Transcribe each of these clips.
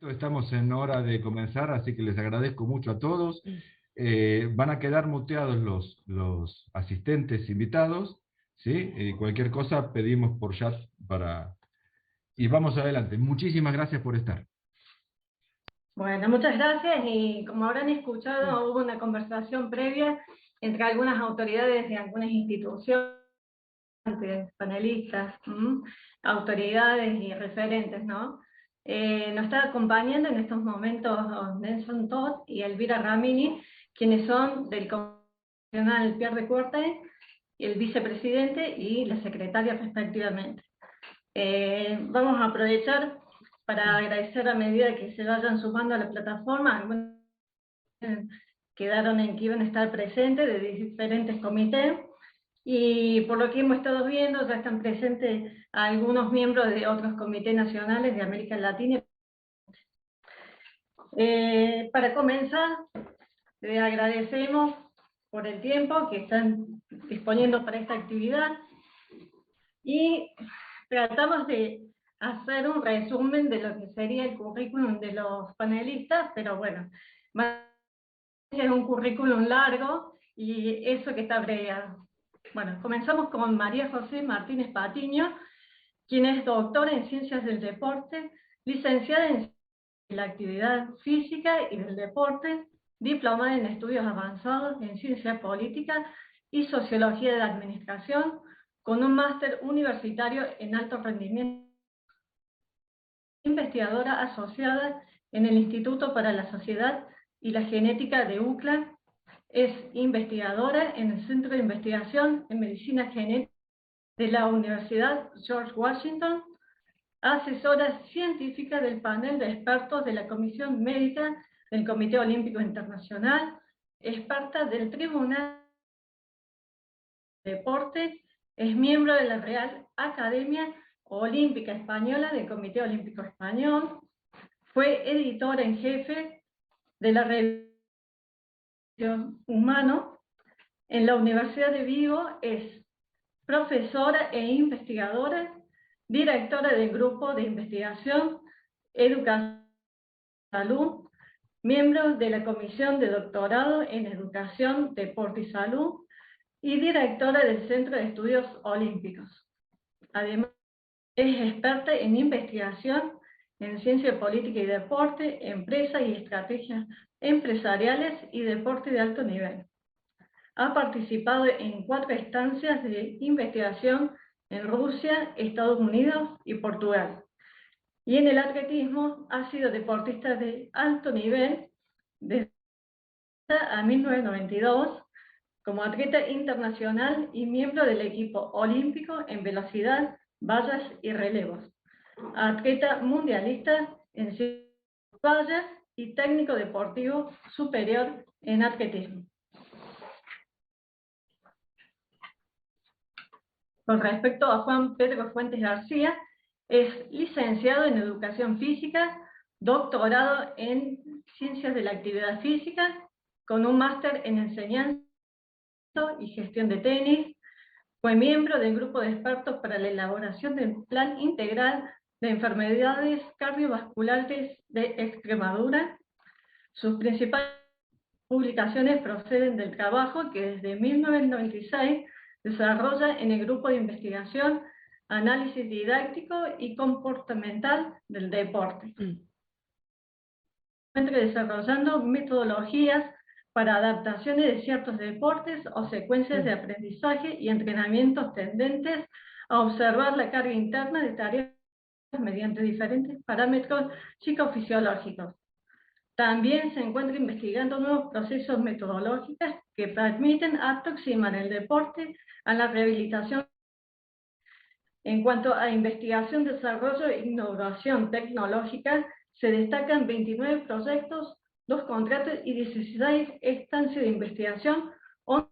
Estamos en hora de comenzar, así que les agradezco mucho a todos. Van a quedar muteados los asistentes invitados, ¿sí? Cualquier cosa pedimos por chat para... Y vamos adelante. Muchísimas gracias por estar. Bueno, muchas gracias y como habrán escuchado, hubo una conversación previa entre algunas autoridades de algunas instituciones, panelistas, autoridades y referentes, ¿no? Nos está acompañando en estos momentos Nelson Todd y Elvira Ramini, quienes son del Consejo Nacional Pierre de Coubertin, el vicepresidente y la secretaria respectivamente. Vamos a aprovechar para agradecer a medida que se vayan sumando a la plataforma. Algunos quedaron en que iban a estar presentes de diferentes comités, y por lo que hemos estado viendo ya están presentes algunos miembros de otros comités nacionales de América Latina. Para comenzar, les agradecemos por el tiempo que están disponiendo para esta actividad y tratamos de hacer un resumen de lo que sería el currículum de los panelistas, pero bueno, es un currículum largo y eso que está abreviado. Bueno, comenzamos con María José Martínez Patiño, quien es doctora en Ciencias del Deporte, licenciada en la Actividad Física y del Deporte, diplomada en Estudios Avanzados en Ciencia Política y Sociología de la Administración, con un máster universitario en alto rendimiento, investigadora asociada en el Instituto para la Sociedad y la Genética de UCLA, es investigadora en el Centro de Investigación en Medicina Genética de la Universidad George Washington, asesora científica del panel de expertos de la Comisión Médica del Comité Olímpico Internacional, experta del Tribunal de Deporte, es miembro de la Real Academia Olímpica Española del Comité Olímpico Español, fue editora en jefe de la revista Humano. En la Universidad de Vigo es profesora e investigadora, directora del Grupo de Investigación Educación y Salud, miembro de la Comisión de Doctorado en Educación, Deporte y Salud, y directora del Centro de Estudios Olímpicos. Además, es experta en investigación en ciencia política y deporte, empresas y estrategias empresariales y deporte de alto nivel. Ha participado en 4 estancias de investigación en Rusia, Estados Unidos y Portugal. Y en el atletismo ha sido deportista de alto nivel desde 1992, como atleta internacional y miembro del equipo olímpico en velocidad, vallas y relevos. Atleta mundialista en vallas y técnico deportivo superior en atletismo. Con respecto a Juan Pedro Fuentes García, es licenciado en Educación Física, doctorado en Ciencias de la Actividad Física, con un máster en Enseñanza y Gestión de Tenis. Fue miembro del grupo de expertos para la elaboración del Plan Integral de Enfermedades Cardiovasculares de Extremadura. Sus principales publicaciones proceden del trabajo que desde 1996 desarrolla en el grupo de investigación Análisis Didáctico y Comportamental del Deporte. Desarrollando metodologías para adaptaciones de ciertos deportes o secuencias de aprendizaje y entrenamientos tendentes a observar la carga interna de tareas mediante diferentes parámetros psicofisiológicos. También se encuentra investigando nuevos procesos metodológicos que permiten aproximar el deporte a la rehabilitación. En cuanto a investigación, desarrollo e innovación tecnológica, se destacan 29 proyectos, 2 contratos y 16 estancias de investigación, 11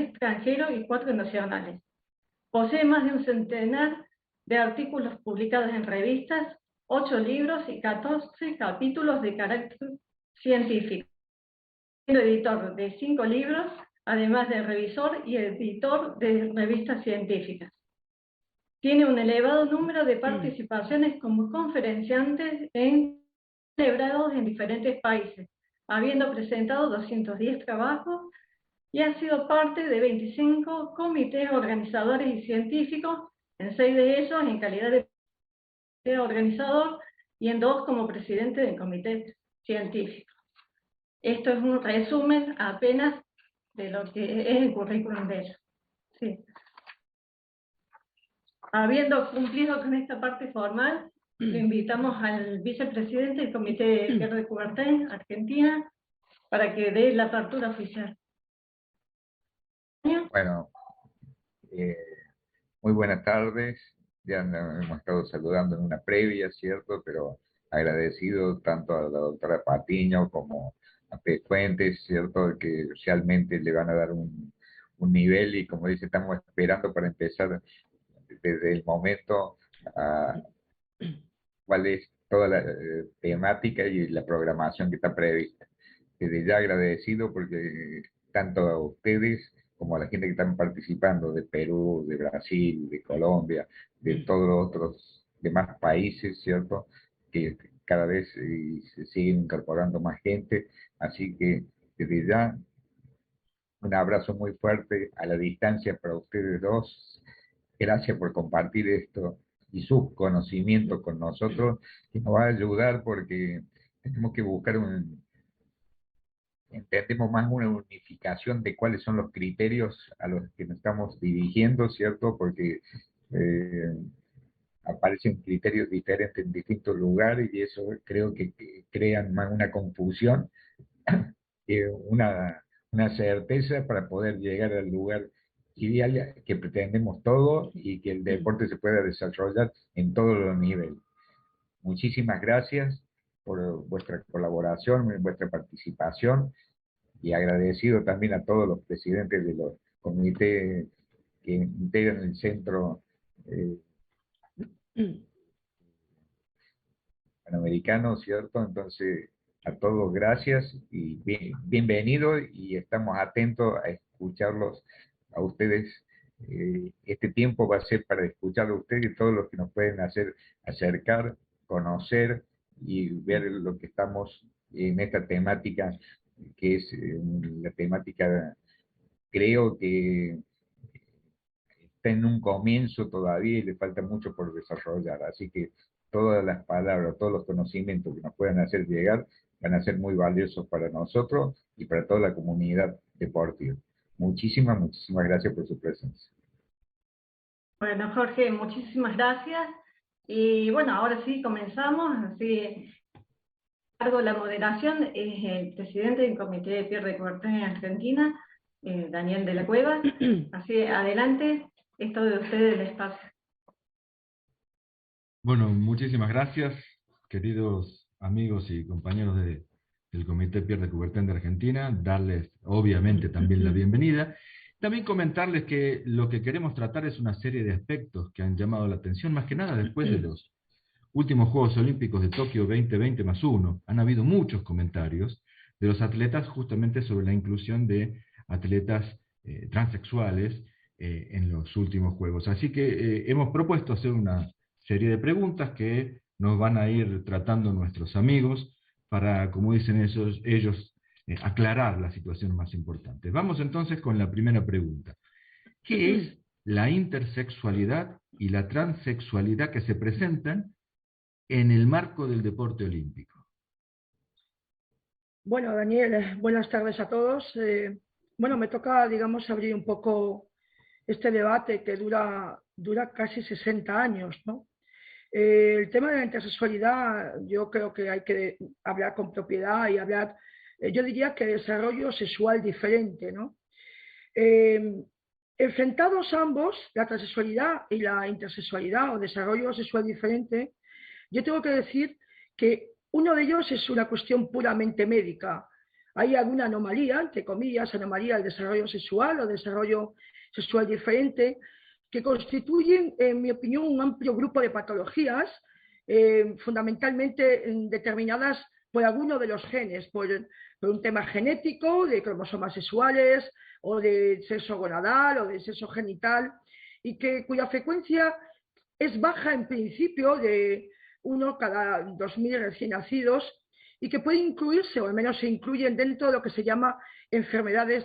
extranjeros y 4 nacionales. Posee más de un centenar de artículos publicados en revistas, 8 libros y 14 capítulos de carácter científico. Siendo editor de 5 libros, además de revisor y editor de revistas científicas. Tiene un elevado número de participaciones como conferenciante en celebrados en diferentes países, habiendo presentado 210 trabajos y ha sido parte de 25 comités organizadores y científicos, en 6 de ellos en calidad de organizador y en 2 como presidente del comité científico. Esto es un resumen apenas de lo que es el currículum de ellos. Sí. Habiendo cumplido con esta parte formal, le invitamos al vicepresidente del Comité Pierre de Coubertin, Argentina, para que dé la apertura oficial. Bueno, muy buenas tardes. Ya hemos estado saludando en una previa, ¿cierto? Pero agradecido tanto a la doctora Patiño como a P. Fuentes, ¿cierto? Que realmente le van a dar un nivel y, como dice, estamos esperando para empezar desde el momento a cuál es toda la temática y la programación que está prevista. Desde ya agradecido porque tanto a ustedes como a la gente que están participando de Perú, de Brasil, de Colombia, de todos los otros demás países, ¿cierto? Que cada vez se siguen incorporando más gente, así que desde ya un abrazo muy fuerte a la distancia para ustedes dos. Gracias por compartir esto y sus conocimientos con nosotros, que nos va a ayudar porque tenemos que buscar entendemos más una unificación de cuáles son los criterios a los que nos estamos dirigiendo, ¿cierto? Porque aparecen criterios diferentes en distintos lugares y eso creo que crean más una confusión que una certeza para poder llegar al lugar ideal que pretendemos todos y que el deporte se pueda desarrollar en todos los niveles. Muchísimas gracias por vuestra colaboración, vuestra participación y agradecido también a todos los presidentes de los comités que integran el centro panamericano, ¿cierto? Entonces, a todos gracias y bienvenidos y estamos atentos a escucharlos a ustedes. Este tiempo va a ser para escuchar a ustedes y todos los que nos pueden hacer acercar, conocer y ver lo que estamos en esta temática, que es la temática, creo que está en un comienzo todavía y le falta mucho por desarrollar, así que todas las palabras, todos los conocimientos que nos puedan hacer llegar van a ser muy valiosos para nosotros y para toda la comunidad deportiva. Muchísimas gracias por su presencia. Bueno, Jorge, muchísimas gracias. Y bueno, ahora sí comenzamos. Así, cargo de la moderación es el presidente del Comité de Pierre de Coubertin en Argentina, Daniel de la Cueva. Así, adelante, es todo de ustedes el espacio. Bueno, muchísimas gracias, queridos amigos y compañeros del Comité Pierre de Coubertin de Argentina. Darles, obviamente, también la bienvenida. También comentarles que lo que queremos tratar es una serie de aspectos que han llamado la atención, más que nada después de los últimos Juegos Olímpicos de Tokio 2020+1. Han habido muchos comentarios de los atletas justamente sobre la inclusión de atletas transexuales en los últimos Juegos. Así que hemos propuesto hacer una serie de preguntas que nos van a ir tratando nuestros amigos para, como dicen ellos, aclarar la situación más importante. Vamos entonces con la primera pregunta. ¿Qué es la intersexualidad y la transexualidad que se presentan en el marco del deporte olímpico? Bueno, Daniel, buenas tardes a todos. Bueno, me toca, digamos, abrir un poco este debate que dura casi 60 años, ¿no? El tema de la intersexualidad, yo creo que hay que hablar con propiedad y hablar, yo diría que desarrollo sexual diferente, ¿no? Enfrentados ambos, la transexualidad y la intersexualidad o desarrollo sexual diferente, yo tengo que decir que uno de ellos es una cuestión puramente médica. Hay alguna anomalía, entre comillas, anomalía del desarrollo sexual o desarrollo sexual diferente, que constituyen, en mi opinión, un amplio grupo de patologías, fundamentalmente determinadas por alguno de los genes, por un tema genético, de cromosomas sexuales, o de sexo gonadal, o de sexo genital, y cuya frecuencia es baja en principio, de 1 cada 2000 recién nacidos, y que pueden incluirse, o al menos se incluyen dentro de lo que se llama enfermedades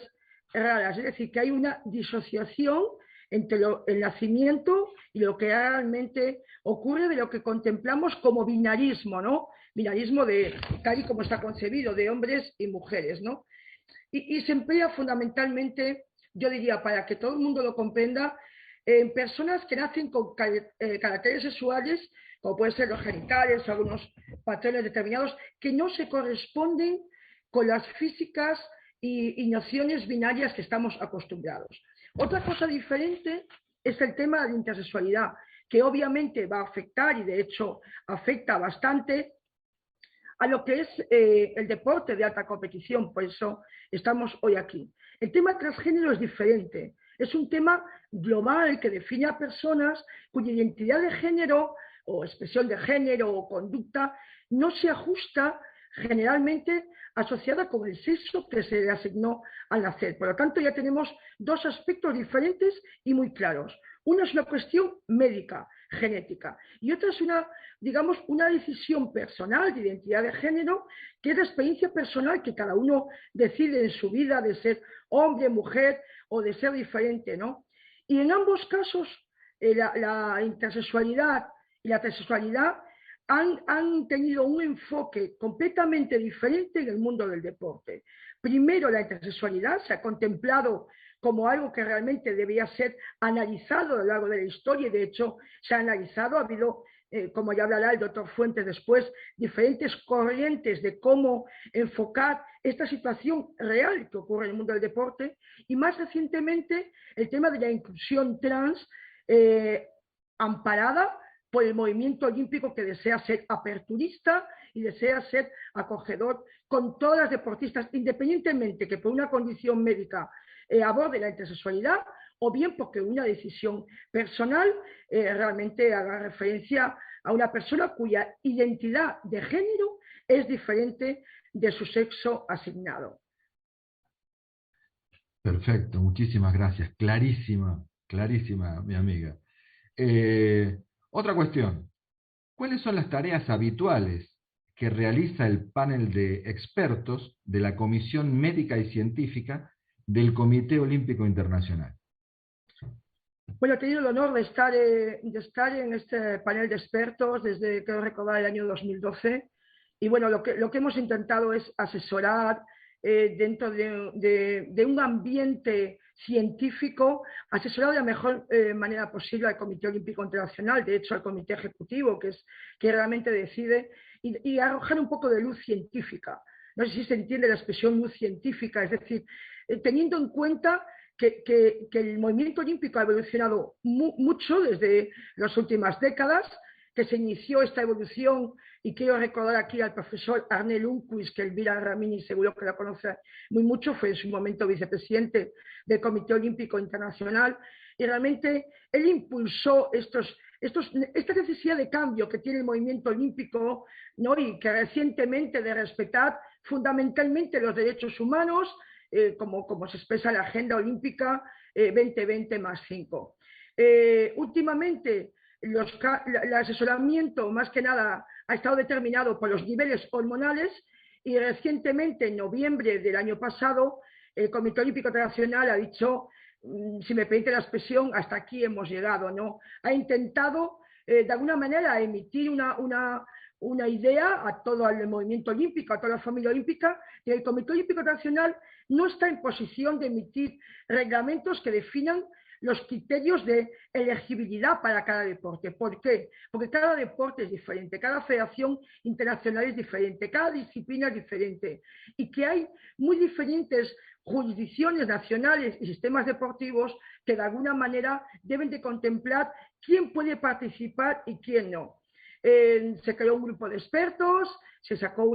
raras. Es decir, que hay una disociación entre el nacimiento y lo que realmente ocurre de lo que contemplamos como binarismo, ¿no? Binarismo tal y como está concebido, de hombres y mujeres, ¿no? Y se emplea fundamentalmente, yo diría, para que todo el mundo lo comprenda, en personas que nacen con caracteres sexuales, como pueden ser los genitales o algunos patrones determinados, que no se corresponden con las físicas y nociones binarias que estamos acostumbrados. Otra cosa diferente es el tema de la intersexualidad, que obviamente va a afectar, y de hecho afecta bastante, a lo que es el deporte de alta competición, por eso estamos hoy aquí. El tema transgénero es diferente, es un tema global que define a personas cuya identidad de género o expresión de género o conducta no se ajusta generalmente asociada con el sexo que se le asignó al nacer. Por lo tanto, ya tenemos dos aspectos diferentes y muy claros. Uno es una cuestión médica, genética, y otra es una decisión personal de identidad de género, que es la experiencia personal que cada uno decide en su vida de ser hombre, mujer o de ser diferente, ¿no? Y en ambos casos, la intersexualidad y la transexualidad han tenido un enfoque completamente diferente en el mundo del deporte. Primero, la intersexualidad se ha contemplado como algo que realmente debía ser analizado a lo largo de la historia, y de hecho se ha analizado, ha habido, como ya hablará el doctor Fuentes después, diferentes corrientes de cómo enfocar esta situación real que ocurre en el mundo del deporte, y más recientemente el tema de la inclusión trans, amparada por el movimiento olímpico, que desea ser aperturista y desea ser acogedor con todas las deportistas, independientemente que por una condición médica aborde la intersexualidad, o bien porque una decisión personal realmente haga referencia a una persona cuya identidad de género es diferente de su sexo asignado. Perfecto, muchísimas gracias. Clarísima, clarísima, mi amiga. Otra cuestión. ¿Cuáles son las tareas habituales que realiza el panel de expertos de la Comisión Médica y Científica del Comité Olímpico Internacional? Bueno, he tenido el honor de estar en este panel de expertos desde, creo recordar, el año 2012. Y bueno, lo que hemos intentado es asesorar dentro de un ambiente científico, asesorar de la mejor manera posible al Comité Olímpico Internacional, de hecho al Comité Ejecutivo, que realmente decide, y arrojar un poco de luz científica. No sé si se entiende la expresión luz científica, es decir, teniendo en cuenta que el movimiento olímpico ha evolucionado mucho desde las últimas décadas, que se inició esta evolución, y quiero recordar aquí al profesor Arne Lundqvist, que Elvira Ramini seguro que la conoce muy mucho, fue en su momento vicepresidente del Comité Olímpico Internacional, y realmente él impulsó esta necesidad de cambio que tiene el movimiento olímpico, ¿no? Y que recientemente de respetar fundamentalmente los derechos humanos, como se expresa en la Agenda Olímpica 2020+5. Últimamente, el asesoramiento, más que nada, ha estado determinado por los niveles hormonales, y recientemente, en noviembre del año pasado, el Comité Olímpico Internacional ha dicho, si me permite la expresión, hasta aquí hemos llegado, ¿no? Ha intentado, de alguna manera, emitir una idea a todo el movimiento olímpico, a toda la familia olímpica, que el Comité Olímpico Internacional no está en posición de emitir reglamentos que definan los criterios de elegibilidad para cada deporte. ¿Por qué? Porque cada deporte es diferente, cada federación internacional es diferente, cada disciplina es diferente, y que hay muy diferentes jurisdicciones nacionales y sistemas deportivos que de alguna manera deben de contemplar quién puede participar y quién no. Se creó un grupo de expertos, se sacó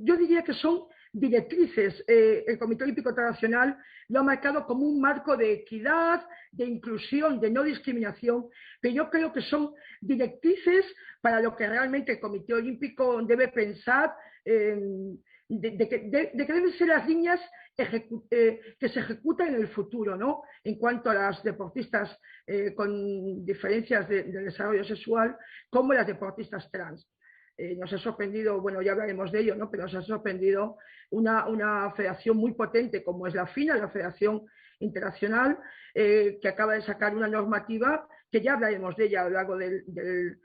yo diría que son directrices, el Comité Olímpico Internacional lo ha marcado como un marco de equidad, de inclusión, de no discriminación, pero yo creo que son directrices para lo que realmente el Comité Olímpico debe pensar, de que deben ser las líneas que se ejecutan en el futuro, ¿no? En cuanto a las deportistas con diferencias de desarrollo sexual, como las deportistas trans. nos ha sorprendido, bueno, ya hablaremos de ello, ¿no? Pero nos ha sorprendido una federación muy potente como es la FINA, la Federación Internacional, que acaba de sacar una normativa, que ya hablaremos de ella a lo largo del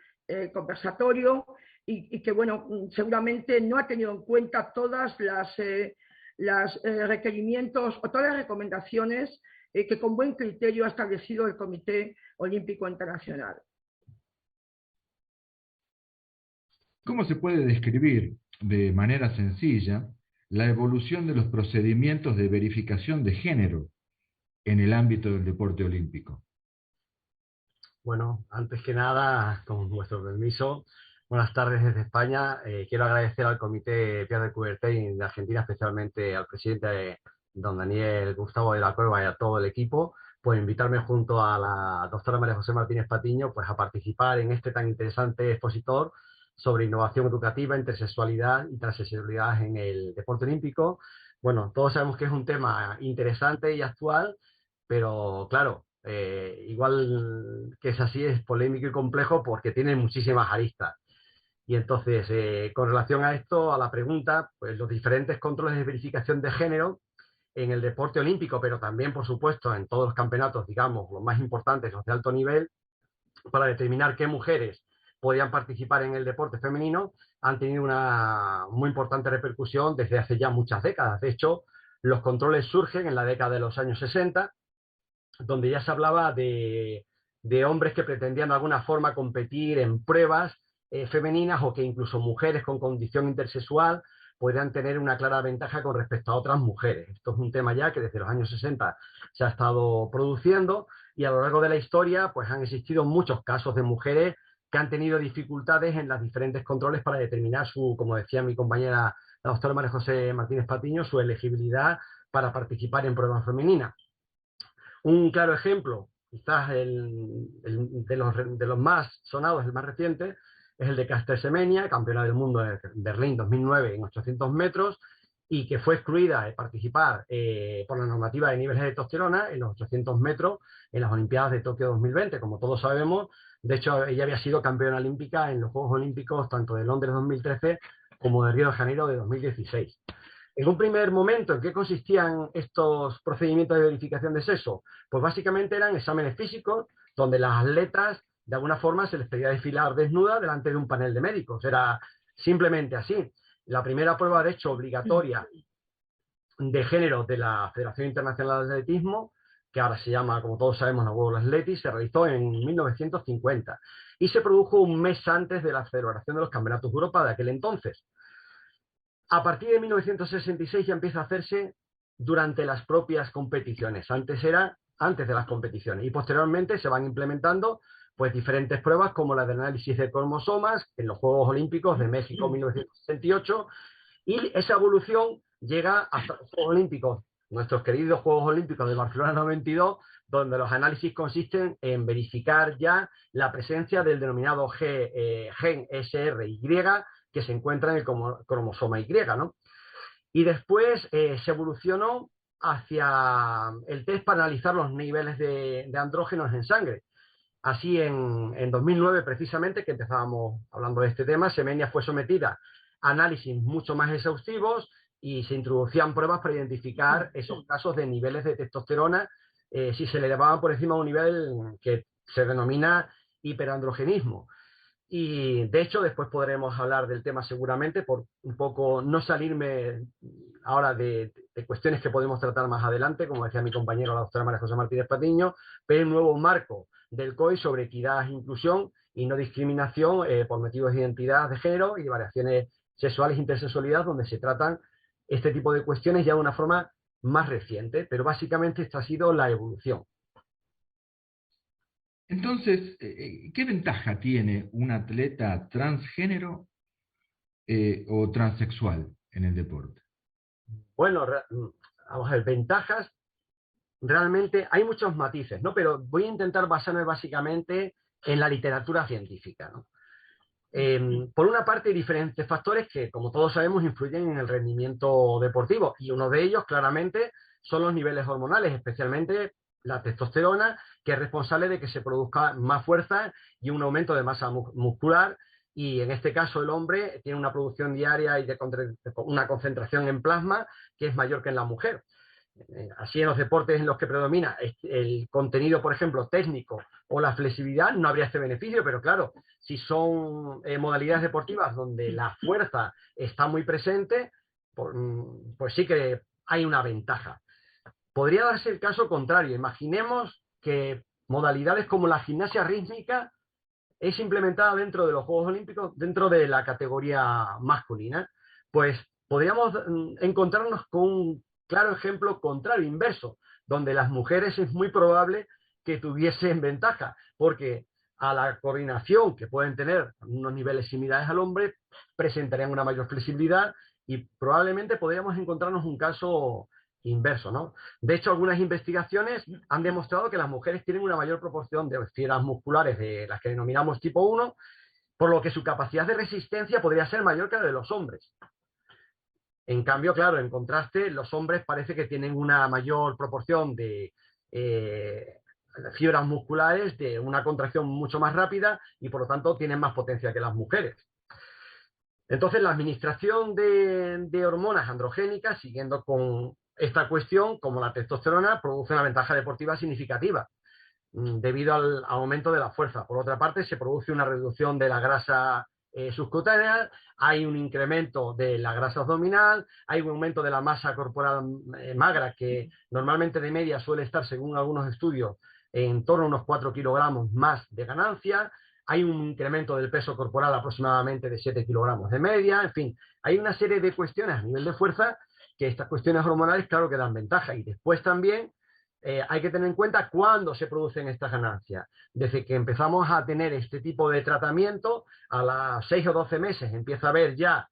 conversatorio, y que, bueno, seguramente no ha tenido en cuenta todas las requerimientos o todas las recomendaciones que con buen criterio ha establecido el Comité Olímpico Internacional. ¿Cómo se puede describir de manera sencilla la evolución de los procedimientos de verificación de género en el ámbito del deporte olímpico? Bueno, antes que nada, con vuestro permiso, buenas tardes desde España. Quiero agradecer al Comité Pierre de Coubertin de Argentina, especialmente al presidente don Daniel Gustavo de la Cueva y a todo el equipo, por invitarme junto a la doctora María José Martínez Patiño pues, a participar en este tan interesante expositor sobre innovación educativa, intersexualidad y transexualidad en el deporte olímpico. Bueno, todos sabemos que es un tema interesante y actual, pero claro, igual que es así, es polémico y complejo porque tiene muchísimas aristas. Y entonces, con relación a esto, a la pregunta, pues los diferentes controles de verificación de género en el deporte olímpico, pero también, por supuesto, en todos los campeonatos, digamos, los más importantes, los de alto nivel, para determinar qué mujeres podían participar en el deporte femenino, han tenido una muy importante repercusión desde hace ya muchas décadas. De hecho, los controles surgen en la década de los años 60, donde ya se hablaba de hombres que pretendían de alguna forma competir en pruebas femeninas, o que incluso mujeres con condición intersexual podrían tener una clara ventaja con respecto a otras mujeres. Esto es un tema ya que desde los años 60 se ha estado produciendo, y a lo largo de la historia pues han existido muchos casos de mujeres que han tenido dificultades en los diferentes controles para determinar su, como decía mi compañera la doctora María José Martínez Patiño, su elegibilidad para participar en pruebas femeninas. Un claro ejemplo, quizás de los más sonados, el más reciente, es el de Caster Semenya, campeona del mundo de Berlín 2009 en 800 metros, y que fue excluida de participar por la normativa de niveles de testosterona en los 800 metros en las Olimpiadas de Tokio 2020, como todos sabemos. De hecho, ella había sido campeona olímpica en los Juegos Olímpicos tanto de Londres 2013 como de Río de Janeiro de 2016. En un primer momento, ¿en qué consistían estos procedimientos de verificación de sexo? Pues básicamente eran exámenes físicos donde las atletas de alguna forma se les pedía desfilar desnuda delante de un panel de médicos. Era simplemente así. La primera prueba, de hecho, obligatoria de género de la Federación Internacional de Atletismo, que ahora se llama, como todos sabemos, la World Athletics, se realizó en 1950 y se produjo un mes antes de la celebración de los Campeonatos de Europa de aquel entonces. A partir de 1966 ya empieza a hacerse durante las propias competiciones. Antes era antes de las competiciones, y posteriormente se van implementando pues diferentes pruebas como la de análisis de cromosomas en los Juegos Olímpicos de México 1968, y esa evolución llega hasta los Juegos Olímpicos, nuestros queridos Juegos Olímpicos de Barcelona 92, donde los análisis consisten en verificar ya la presencia del denominado gen SRY que se encuentra en el cromosoma Y, ¿no? Y después se evolucionó hacia el test para analizar los niveles de andrógenos en sangre. Así, en 2009, precisamente, que empezábamos hablando de este tema, Semenya fue sometida a análisis mucho más exhaustivos y se introducían pruebas para identificar esos casos de niveles de testosterona, si se le elevaban por encima de un nivel que se denomina hiperandrogenismo. Y de hecho después podremos hablar del tema seguramente, por un poco no salirme ahora de cuestiones que podemos tratar más adelante, como decía mi compañero la doctora María José Martínez Patiño, pero el nuevo marco del COI sobre equidad, inclusión y no discriminación por motivos de identidad de género y variaciones sexuales e intersexualidad, donde se tratan este tipo de cuestiones ya de una forma más reciente, pero básicamente esta ha sido la evolución. Entonces, ¿qué ventaja tiene un atleta transgénero o transexual en el deporte? Bueno, vamos a ver, ventajas, realmente hay muchos matices, ¿no? Pero voy a intentar basarme básicamente en la literatura científica, ¿no? Por una parte, hay diferentes factores que, como todos sabemos, influyen en el rendimiento deportivo, y uno de ellos, claramente, son los niveles hormonales, especialmente la testosterona, que es responsable de que se produzca más fuerza y un aumento de masa muscular, y en este caso el hombre tiene una producción diaria y una concentración en plasma que es mayor que en la mujer. Así en los deportes en los que predomina el contenido, por ejemplo, técnico o la flexibilidad, no habría este beneficio, pero claro, si son modalidades deportivas donde la fuerza está muy presente, pues sí que hay una ventaja. Podría darse el caso contrario. Imaginemos que modalidades como la gimnasia rítmica es implementada dentro de los Juegos Olímpicos, dentro de la categoría masculina. Pues podríamos encontrarnos con un claro ejemplo contrario, inverso, donde las mujeres es muy probable que tuviesen ventaja, porque a la coordinación que pueden tener unos niveles similares al hombre, presentarían una mayor flexibilidad y probablemente podríamos encontrarnos un caso inverso, ¿no? De hecho, algunas investigaciones han demostrado que las mujeres tienen una mayor proporción de fibras musculares de las que denominamos tipo 1, por lo que su capacidad de resistencia podría ser mayor que la de los hombres. En cambio, claro, en contraste, los hombres parece que tienen una mayor proporción de fibras musculares, de una contracción mucho más rápida y por lo tanto tienen más potencia que las mujeres. Entonces, la administración de hormonas androgénicas, siguiendo con esta cuestión, como la testosterona, produce una ventaja deportiva significativa debido al aumento de la fuerza. Por otra parte, se produce una reducción de la grasa subcutánea, hay un incremento de la grasa abdominal, hay un aumento de la masa corporal magra, que normalmente de media suele estar, según algunos estudios, en torno a unos 4 kilogramos más de ganancia, hay un incremento del peso corporal aproximadamente de 7 kilogramos de media, en fin, hay una serie de cuestiones a nivel de fuerza que estas cuestiones hormonales, claro que dan ventaja. Y después también hay que tener en cuenta cuándo se producen estas ganancias. Desde que empezamos a tener este tipo de tratamiento, a las 6 o 12 meses empieza a haber ya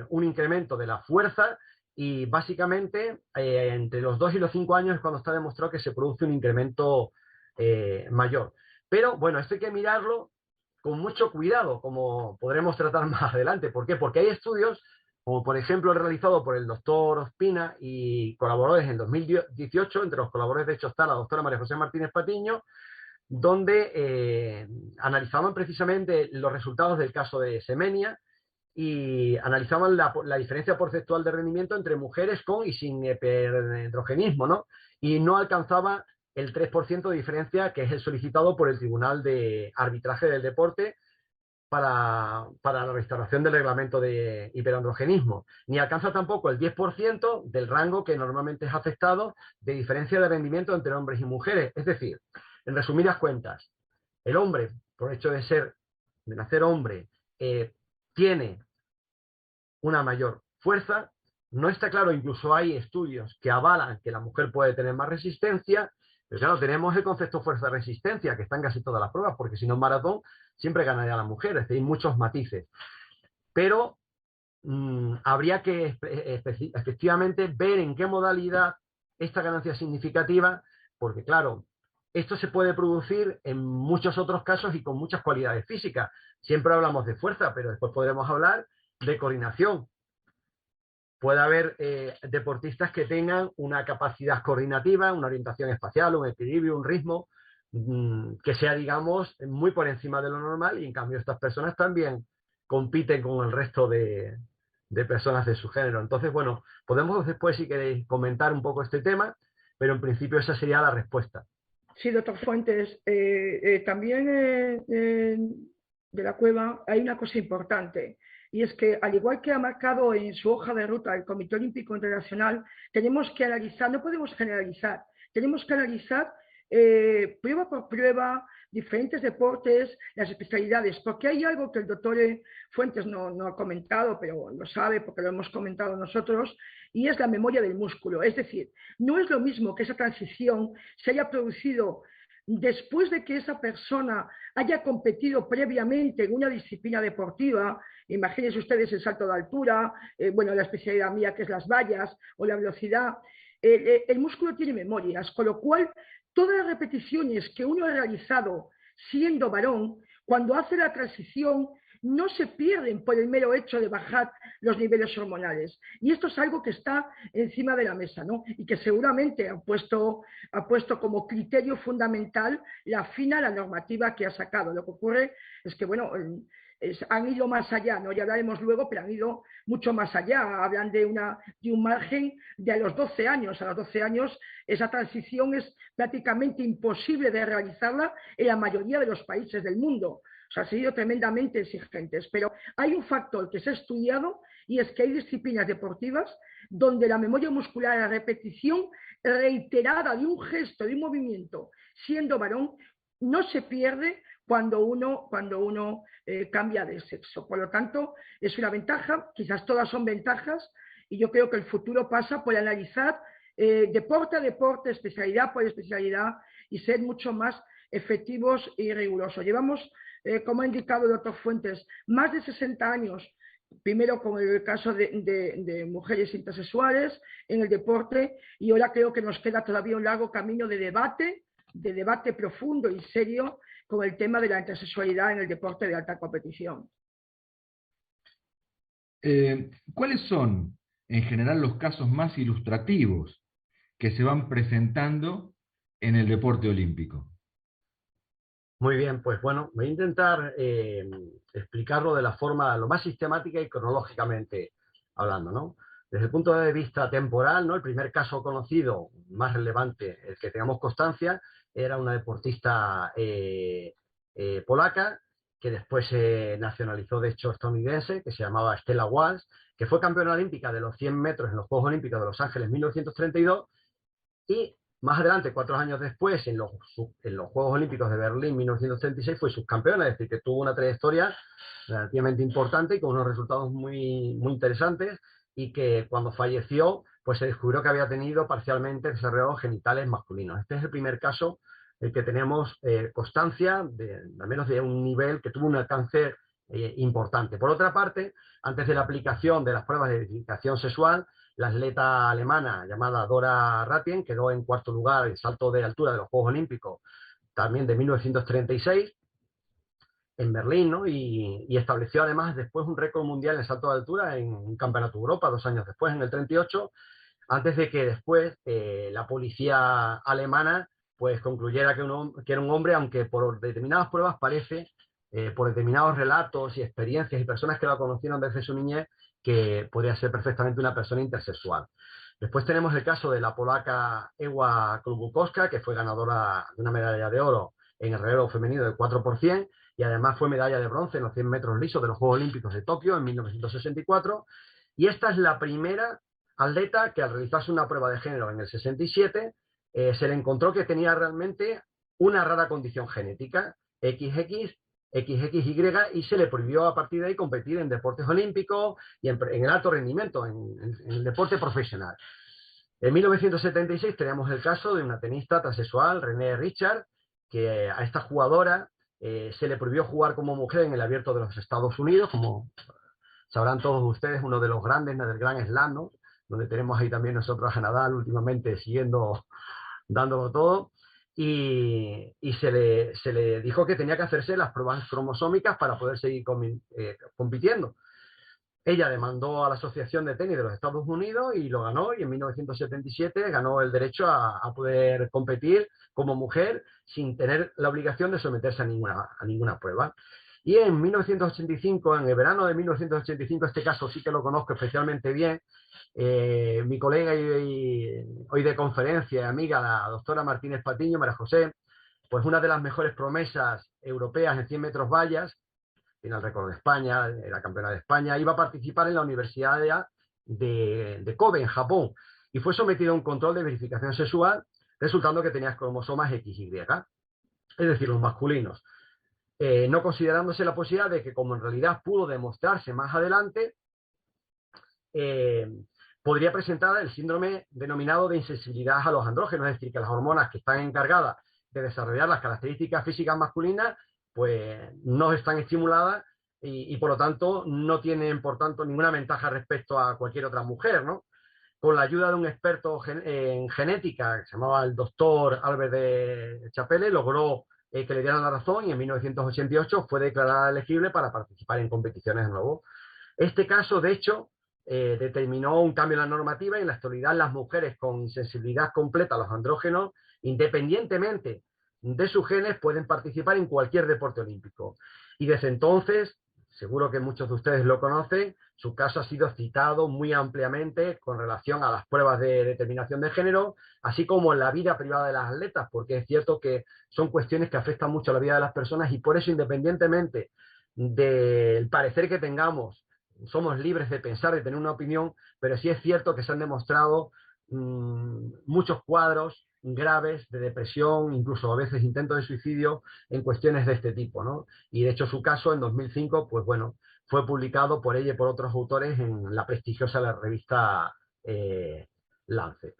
un incremento de la fuerza y básicamente entre los 2 y los 5 años es cuando está demostrado que se produce un incremento mayor. Pero bueno, esto hay que mirarlo con mucho cuidado, como podremos tratar más adelante. ¿Por qué? Porque hay estudios, como por ejemplo el realizado por el doctor Ospina y colaboradores en 2018, entre los colaboradores de hecho está la doctora María José Martínez Patiño, donde analizaban precisamente los resultados del caso de Semenia y analizaban la diferencia porcentual de rendimiento entre mujeres con y sin hiperandrogenismo, ¿no? Y no alcanzaba el 3% de diferencia, que es el solicitado por el Tribunal de Arbitraje del Deporte para la restauración del reglamento de hiperandrogenismo. Ni alcanza tampoco el 10% del rango que normalmente es aceptado de diferencia de rendimiento entre hombres y mujeres. Es decir, en resumidas cuentas, el hombre, por hecho de nacer hombre, tiene una mayor fuerza. No está claro, incluso hay estudios que avalan que la mujer puede tener más resistencia, pero claro, tenemos el concepto fuerza-resistencia, que está en casi todas las pruebas, porque si no en maratón siempre ganaría la mujer, es decir, hay muchos matices. Pero habría que efectivamente ver en qué modalidad esta ganancia es significativa, porque claro, esto se puede producir en muchos otros casos y con muchas cualidades físicas. Siempre hablamos de fuerza, pero después podremos hablar de coordinación. Puede haber deportistas que tengan una capacidad coordinativa, una orientación espacial, un equilibrio, un ritmo, que sea, digamos, muy por encima de lo normal, y en cambio estas personas también compiten con el resto de personas de su género. Entonces, bueno, podemos después, si queréis, comentar un poco este tema, pero en principio esa sería la respuesta. Sí, doctor Fuentes. También de la Cueva hay una cosa importante. Y es que, al igual que ha marcado en su hoja de ruta el Comité Olímpico Internacional, tenemos que analizar, no podemos generalizar, tenemos que analizar prueba por prueba, diferentes deportes, las especialidades, porque hay algo que el doctor Fuentes no ha comentado, pero lo sabe porque lo hemos comentado nosotros, y es la memoria del músculo. Es decir, no es lo mismo que esa transición se haya producido después de que esa persona haya competido previamente en una disciplina deportiva. Imagínense ustedes el salto de altura, bueno, la especialidad mía que es las vallas o la velocidad. El músculo tiene memorias, con lo cual todas las repeticiones que uno ha realizado siendo varón, cuando hace la transición, no se pierden por el mero hecho de bajar los niveles hormonales. Y esto es algo que está encima de la mesa, ¿no? Y que seguramente ha puesto como criterio fundamental la FINA, la normativa que ha sacado. Lo que ocurre es que, bueno, han ido más allá, ¿no? Ya hablaremos luego, pero han ido mucho más allá. Hablan de un margen de a los 12 años. A los 12 años esa transición es prácticamente imposible de realizarla en la mayoría de los países del mundo. O sea, han sido tremendamente exigentes. Pero hay un factor que se ha estudiado y es que hay disciplinas deportivas donde la memoria muscular, la repetición reiterada de un gesto, de un movimiento, siendo varón, no se pierde cuando uno cambia de sexo. Por lo tanto, es una ventaja, quizás todas son ventajas, y yo creo que el futuro pasa por analizar deporte a deporte, especialidad por especialidad, y ser mucho más efectivos y rigurosos. Llevamos, como ha indicado el doctor Fuentes, más de 60 años, primero con el caso de mujeres intersexuales en el deporte, y ahora creo que nos queda todavía un largo camino de debate profundo y serio con el tema de la intersexualidad en el deporte de alta competición. ¿Cuáles son, en general, los casos más ilustrativos que se van presentando en el deporte olímpico? Muy bien, pues bueno, voy a intentar explicarlo de la forma lo más sistemática y cronológicamente hablando, ¿no? Desde el punto de vista temporal, ¿no? El primer caso conocido, más relevante, el que tengamos constancia, era una deportista polaca, que después se nacionalizó de hecho estadounidense, que se llamaba Stella Walsh, que fue campeona olímpica de los 100 metros en los Juegos Olímpicos de Los Ángeles en 1932, y más adelante, 4 años después, en los Juegos Olímpicos de Berlín 1936, fue subcampeona, es decir, que tuvo una trayectoria relativamente importante y con unos resultados muy, muy interesantes, y que cuando falleció, pues se descubrió que había tenido parcialmente desarrollados genitales masculinos. Este es el primer caso en que tenemos constancia, al menos de un nivel que tuvo un alcance importante. Por otra parte, antes de la aplicación de las pruebas de identificación sexual, la atleta alemana llamada Dora Ratien quedó en 4º lugar en salto de altura de los Juegos Olímpicos, también de 1936, en Berlín, ¿no? Y estableció además después un récord mundial en salto de altura en un campeonato de Europa 2 años después, en el 38, antes de que después la policía alemana pues concluyera que era un hombre, aunque por determinadas pruebas parece, por determinados relatos y experiencias y personas que lo conocieron desde su niñez, que podría ser perfectamente una persona intersexual. Después tenemos el caso de la polaca Ewa Klubukowska, que fue ganadora de una medalla de oro en el relevo femenino de 4%, y además fue medalla de bronce en los 100 metros lisos de los Juegos Olímpicos de Tokio en 1964, y esta es la primera atleta que al realizarse una prueba de género en el 67 se le encontró que tenía realmente una rara condición genética, XX, XXY, y se le prohibió a partir de ahí competir en deportes olímpicos y en el alto rendimiento, en el deporte profesional. En 1976 tenemos el caso de una tenista transexual, Renee Richards, que a esta jugadora se le prohibió jugar como mujer en el Abierto de los Estados Unidos, como sabrán todos ustedes, uno de los grandes del Grand Slam, ¿no? Donde tenemos ahí también nosotros a Nadal últimamente siguiendo, dándolo todo, y se le dijo que tenía que hacerse las pruebas cromosómicas para poder seguir compitiendo. Ella demandó a la Asociación de Tenis de los Estados Unidos y lo ganó, y en 1977 ganó el derecho a poder competir como mujer sin tener la obligación de someterse a ninguna prueba. Y en 1985, en el verano de 1985, este caso sí que lo conozco especialmente bien, mi colega y hoy de conferencia, amiga, la doctora Martínez Patiño, María José, pues una de las mejores promesas europeas en 100 metros vallas, tiene el récord de España, era campeona de España, iba a participar en la Universidad de Kobe, en Japón, y fue sometido a un control de verificación sexual, resultando que tenía cromosomas XY, es decir, los masculinos, no considerándose la posibilidad de que, como en realidad pudo demostrarse más adelante, podría presentar el síndrome denominado de insensibilidad a los andrógenos, es decir, que las hormonas que están encargadas de desarrollar las características físicas masculinas pues no están estimuladas y por lo tanto no tienen por tanto ninguna ventaja respecto a cualquier otra mujer, ¿no? Con la ayuda de un experto en genética que se llamaba el doctor Albert de Chapelle, logró que le dieran la razón, y en 1988 fue declarada elegible para participar en competiciones de nuevo. Este caso, de hecho, determinó un cambio en la normativa, y en la actualidad las mujeres con sensibilidad completa a los andrógenos, independientemente de sus genes, pueden participar en cualquier deporte olímpico. Y desde entonces seguro que muchos de ustedes lo conocen, su caso ha sido citado muy ampliamente con relación a las pruebas de determinación de género, así como en la vida privada de las atletas, porque es cierto que son cuestiones que afectan mucho a la vida de las personas y por eso, independientemente del parecer que tengamos, somos libres de pensar, de tener una opinión, pero sí es cierto que se han demostrado muchos cuadros graves de depresión, incluso a veces intentos de suicidio en cuestiones de este tipo, ¿no? Y de hecho su caso en 2005, pues bueno, fue publicado por ella y por otros autores en la prestigiosa revista Lancet.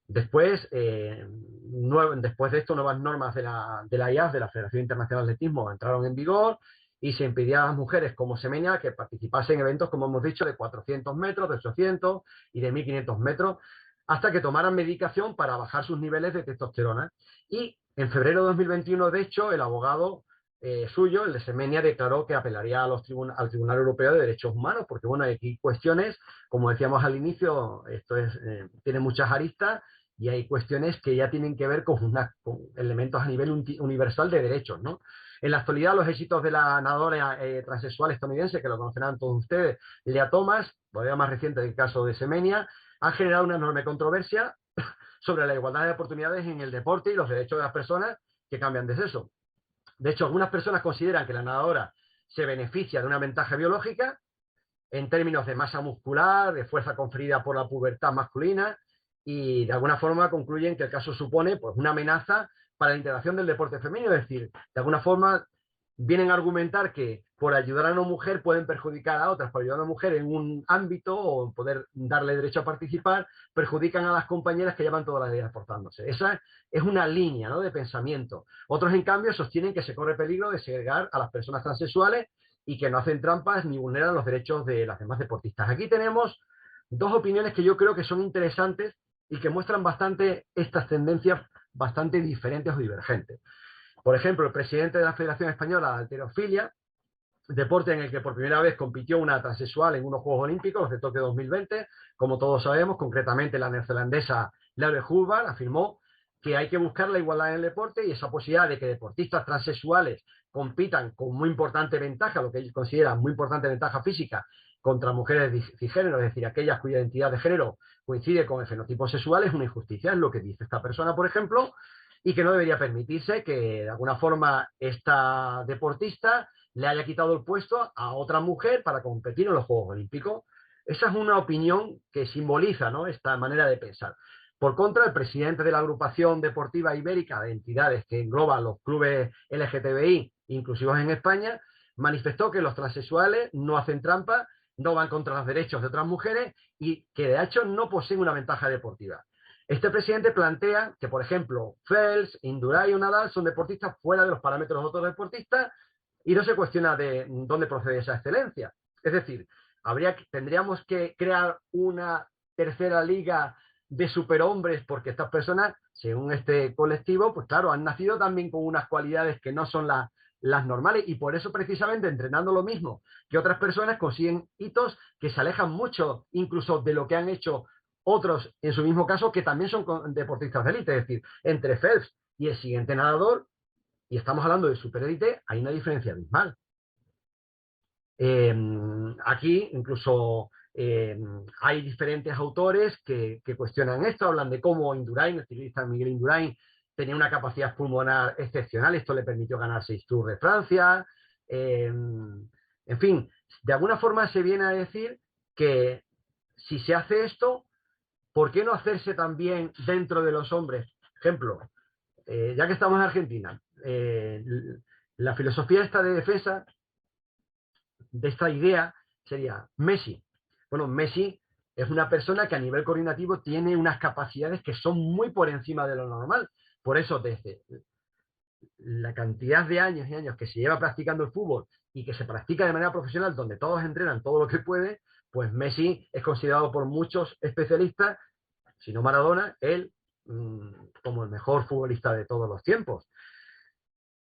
Después, después de esto, nuevas normas de la IAF, de la Federación Internacional de Atletismo, entraron en vigor y se impedía a las mujeres como Semenya que participasen en eventos, como hemos dicho, de 400 metros, de 800 y de 1500 metros, hasta que tomaran medicación para bajar sus niveles de testosterona. Y en febrero de 2021, de hecho, el abogado suyo, el de Semenya, declaró que apelaría al Tribunal Europeo de Derechos Humanos, porque bueno, hay aquí cuestiones, como decíamos al inicio, esto tiene muchas aristas, y hay cuestiones que ya tienen que ver con elementos a nivel universal de derechos, ¿no? En la actualidad, los éxitos de la nadadora transexual estadounidense, que lo conocerán todos ustedes, Lia Thomas, todavía más reciente del caso de Semenya, han generado una enorme controversia sobre la igualdad de oportunidades en el deporte y los derechos de las personas que cambian de sexo. De hecho, algunas personas consideran que la nadadora se beneficia de una ventaja biológica en términos de masa muscular, de fuerza conferida por la pubertad masculina, y de alguna forma concluyen que el caso supone pues, una amenaza para la integración del deporte femenino. Es decir, de alguna forma vienen a argumentar que por ayudar a una mujer pueden perjudicar a otras, por ayudar a una mujer en un ámbito o poder darle derecho a participar, perjudican a las compañeras que llevan toda la vida portándose. Esa es una línea, ¿no?, de pensamiento. Otros, en cambio, sostienen que se corre peligro de segregar a las personas transexuales y que no hacen trampas ni vulneran los derechos de las demás deportistas. Aquí tenemos dos opiniones que yo creo que son interesantes y que muestran bastante estas tendencias bastante diferentes o divergentes. Por ejemplo, el presidente de la Federación Española de Halterofilia, deporte en el que por primera vez compitió una transexual en unos Juegos Olímpicos, los de Tokio 2020, como todos sabemos, concretamente la neozelandesa Laure Hubbard, afirmó que hay que buscar la igualdad en el deporte y esa posibilidad de que deportistas transexuales compitan con muy importante ventaja, lo que ellos consideran muy importante ventaja física, contra mujeres cisgénero, es decir, aquellas cuya identidad de género coincide con el fenotipo sexual, es una injusticia, es lo que dice esta persona, por ejemplo, y que no debería permitirse que de alguna forma esta deportista le haya quitado el puesto a otra mujer para competir en los Juegos Olímpicos. Esa es una opinión que simboliza, ¿no?, esta manera de pensar. Por contra, el presidente de la Agrupación Deportiva Ibérica de entidades que engloba los clubes LGTBI inclusivos en España, manifestó que los transexuales no hacen trampa, no van contra los derechos de otras mujeres y que de hecho no poseen una ventaja deportiva. Este presidente plantea que, por ejemplo, Phelps, Indurain o Nadal son deportistas fuera de los parámetros de otros deportistas y no se cuestiona de dónde procede esa excelencia. Es decir, tendríamos que crear una tercera liga de superhombres porque estas personas, según este colectivo, pues claro, han nacido también con unas cualidades que no son las normales y por eso precisamente entrenando lo mismo que otras personas consiguen hitos que se alejan mucho incluso de lo que han hecho otros en su mismo caso que también son deportistas de élite. Es decir, entre Phelps y el siguiente nadador, y estamos hablando de superélite, hay una diferencia abismal. Aquí incluso hay diferentes autores que cuestionan esto, hablan de cómo Indurain, el ciclista Miguel Indurain, tenía una capacidad pulmonar excepcional, esto le permitió ganar 6 Tours de Francia. En fin, de alguna forma se viene a decir que si se hace esto, ¿por qué no hacerse también dentro de los hombres? Ejemplo, ya que estamos en Argentina, la filosofía esta de defensa de esta idea sería Messi. Bueno, Messi es una persona que a nivel coordinativo tiene unas capacidades que son muy por encima de lo normal. Por eso, desde la cantidad de años y años que se lleva practicando el fútbol y que se practica de manera profesional, donde todos entrenan todo lo que puede, pues Messi es considerado por muchos especialistas, si no Maradona, él como el mejor futbolista de todos los tiempos.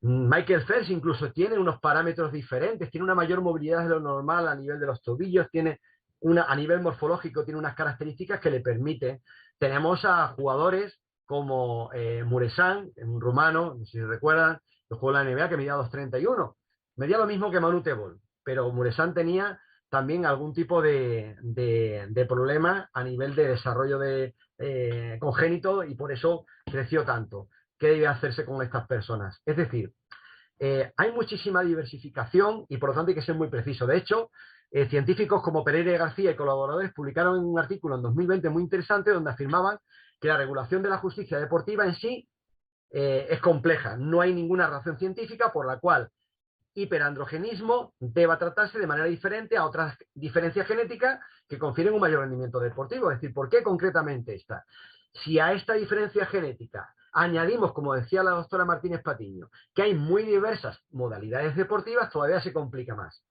Michael Phelps incluso tiene unos parámetros diferentes, tiene una mayor movilidad de lo normal a nivel de los tobillos, a nivel morfológico tiene unas características que le permiten. Tenemos a jugadores como Muresan, un rumano, no sé si recuerdan, que jugó en la NBA, que medía 2,31. Medía lo mismo que Manu Tebol. pero Muresan tenía también algún tipo de problema a nivel de desarrollo congénito y por eso creció tanto. ¿Qué debe hacerse con estas personas? Es decir, hay muchísima diversificación y por lo tanto hay que ser muy preciso. De hecho, científicos como Pereira y García y colaboradores publicaron un artículo en 2020 muy interesante donde afirmaban que la regulación de la justicia deportiva en sí es compleja. No hay ninguna razón científica por la cual hiperandrogenismo deba tratarse de manera diferente a otras diferencias genéticas que confieren un mayor rendimiento deportivo. Es decir, ¿por qué concretamente esta? Si a esta diferencia genética añadimos, como decía la doctora Martínez Patiño, que hay muy diversas modalidades deportivas, todavía se complica más.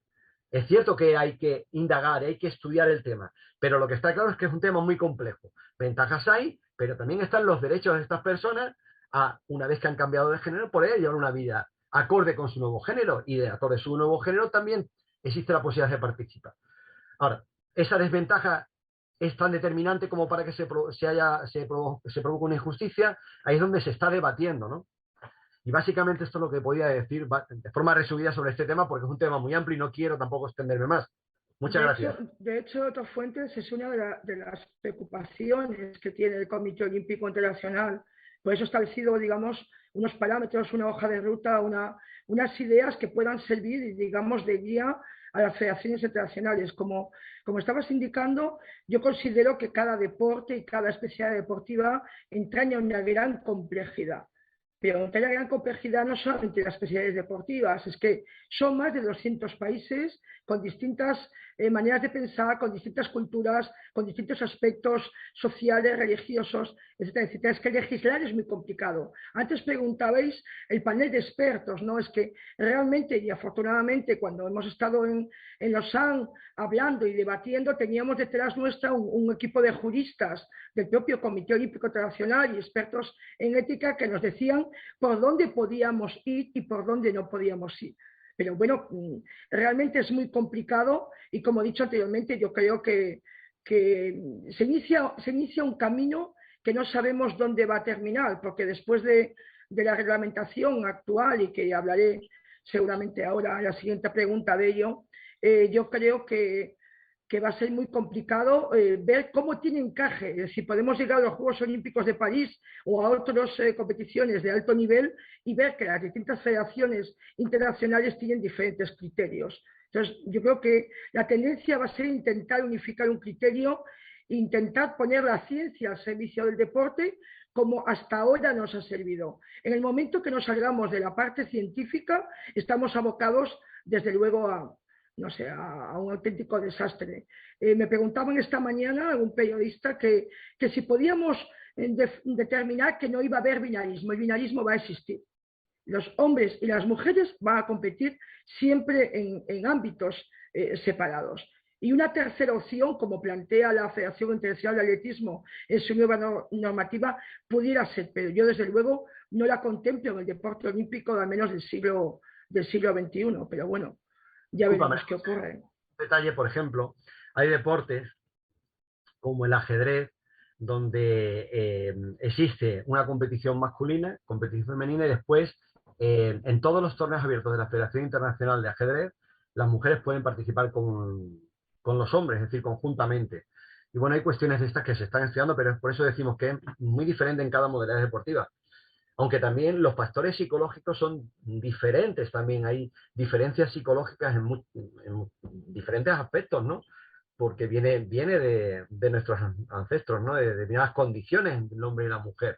Es cierto que hay que indagar, hay que estudiar el tema, pero lo que está claro es que es un tema muy complejo. Ventajas hay, pero también están los derechos de estas personas a, una vez que han cambiado de género, poder llevar una vida acorde con su nuevo género, y de acorde a su nuevo género también existe la posibilidad de participar. Ahora, esa desventaja es tan determinante como para que se provoque una injusticia. Ahí es donde se está debatiendo, ¿no? Y básicamente esto es lo que podía decir de forma resumida sobre este tema, porque es un tema muy amplio y no quiero tampoco extenderme más. Muchas gracias. De hecho, otras fuentes es una de las preocupaciones que tiene el Comité Olímpico Internacional. Por eso ha establecido, digamos, unos parámetros, una hoja de ruta, unas ideas que puedan servir, digamos, de guía a las federaciones internacionales. Como estabas indicando, yo considero que cada deporte y cada especialidad deportiva entraña una gran complejidad. Pero entraña gran complejidad no solamente las especialidades deportivas, es que son más de 200 países con distintas maneras de pensar, con distintas culturas, con distintos aspectos sociales, religiosos, etcétera, etcétera. Es que legislar es muy complicado. Antes preguntabais el panel de expertos, ¿no? Es que realmente y afortunadamente cuando hemos estado en Lausanne hablando y debatiendo, teníamos detrás nuestra un equipo de juristas del propio Comité Olímpico Internacional y expertos en ética que nos decían por dónde podíamos ir y por dónde no podíamos ir. Pero bueno, realmente es muy complicado y como he dicho anteriormente, yo creo que se inicia un camino que no sabemos dónde va a terminar, porque después de la reglamentación actual, y que hablaré seguramente ahora en la siguiente pregunta de ello, yo creo que va a ser muy complicado ver cómo tiene encaje, si podemos llegar a los Juegos Olímpicos de París o a otras competiciones de alto nivel y ver que las distintas federaciones internacionales tienen diferentes criterios. Entonces, yo creo que la tendencia va a ser intentar unificar un criterio, intentar poner la ciencia al servicio del deporte, como hasta ahora nos ha servido. En el momento que nos salgamos de la parte científica, estamos abocados, desde luego, a un auténtico desastre. Me preguntaban esta mañana algún periodista que si podíamos determinar que no iba a haber binarismo. El binarismo va a existir. Los hombres y las mujeres van a competir siempre en ámbitos separados. Y una tercera opción, como plantea la Federación Internacional de Atletismo en su nueva normativa, pudiera ser, pero yo desde luego no la contemplo en el deporte olímpico, al menos del siglo XXI. Pero bueno, ya veremos qué ocurre. Detalle, por ejemplo, hay deportes como el ajedrez, donde existe una competición masculina, competición femenina, y después en todos los torneos abiertos de la Federación Internacional de Ajedrez, las mujeres pueden participar con los hombres, es decir, conjuntamente. Y bueno, hay cuestiones de estas que se están estudiando, pero es por eso decimos que es muy diferente en cada modalidad deportiva. Aunque también los factores psicológicos son diferentes, también hay diferencias psicológicas en diferentes aspectos, ¿no? Porque viene de nuestros ancestros, ¿no? De determinadas condiciones del hombre y la mujer.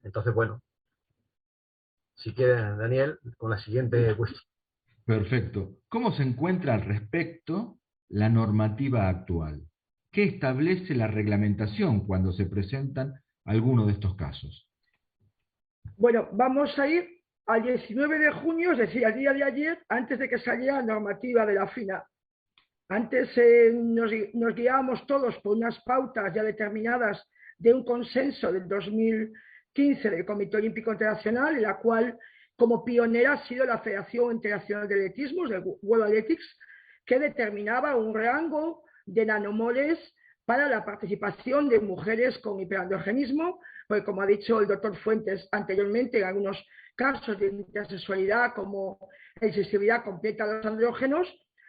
Entonces, bueno, si quieres, Daniel, con la siguiente cuestión. Perfecto. ¿Cómo se encuentra al respecto la normativa actual? ¿Qué establece la reglamentación cuando se presentan algunos de estos casos? Bueno, vamos a ir al 19 de junio, es decir, al día de ayer, antes de que saliera la normativa de la FINA. Antes nos guiábamos todos por unas pautas ya determinadas de un consenso del 2015 del Comité Olímpico Internacional, en la cual, como pionera, ha sido la Federación Internacional de Atletismo, el World Athletics, que determinaba un rango de nanomoles para la participación de mujeres con hiperandrogenismo, porque como ha dicho el doctor Fuentes anteriormente, en algunos casos de intersexualidad como la insensibilidad completa a los andrógenos,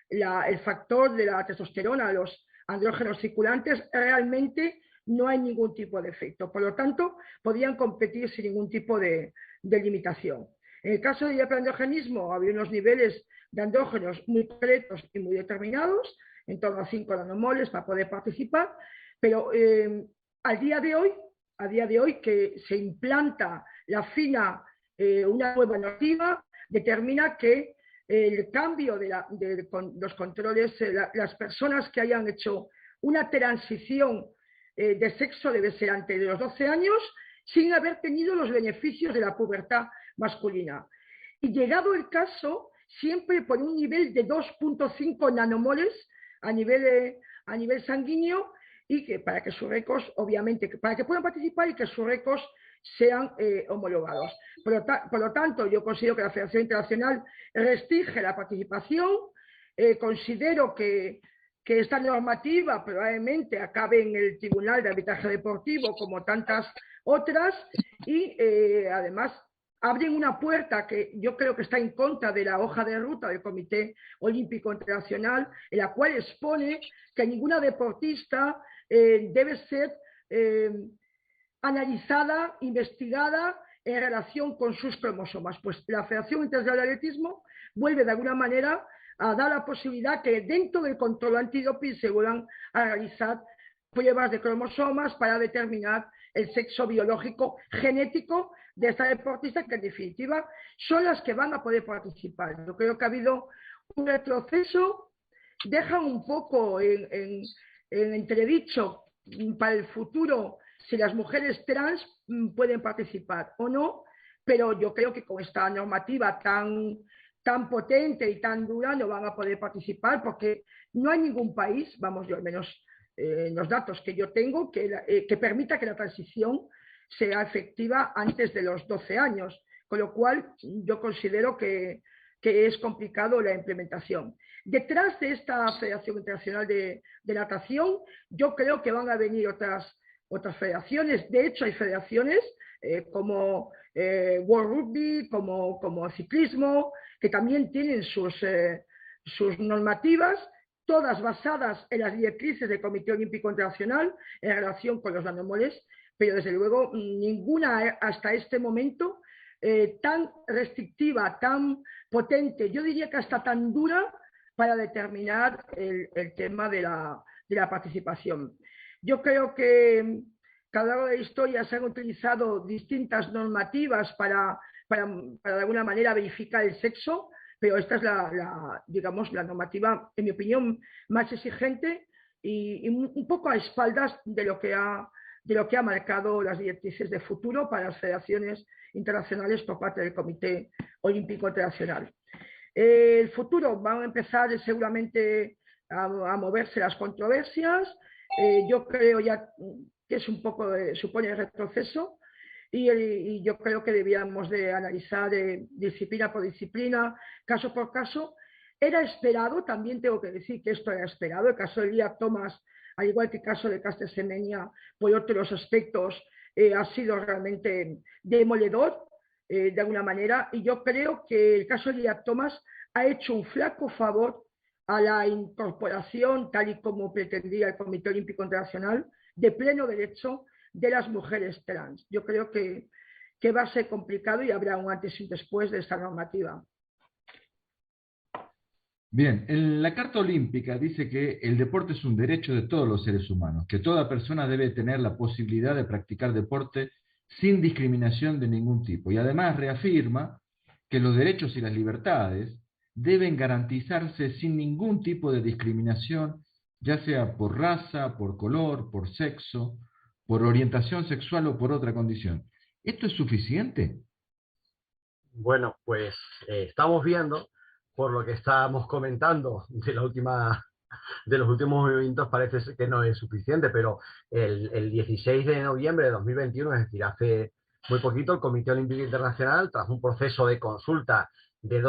el factor de la testosterona, los andrógenos circulantes, realmente no hay ningún tipo de efecto. Por lo tanto, podían competir sin ningún tipo de limitación. En el caso del hiperandrogenismo, había unos niveles de andrógenos muy concretos y muy determinados, en torno a 5 nanomoles para poder participar, pero a día de hoy que se implanta la FINA, una nueva normativa, determina que el cambio de los controles, las personas que hayan hecho una transición de sexo debe ser antes de los 12 años, sin haber tenido los beneficios de la pubertad masculina. Y llegado el caso, siempre por un nivel de 2.5 nanomoles a nivel sanguíneo, y que para que sus récords, obviamente, para que puedan participar y que sus récords sean homologados. Por lo tanto, yo considero que la Federación Internacional restringe la participación. Considero que esta normativa probablemente acabe en el Tribunal de Arbitraje Deportivo, como tantas otras, y además abren una puerta que yo creo que está en contra de la hoja de ruta del Comité Olímpico Internacional, en la cual expone que ninguna deportista debe ser analizada, investigada en relación con sus cromosomas. Pues la Federación Internacional de Atletismo vuelve de alguna manera a dar la posibilidad que dentro del control antidoping se vuelvan a realizar pruebas de cromosomas para determinar el sexo biológico genético de esta deportista, que en definitiva son las que van a poder participar. Yo creo que ha habido un retroceso, dejan un poco en entredicho para el futuro si las mujeres trans pueden participar o no, pero yo creo que con esta normativa tan potente y tan dura no van a poder participar, porque no hay ningún país, vamos, yo al menos los datos que yo tengo, que permita que la transición sea efectiva antes de los 12 años, con lo cual yo considero que es complicado la implementación. Detrás de esta Federación Internacional de Natación, yo creo que van a venir otras federaciones. De hecho, hay federaciones como World Rugby, como ciclismo, que también tienen sus normativas, todas basadas en las directrices del Comité Olímpico Internacional en relación con los nanomoles, pero desde luego ninguna hasta este momento tan restrictiva, tan potente, yo diría que hasta tan dura para determinar el tema de la participación. Yo creo que a lo largo de la historia se han utilizado distintas normativas para de alguna manera verificar el sexo, pero esta es digamos, la normativa, en mi opinión, más exigente y un poco a espaldas de lo que ha marcado las directrices de futuro para las federaciones internacionales por parte del Comité Olímpico Internacional. El futuro van a empezar seguramente a moverse las controversias. Yo creo ya que es un poco, supone retroceso, y yo creo que debíamos de analizar disciplina por disciplina, caso por caso. Era esperado, también tengo que decir que esto era esperado, el caso de Lia Thomas, al igual que el caso de Caster Semenya, por otros aspectos, ha sido realmente demoledor, de alguna manera, y yo creo que el caso de Lia Thomas ha hecho un flaco favor a la incorporación, tal y como pretendía el Comité Olímpico Internacional, de pleno derecho de las mujeres trans. Yo creo que va a ser complicado y habrá un antes y un después de esta normativa. Bien, en la Carta Olímpica dice que el deporte es un derecho de todos los seres humanos, que toda persona debe tener la posibilidad de practicar deporte sin discriminación de ningún tipo, y además reafirma que los derechos y las libertades deben garantizarse sin ningún tipo de discriminación, ya sea por raza, por color, por sexo, por orientación sexual o por otra condición. ¿Esto es suficiente? Bueno, pues estamos viendo, por lo que estábamos comentando de los últimos movimientos, parece ser que no es suficiente, pero el 16 de noviembre de 2021, es decir, hace muy poquito, el Comité Olímpico Internacional, tras un proceso de consulta de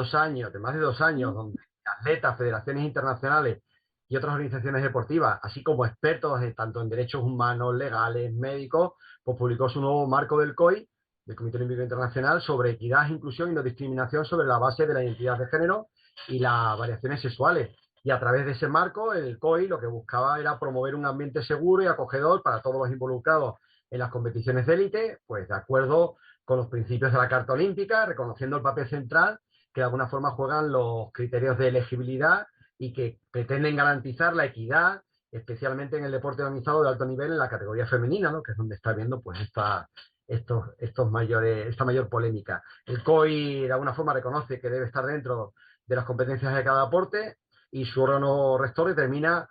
más de 2 años, donde atletas, federaciones internacionales y y otras organizaciones deportivas, así como expertos tanto en derechos humanos, legales, médicos, pues publicó su nuevo marco del COI, del Comité Olímpico Internacional, sobre equidad, inclusión y no discriminación sobre la base de la identidad de género y las variaciones sexuales. Y a través de ese marco, el COI lo que buscaba era promover un ambiente seguro y acogedor para todos los involucrados en las competiciones de élite, pues de acuerdo con los principios de la Carta Olímpica, reconociendo el papel central que de alguna forma juegan los criterios de elegibilidad y que pretenden garantizar la equidad, especialmente en el deporte organizado de alto nivel en la categoría femenina, ¿no? Que es donde está habiendo pues esta mayor polémica. El COI de alguna forma reconoce que debe estar dentro de las competencias de cada deporte y su órgano rector determina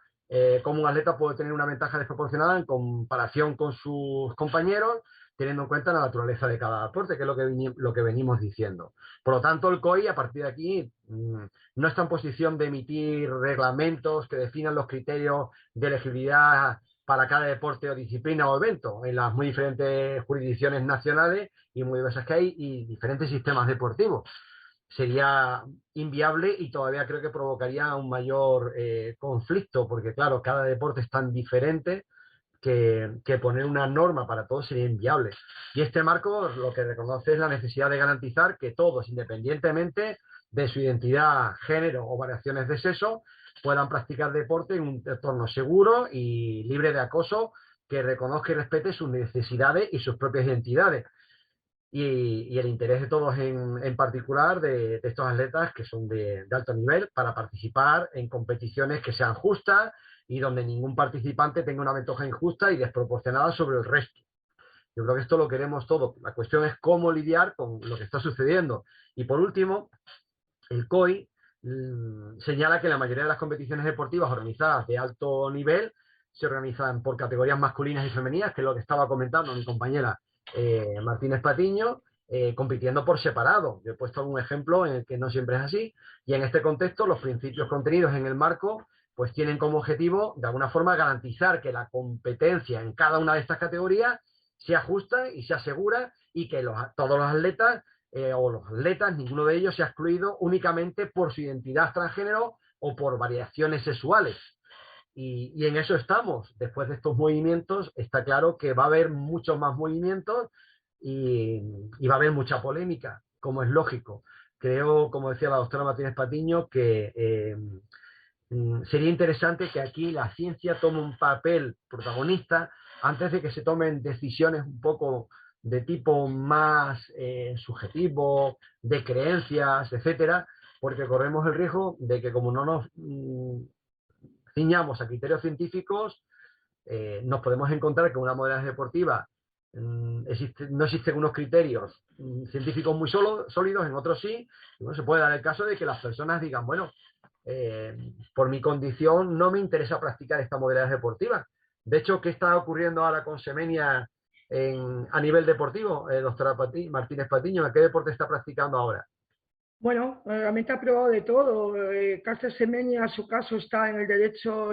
cómo un atleta puede tener una ventaja desproporcionada en comparación con sus compañeros, teniendo en cuenta la naturaleza de cada deporte, que es lo que venimos diciendo. Por lo tanto, el COI, a partir de aquí, no está en posición de emitir reglamentos que definan los criterios de elegibilidad para cada deporte o disciplina o evento, en las muy diferentes jurisdicciones nacionales y muy diversas que hay, y diferentes sistemas deportivos. Sería inviable y todavía creo que provocaría un mayor conflicto, porque claro, cada deporte es tan diferente que poner una norma para todos sería inviable. Y este marco lo que reconoce es la necesidad de garantizar que todos, independientemente de su identidad, género o variaciones de sexo, puedan practicar deporte en un entorno seguro y libre de acoso, que reconozca y respete sus necesidades y sus propias identidades. Y el interés de todos en particular de estos atletas que son de alto nivel para participar en competiciones que sean justas y donde ningún participante tenga una ventaja injusta y desproporcionada sobre el resto. Yo creo que esto lo queremos todos. La cuestión es cómo lidiar con lo que está sucediendo. Y por último, el COI señala que la mayoría de las competiciones deportivas organizadas de alto nivel se organizan por categorías masculinas y femeninas, que es lo que estaba comentando mi compañera Martínez Patiño, compitiendo por separado. Yo he puesto algún ejemplo en el que no siempre es así, y en este contexto los principios contenidos en el marco pues tienen como objetivo de alguna forma garantizar que la competencia en cada una de estas categorías sea justa y sea segura, y que todos los atletas o los atletas, ninguno de ellos sea excluido únicamente por su identidad transgénero o por variaciones sexuales. Y en eso estamos. Después de estos movimientos está claro que va a haber muchos más movimientos y va a haber mucha polémica, como es lógico. Creo, como decía la doctora Martínez Patiño, que sería interesante que aquí la ciencia tome un papel protagonista antes de que se tomen decisiones un poco de tipo más subjetivo, de creencias, etcétera, porque corremos el riesgo de que, como no nos ciñamos a criterios científicos, nos podemos encontrar que en una modalidad deportiva no existen unos criterios científicos muy sólidos, en otros sí, y bueno, se puede dar el caso de que las personas digan, bueno, por mi condición no me interesa practicar esta modalidad deportiva. De hecho, ¿qué está ocurriendo ahora con Semenya a nivel deportivo, doctora Martínez Patiño? ¿A qué deporte está practicando ahora? Bueno, realmente ha probado de todo. Carlos Semenya, su caso está en el derecho,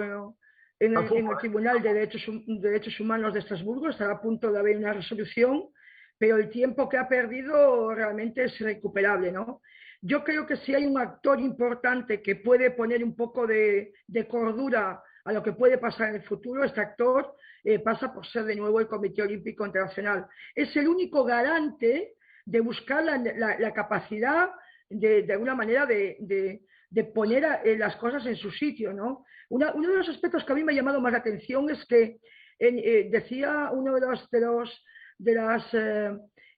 en el Tribunal de Derechos Humanos de Estrasburgo, estará a punto de haber una resolución, pero el tiempo que ha perdido realmente es irrecuperable, ¿no? Yo creo que si hay un actor importante que puede poner un poco de cordura a lo que puede pasar en el futuro, este actor pasa por ser de nuevo el Comité Olímpico Internacional. Es el único garante de buscar la capacidad de alguna manera de poner las cosas en su sitio, ¿no? Uno de los aspectos que a mí me ha llamado más la atención es que decía uno de las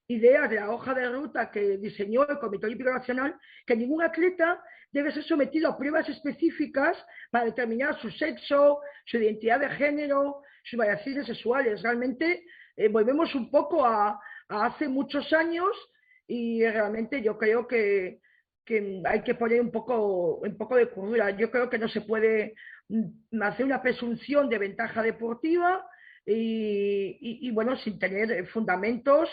ideas de la hoja de ruta que diseñó el Comité Olímpico Nacional, que ningún atleta debe ser sometido a pruebas específicas para determinar su sexo, su identidad de género, sus variaciones sexuales. Realmente volvemos un poco a hace muchos años, y realmente yo creo que hay que poner un poco de cordura. Yo creo que no se puede hacer una presunción de ventaja deportiva y bueno, sin tener fundamentos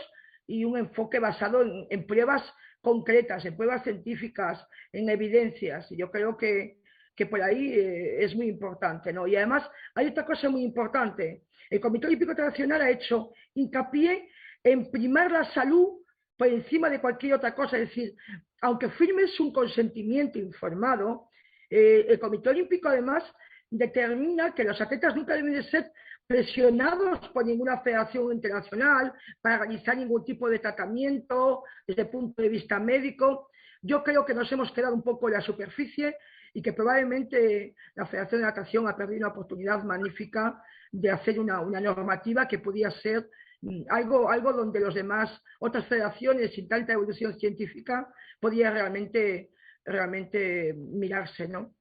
y un enfoque basado en pruebas concretas, en pruebas científicas, en evidencias. Y yo creo que por ahí es muy importante, ¿no? Y además hay otra cosa muy importante. El Comité Olímpico Internacional ha hecho hincapié en primar la salud por encima de cualquier otra cosa. Es decir, aunque firmes un consentimiento informado, el Comité Olímpico además determina que los atletas nunca deben de ser presionados por ninguna federación internacional para realizar ningún tipo de tratamiento desde el punto de vista médico. Yo creo que nos hemos quedado un poco en la superficie y que probablemente la Federación de Natación ha perdido una oportunidad magnífica de hacer una normativa que podía ser algo donde los demás, otras federaciones sin tanta evolución científica, podía realmente mirarse, ¿no?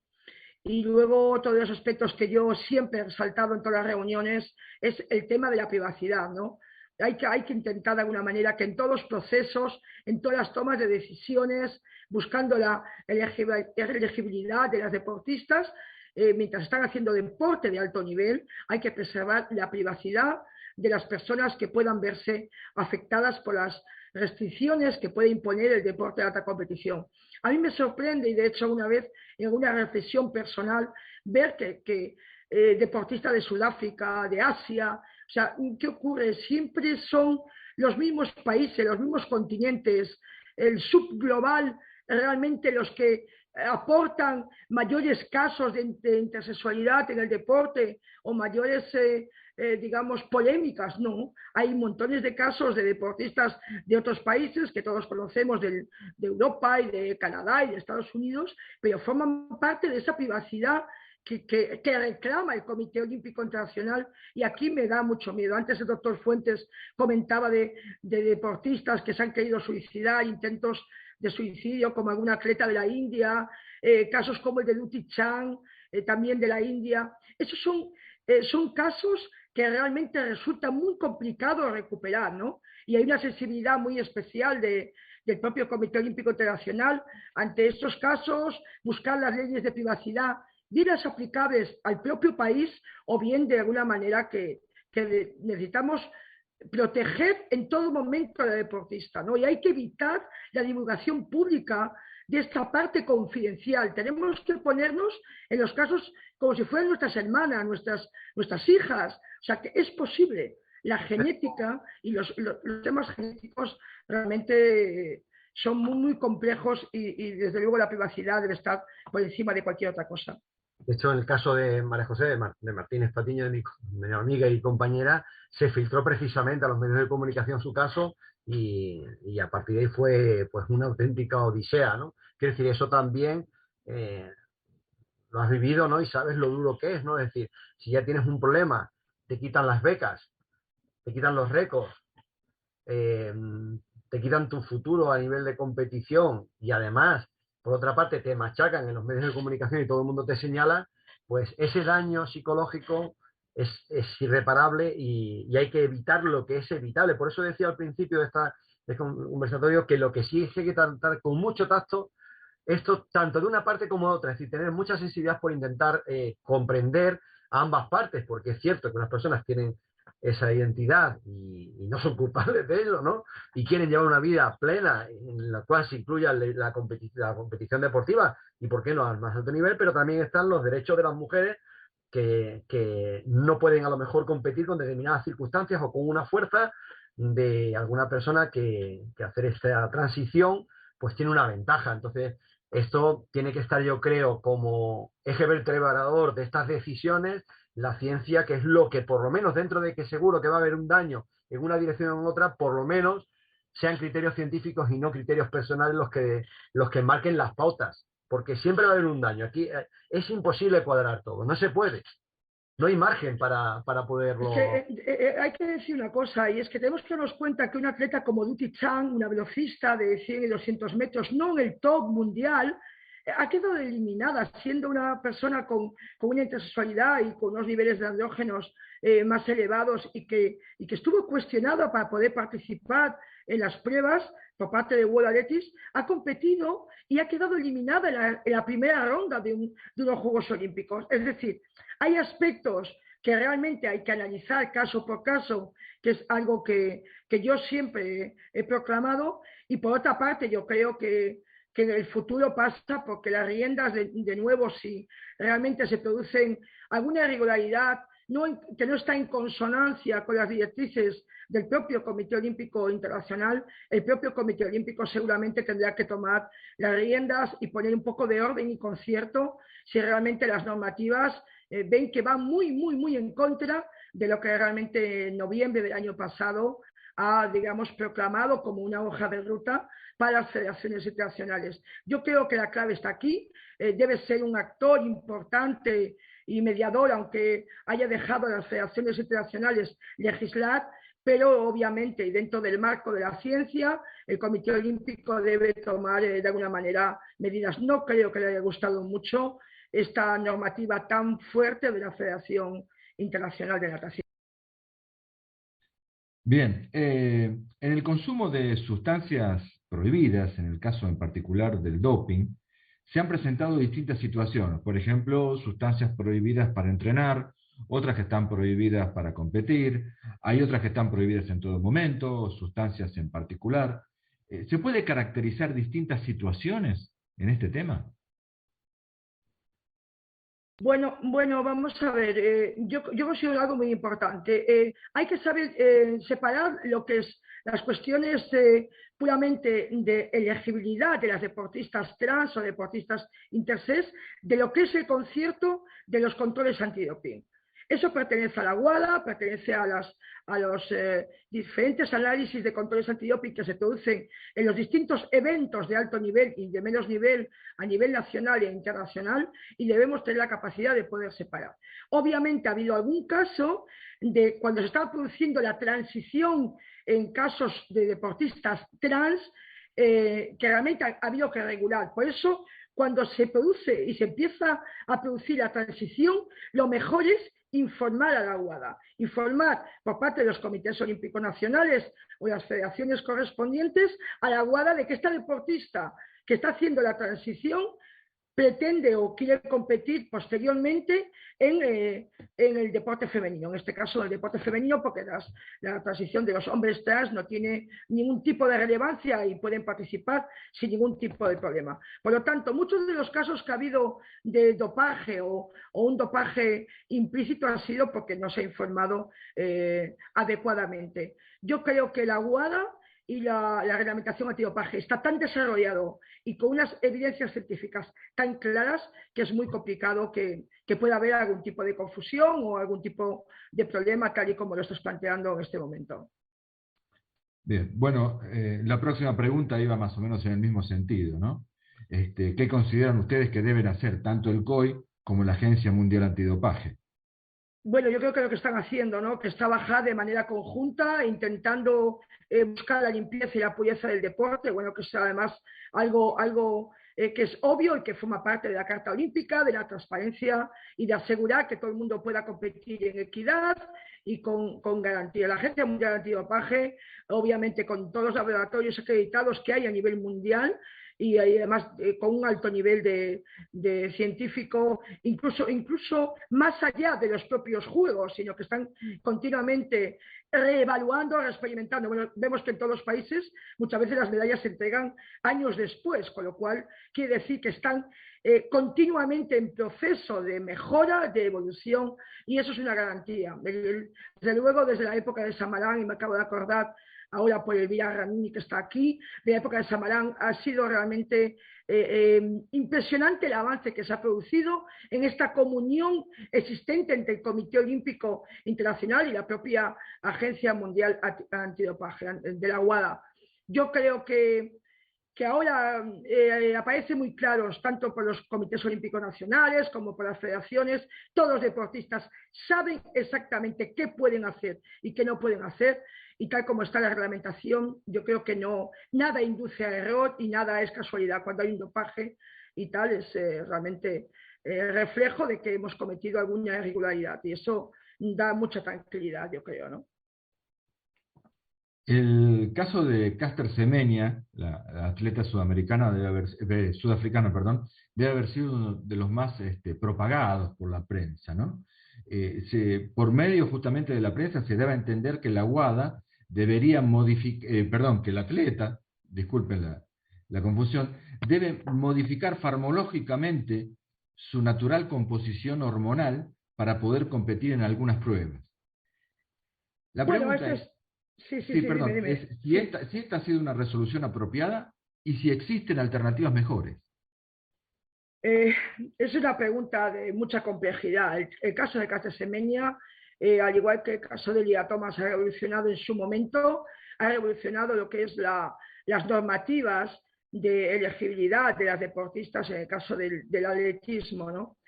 Y luego otro de los aspectos que yo siempre he resaltado en todas las reuniones es el tema de la privacidad, ¿no? Hay que intentar de alguna manera que en todos los procesos, en todas las tomas de decisiones, buscando la elegibilidad de las deportistas, mientras están haciendo deporte de alto nivel, hay que preservar la privacidad de las personas que puedan verse afectadas por las restricciones que puede imponer el deporte de alta competición. A mí me sorprende, y de hecho una vez en una reflexión personal, ver que deportistas de Sudáfrica, de Asia, o sea, ¿qué ocurre? Siempre son los mismos países, los mismos continentes, el subglobal, realmente los que aportan mayores casos de intersexualidad en el deporte o mayores, digamos, polémicas. No, hay montones de casos de deportistas de otros países que todos conocemos de Europa y de Canadá y de Estados Unidos, pero forman parte de esa privacidad que reclama el Comité Olímpico Internacional, y aquí me da mucho miedo. Antes el doctor Fuentes comentaba de deportistas que se han querido suicidar, intentos de suicidio, como algún atleta de la India, casos como el de Dutee Chand, también de la India. Esos son casos que realmente resulta muy complicado recuperar, ¿no? Y hay una sensibilidad muy especial del propio Comité Olímpico Internacional ante estos casos, buscar las leyes de privacidad, bien las aplicables al propio país o bien de alguna manera que necesitamos proteger en todo momento a la deportista, ¿no? Y hay que evitar la divulgación pública de esta parte confidencial. Tenemos que ponernos en los casos como si fueran nuestras hermanas, nuestras hijas. O sea, que es posible. La genética y los temas genéticos realmente son muy, muy complejos y desde luego la privacidad debe estar por encima de cualquier otra cosa. De hecho, en el caso de María José de Martínez Patiño, de mi amiga y compañera, se filtró precisamente a los medios de comunicación su caso y a partir de ahí fue pues una auténtica odisea, ¿no? Quiero decir, eso también lo has vivido, ¿no? Y sabes lo duro que es, ¿no? Es decir, si ya tienes un problema, te quitan las becas, te quitan los récords, te quitan tu futuro a nivel de competición y además, por otra parte, te machacan en los medios de comunicación y todo el mundo te señala, pues ese daño psicológico es irreparable y hay que evitar lo que es evitable. Por eso decía al principio de este conversatorio que lo que sí es que hay que tratar con mucho tacto esto, tanto de una parte como de otra, es decir, tener mucha sensibilidad por intentar comprender a ambas partes, porque es cierto que unas personas tienen esa identidad y no son culpables de ello, ¿no? Y quieren llevar una vida plena en la cual se incluya la competición deportiva y, ¿por qué no?, al más alto nivel, pero también están los derechos de las mujeres que no pueden a lo mejor competir con determinadas circunstancias o con una fuerza de alguna persona que hacer esta transición pues tiene una ventaja. Entonces, esto tiene que estar, yo creo, como eje vertebrador de estas decisiones, la ciencia, que es lo que, por lo menos dentro de que seguro que va a haber un daño en una dirección o en otra, por lo menos sean criterios científicos y no criterios personales los que marquen las pautas, porque siempre va a haber un daño. Aquí es imposible cuadrar todo, no se puede. No hay margen para poderlo... Es que, hay que decir una cosa, y es que tenemos que darnos cuenta que un atleta como Dutee Chand, una velocista de 100 y 200 metros, no en el top mundial, ha quedado eliminada, siendo una persona con una intersexualidad y con unos niveles de andrógenos más elevados y que estuvo cuestionada para poder participar en las pruebas por parte de World Athletics, ha competido y ha quedado eliminada en la primera ronda de unos Juegos Olímpicos. Es decir, hay aspectos que realmente hay que analizar caso por caso, que es algo que yo siempre he proclamado, y por otra parte yo creo que en el futuro pasa porque las riendas, de nuevo, si realmente se producen alguna irregularidad que no está en consonancia con las directrices del propio Comité Olímpico Internacional, el propio Comité Olímpico seguramente tendrá que tomar las riendas y poner un poco de orden y concierto si realmente las normativas ven que va muy, muy, muy en contra de lo que realmente en noviembre del año pasado ha, digamos, proclamado como una hoja de ruta para las federaciones internacionales. Yo creo que la clave está aquí, debe ser un actor importante y mediador, aunque haya dejado a las federaciones internacionales legislar, pero obviamente, y dentro del marco de la ciencia, el Comité Olímpico debe tomar de alguna manera medidas. No creo que le haya gustado mucho esta normativa tan fuerte de la Federación Internacional de Natación. Bien, en el consumo de sustancias prohibidas, en el caso en particular del doping, se han presentado distintas situaciones. Por ejemplo, sustancias prohibidas para entrenar, otras que están prohibidas para competir, hay otras que están prohibidas en todo momento, sustancias en particular. ¿Se puede caracterizar distintas situaciones en este tema? Bueno, vamos a ver, yo considero algo muy importante. Hay que saber separar lo que es las cuestiones puramente de elegibilidad de las deportistas trans o deportistas intersex de lo que es el concierto de los controles antidoping. Eso pertenece a la WADA, pertenece a los diferentes análisis de controles antidoping que se producen en los distintos eventos de alto nivel y de menos nivel a nivel nacional e internacional, y debemos tener la capacidad de poder separar. Obviamente ha habido algún caso de cuando se estaba produciendo la transición en casos de deportistas trans que realmente ha habido que regular. Por eso, cuando se produce y se empieza a producir la transición, lo mejor es informar a la WADA, informar por parte de los comités olímpicos nacionales o las federaciones correspondientes a la WADA de que esta deportista que está haciendo la transición pretende o quiere competir posteriormente en el deporte femenino, en este caso el deporte femenino, porque la transición de los hombres trans no tiene ningún tipo de relevancia y pueden participar sin ningún tipo de problema. Por lo tanto, muchos de los casos que ha habido de dopaje o un dopaje implícito han sido porque no se ha informado adecuadamente. Yo creo que la WADA y la reglamentación antidopaje está tan desarrollado y con unas evidencias científicas tan claras que es muy complicado que pueda haber algún tipo de confusión o algún tipo de problema tal y como lo estás planteando en este momento. Bien, bueno, la próxima pregunta iba más o menos en el mismo sentido, ¿no? ¿Qué consideran ustedes que deben hacer tanto el COI como la Agencia Mundial Antidopaje? Bueno, yo creo que lo que están haciendo, ¿no? Que es trabajar de manera conjunta, intentando buscar la limpieza y la pureza del deporte, bueno, que es además algo que es obvio y que forma parte de la Carta Olímpica, de la transparencia y de asegurar que todo el mundo pueda competir en equidad y con garantía. La Agencia Mundial Antidopaje, obviamente con todos los laboratorios acreditados que hay a nivel mundial, y además con un alto nivel de científico, incluso más allá de los propios juegos, sino que están continuamente reevaluando, reexperimentando. Bueno, vemos que en todos los países muchas veces las medallas se entregan años después, con lo cual quiere decir que están continuamente en proceso de mejora, de evolución, y eso es una garantía. Desde luego, desde la época de Samarán, y me acabo de acordar ahora por Elvira Ramini, que está aquí, de la época de Samarán, ha sido realmente impresionante el avance que se ha producido en esta comunión existente entre el Comité Olímpico Internacional y la propia Agencia Mundial Antidopaje, de la WADA. Yo creo que ahora aparece muy claros, tanto por los comités olímpicos nacionales como por las federaciones, todos los deportistas saben exactamente qué pueden hacer y qué no pueden hacer, y tal como está la reglamentación, yo creo que nada induce a error y nada es casualidad. Cuando hay un dopaje y tal, es realmente reflejo de que hemos cometido alguna irregularidad, y eso da mucha tranquilidad, yo creo, ¿no? El caso de Caster Semenya, la atleta sudafricana, debe haber sido uno de los más propagados por la prensa, ¿no? Por medio justamente de la prensa se debe entender que la WADA debería modificar, que el atleta, disculpen la confusión, debe modificar farmacológicamente su natural composición hormonal para poder competir en algunas pruebas. La pregunta es... Sí, perdón, dime. Si esta ha sido una resolución apropiada y si existen alternativas mejores. Es una pregunta de mucha complejidad. El caso de Caster Semenya, al igual que el caso de Lia Thomas, ha revolucionado en su momento, ha revolucionado lo que es las normativas de elegibilidad de las deportistas en el caso del atletismo, ¿no?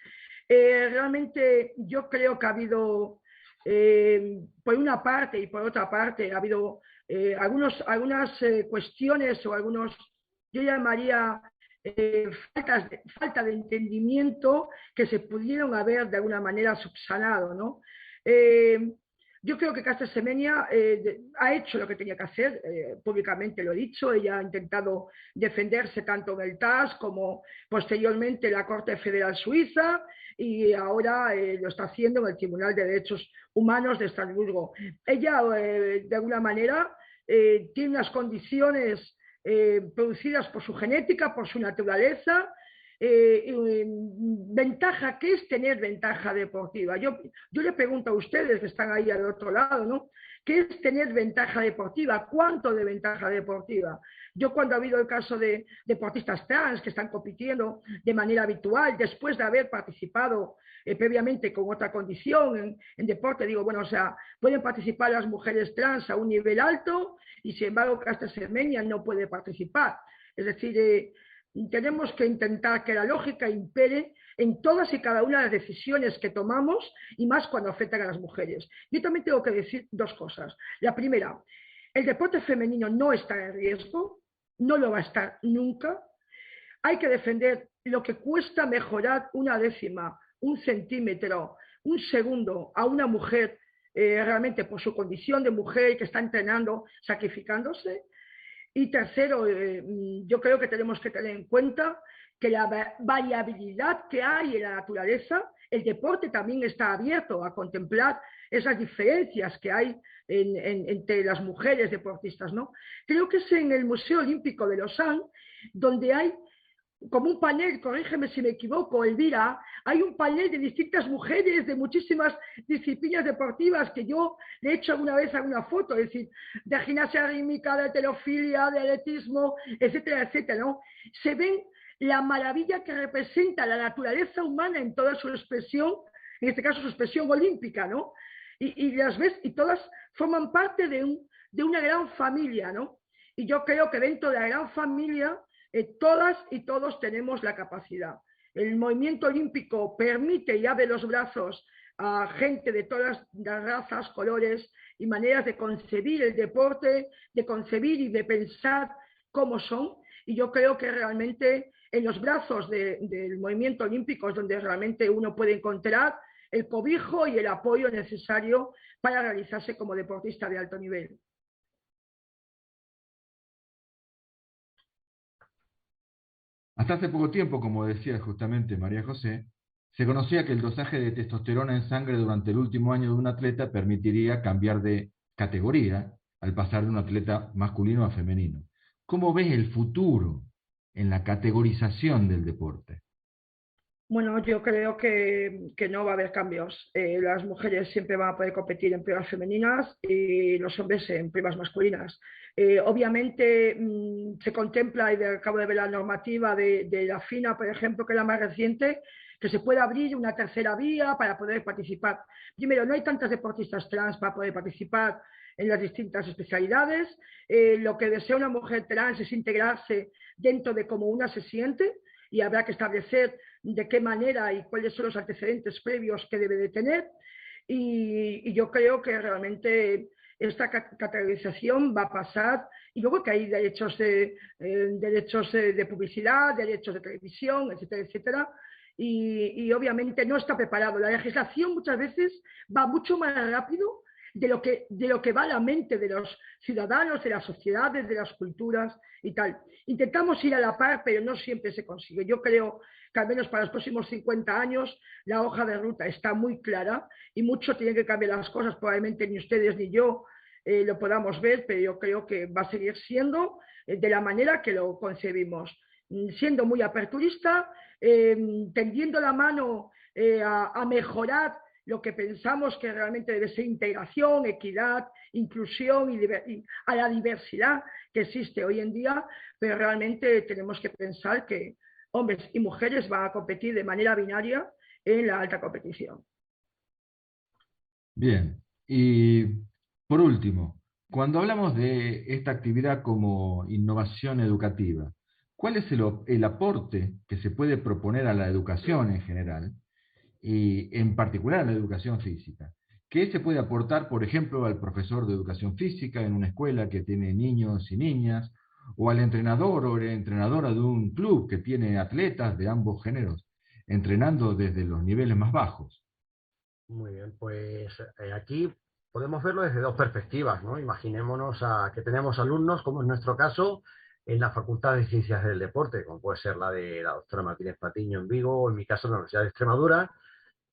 Realmente yo creo que ha habido, por una parte y por otra parte, ha habido algunas cuestiones o algunos, yo llamaría falta de entendimiento que se pudieron haber de alguna manera subsanado, ¿no? Yo creo que Caster Semenya ha hecho lo que tenía que hacer, públicamente lo he dicho, ella ha intentado defenderse tanto en el TAS como posteriormente en la Corte Federal Suiza y ahora lo está haciendo en el Tribunal de Derechos Humanos de Estrasburgo. Ella, de alguna manera, tiene unas condiciones producidas por su genética, por su naturaleza. Ventaja, ¿qué es tener ventaja deportiva? Yo le pregunto a ustedes que están ahí al otro lado, ¿no? ¿Qué es tener ventaja deportiva? ¿Cuánto de ventaja deportiva? Yo cuando ha habido el caso de deportistas trans que están compitiendo de manera habitual, después de haber participado previamente con otra condición en deporte, digo, bueno, o sea, pueden participar las mujeres trans a un nivel alto y sin embargo Caster Semenya no puede participar. Es decir, tenemos que intentar que la lógica impere en todas y cada una de las decisiones que tomamos y más cuando afectan a las mujeres. Yo también tengo que decir dos cosas. La primera, el deporte femenino no está en riesgo, no lo va a estar nunca. Hay que defender lo que cuesta mejorar una décima, un centímetro, un segundo a una mujer realmente por su condición de mujer que está entrenando, sacrificándose. Y tercero, yo creo que tenemos que tener en cuenta que la variabilidad que hay en la naturaleza, el deporte también está abierto a contemplar esas diferencias que hay entre las mujeres deportistas, ¿no? Creo que es en el Museo Olímpico de Lausanne donde hay como un panel, corrígeme si me equivoco, Elvira, hay un panel de distintas mujeres de muchísimas disciplinas deportivas que yo le he hecho alguna vez alguna foto, es decir, de gimnasia rítmica, de halterofilia, de atletismo, etcétera, etcétera, ¿no? Se ven la maravilla que representa la naturaleza humana en toda su expresión, en este caso su expresión olímpica, ¿no? Y las ves, y todas forman parte de una gran familia, ¿no? Y yo creo que dentro de la gran familia todas y todos tenemos la capacidad. El movimiento olímpico permite y abre los brazos a gente de todas las razas, colores y maneras de concebir el deporte, de concebir y de pensar cómo son. Y yo creo que realmente en los brazos del movimiento olímpico es donde realmente uno puede encontrar el cobijo y el apoyo necesario para realizarse como deportista de alto nivel. Hasta hace poco tiempo, como decía justamente María José, se conocía que el dosaje de testosterona en sangre durante el último año de un atleta permitiría cambiar de categoría al pasar de un atleta masculino a femenino. ¿Cómo ves el futuro en la categorización del deporte? Bueno, yo creo que no va a haber cambios. Las mujeres siempre van a poder competir en pruebas femeninas y los hombres en pruebas masculinas. Obviamente se contempla, y acabo de ver la normativa de la FINA, por ejemplo, que es la más reciente, que se puede abrir una tercera vía para poder participar. Primero, no hay tantas deportistas trans para poder participar en las distintas especialidades. Lo que desea una mujer trans es integrarse dentro de cómo una se siente, y habrá que establecer de qué manera y cuáles son los antecedentes previos que debe de tener. Y yo creo que realmente esta categorización va a pasar, y luego que hay derechos de publicidad, derechos de televisión, etcétera, etcétera, y obviamente no está preparado. La legislación muchas veces va mucho más rápido de lo que va a la mente de los ciudadanos, de las sociedades, de las culturas y tal. Intentamos ir a la par, pero no siempre se consigue. Yo creo que al menos para los próximos 50 años la hoja de ruta está muy clara y mucho tienen que cambiar las cosas. Probablemente ni ustedes ni yo lo podamos ver, pero yo creo que va a seguir siendo de la manera que lo concebimos, siendo muy aperturista, tendiendo la mano a mejorar lo que pensamos que realmente debe ser integración, equidad, inclusión y a la diversidad que existe hoy en día, pero realmente tenemos que pensar que hombres y mujeres van a competir de manera binaria en la alta competición. Bien, y por último, cuando hablamos de esta actividad como innovación educativa, ¿cuál es el aporte que se puede proponer a la educación en general y en particular a la educación física? ¿Qué se puede aportar, por ejemplo, al profesor de educación física en una escuela que tiene niños y niñas, o al entrenador o la entrenadora de un club que tiene atletas de ambos géneros, entrenando desde los niveles más bajos? Muy bien, pues aquí podemos verlo desde dos perspectivas, ¿no? Imaginémonos que tenemos alumnos, como en nuestro caso, en la Facultad de Ciencias del Deporte, como puede ser la de la doctora Martínez Patiño en Vigo, o en mi caso en la Universidad de Extremadura.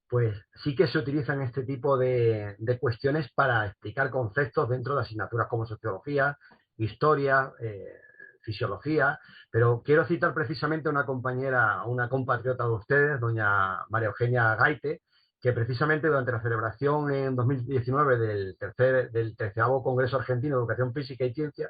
Pues sí que se utilizan este tipo de cuestiones para explicar conceptos dentro de asignaturas como sociología, historia, fisiología, pero quiero citar precisamente a una compañera, a una compatriota de ustedes, doña María Eugenia Gaite, que precisamente durante la celebración en 2019 del 13º Congreso Argentino de Educación Física y Ciencia,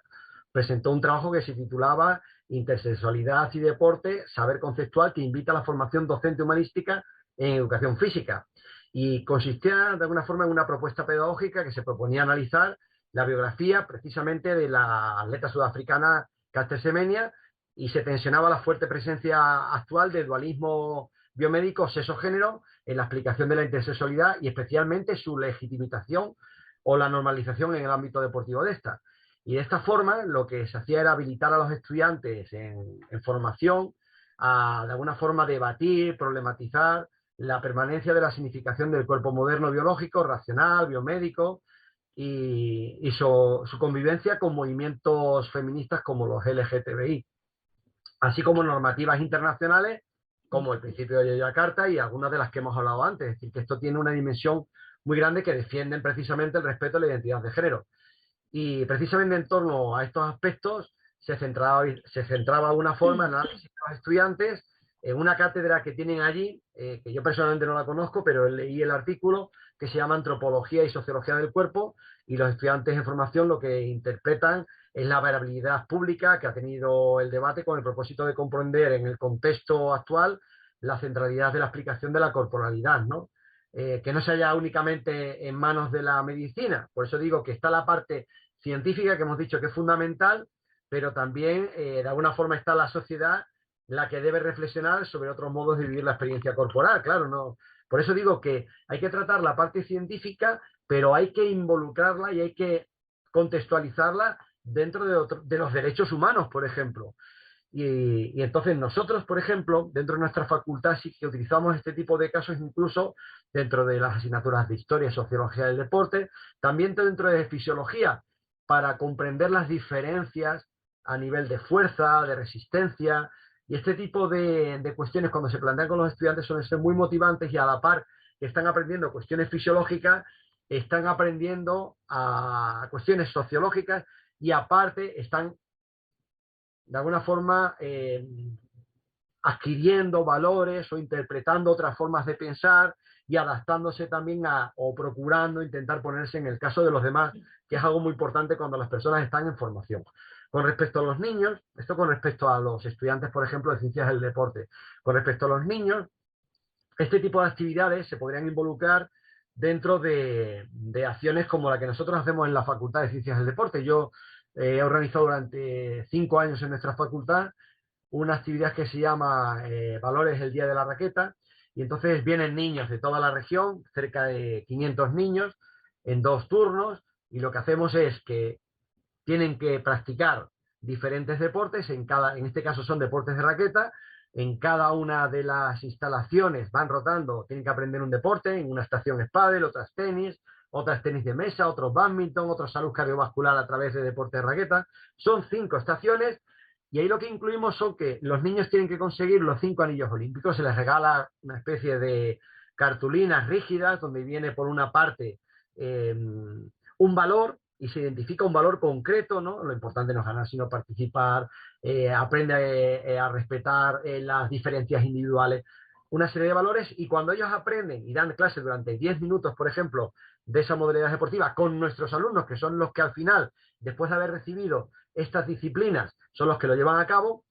presentó un trabajo que se titulaba Intersexualidad y Deporte, Saber Conceptual, que invita a la formación docente humanística en educación física, y consistía de alguna forma en una propuesta pedagógica que se proponía analizar la biografía precisamente de la atleta sudafricana Caster Semenya, y se tensionaba la fuerte presencia actual del dualismo biomédico sexo-género en la explicación de la intersexualidad y especialmente su legitimización o la normalización en el ámbito deportivo de esta. Y de esta forma lo que se hacía era habilitar a los estudiantes en formación a de alguna forma debatir, problematizar la permanencia de la significación del cuerpo moderno biológico, racional, biomédico y su convivencia con movimientos feministas como los LGTBI, así como normativas internacionales como el principio de Yakarta y algunas de las que hemos hablado antes. Es decir, que esto tiene una dimensión muy grande que defienden precisamente el respeto a la identidad de género. Y precisamente en torno a estos aspectos se centraba de una forma en análisis de los estudiantes en una cátedra que tienen allí, que yo personalmente no la conozco, pero leí el artículo, que se llama Antropología y Sociología del Cuerpo, y los estudiantes en formación lo que interpretan es la variabilidad pública que ha tenido el debate con el propósito de comprender en el contexto actual la centralidad de la explicación de la corporalidad, ¿no? Que no se halla únicamente en manos de la medicina. Por eso digo que está la parte científica que hemos dicho que es fundamental, pero también de alguna forma está la sociedad la que debe reflexionar sobre otros modos de vivir la experiencia corporal. Claro, no. Por eso digo que hay que tratar la parte científica, pero hay que involucrarla y hay que contextualizarla dentro de los derechos humanos, por ejemplo. Y entonces nosotros, por ejemplo, dentro de nuestra facultad sí que utilizamos este tipo de casos incluso dentro de las asignaturas de historia y sociología del deporte, también dentro de fisiología, para comprender las diferencias a nivel de fuerza, de resistencia, y este tipo de cuestiones cuando se plantean con los estudiantes suelen ser muy motivantes, y a la par que están aprendiendo cuestiones fisiológicas, están aprendiendo a cuestiones sociológicas y aparte están de alguna forma adquiriendo valores o interpretando otras formas de pensar y adaptándose también o procurando intentar ponerse en el caso de los demás, que es algo muy importante cuando las personas están en formación. Con respecto a los niños, esto con respecto a los estudiantes, por ejemplo, de ciencias del deporte, con respecto a los niños, este tipo de actividades se podrían involucrar dentro de acciones como la que nosotros hacemos en la Facultad de Ciencias del Deporte. Yo he organizado durante 5 años en nuestra facultad una actividad que se llama Valores el Día de la Raqueta, y entonces vienen niños de toda la región, cerca de 500 niños, en 2 turnos, y lo que hacemos es que tienen que practicar diferentes deportes, en este caso son deportes de raqueta. En cada una de las instalaciones van rotando, tienen que aprender un deporte. En una estación es pádel, otras tenis de mesa, otros bádminton, otros salud cardiovascular a través de deporte de raqueta. Son 5 estaciones, y ahí lo que incluimos son que los niños tienen que conseguir los 5 anillos olímpicos. Se les regala una especie de cartulinas rígidas donde viene por una parte un valor, y se identifica un valor concreto, ¿no? Lo importante no es ganar, sino participar, aprende a respetar las diferencias individuales, una serie de valores, y cuando ellos aprenden y dan clase durante 10 minutos, por ejemplo, de esa modalidad deportiva con nuestros alumnos, que son los que al final, después de haber recibido estas disciplinas, son los que lo llevan a cabo,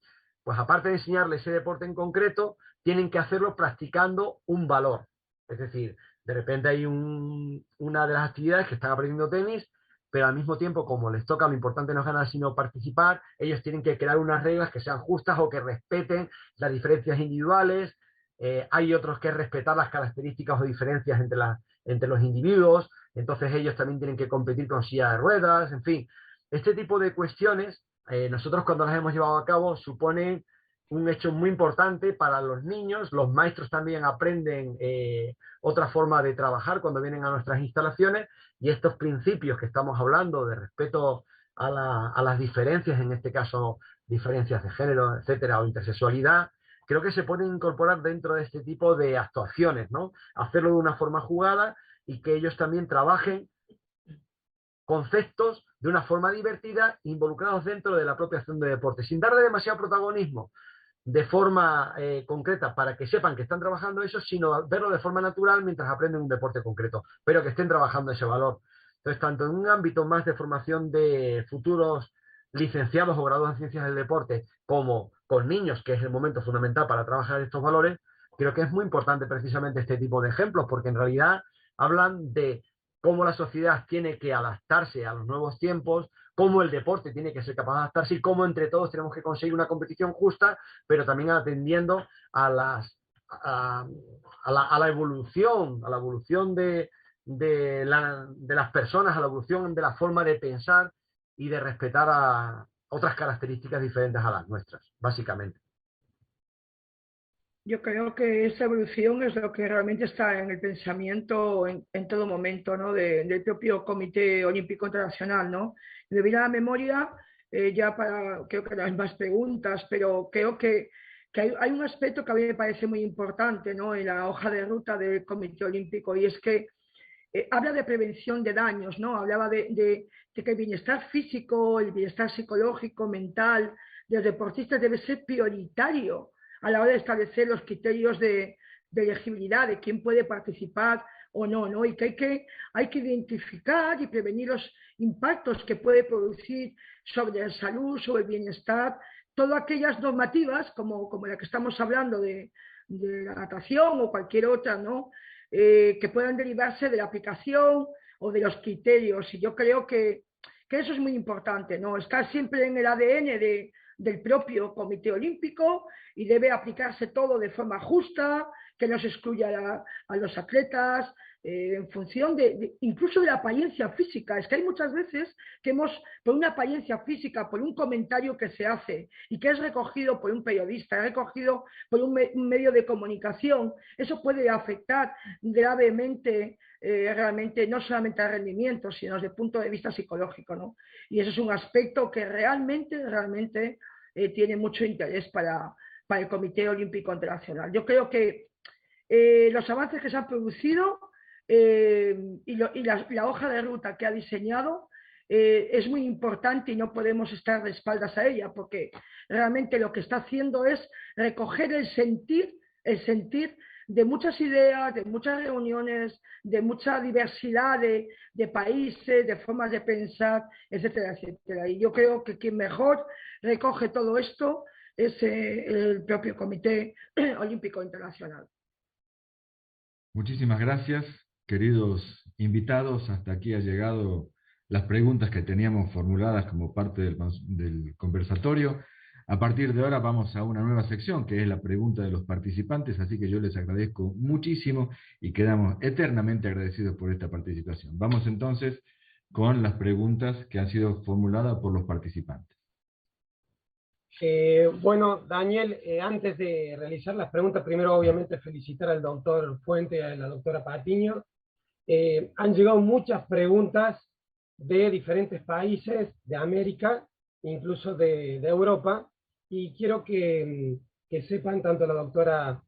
pues aparte de enseñarle ese deporte en concreto, tienen que hacerlo practicando un valor. Es decir, de repente hay una de las actividades que están aprendiendo tenis, pero al mismo tiempo, como les toca, lo importante no es ganar, sino participar, ellos tienen que crear unas reglas que sean justas o que respeten las diferencias individuales. Hay otros que respetar las características o diferencias entre los individuos, entonces ellos también tienen que competir con silla de ruedas, en fin. Este tipo de cuestiones, nosotros cuando las hemos llevado a cabo, suponen un hecho muy importante para los niños. Los maestros también aprenden otra forma de trabajar cuando vienen a nuestras instalaciones, y estos principios que estamos hablando de respeto a las diferencias, en este caso diferencias de género, etcétera, o intersexualidad, creo que se pueden incorporar dentro de este tipo de actuaciones, ¿no? Hacerlo de una forma jugada y que ellos también trabajen conceptos de una forma divertida, involucrados dentro de la propia acción de deporte, sin darle demasiado protagonismo de forma concreta para que sepan que están trabajando eso, sino verlo de forma natural mientras aprenden un deporte concreto, pero que estén trabajando ese valor. Entonces, tanto en un ámbito más de formación de futuros licenciados o graduados en ciencias del deporte, como con niños, que es el momento fundamental para trabajar estos valores, creo que es muy importante precisamente este tipo de ejemplos, porque en realidad hablan de cómo la sociedad tiene que adaptarse a los nuevos tiempos, cómo el deporte tiene que ser capaz de adaptarse y cómo entre todos tenemos que conseguir una competición justa, pero también atendiendo a la evolución de las personas, a la evolución de la forma de pensar y de respetar a otras características diferentes a las nuestras, básicamente. Yo creo que esa evolución es lo que realmente está en el pensamiento en todo momento, ¿no? Del propio Comité Olímpico Internacional, ¿no? Me viene a la memoria, creo que las más preguntas, pero creo que hay un aspecto que a mí me parece muy importante, ¿no? En la hoja de ruta del Comité Olímpico, y es que habla de prevención de daños, ¿no? Hablaba de que el bienestar físico, el bienestar psicológico, mental de los deportistas debe ser prioritario a la hora de establecer los criterios de elegibilidad, de quién puede participar o no, ¿no? Y que hay que identificar y prevenir los impactos que puede producir sobre la salud, sobre el bienestar, todas aquellas normativas, como la que estamos hablando de la natación o cualquier otra, ¿no? Que puedan derivarse de la aplicación o de los criterios. Y yo creo que eso es muy importante, ¿no? Está siempre en el ADN del propio Comité Olímpico, y debe aplicarse todo de forma justa, que no se excluya a los atletas, en función incluso de la apariencia física. Es que hay muchas veces que por una apariencia física, por un comentario que se hace y que es recogido por un periodista, es recogido por un medio de comunicación, eso puede afectar gravemente realmente no solamente al rendimiento, sino desde el punto de vista psicológico, ¿no? Y eso es un aspecto que realmente tiene mucho interés para el Comité Olímpico Internacional. Yo creo que los avances que se han producido y la hoja de ruta que ha diseñado es muy importante, y no podemos estar de espaldas a ella, porque realmente lo que está haciendo es recoger el sentir de muchas ideas, de muchas reuniones, de mucha diversidad de países, de formas de pensar, etcétera, etcétera. Y yo creo que quien mejor recoge todo esto es el propio Comité Olímpico Internacional. Muchísimas gracias, queridos invitados. Hasta aquí ha llegado las preguntas que teníamos formuladas como parte del conversatorio. A partir de ahora vamos a una nueva sección, que es la pregunta de los participantes, así que yo les agradezco muchísimo y quedamos eternamente agradecidos por esta participación. Vamos entonces con las preguntas que han sido formuladas por los participantes. Bueno, Daniel, antes de realizar las preguntas, primero obviamente felicitar al doctor Fuente y a la doctora Patiño. Han llegado muchas preguntas de diferentes países de América, incluso de Europa, y quiero que sepan tanto la doctora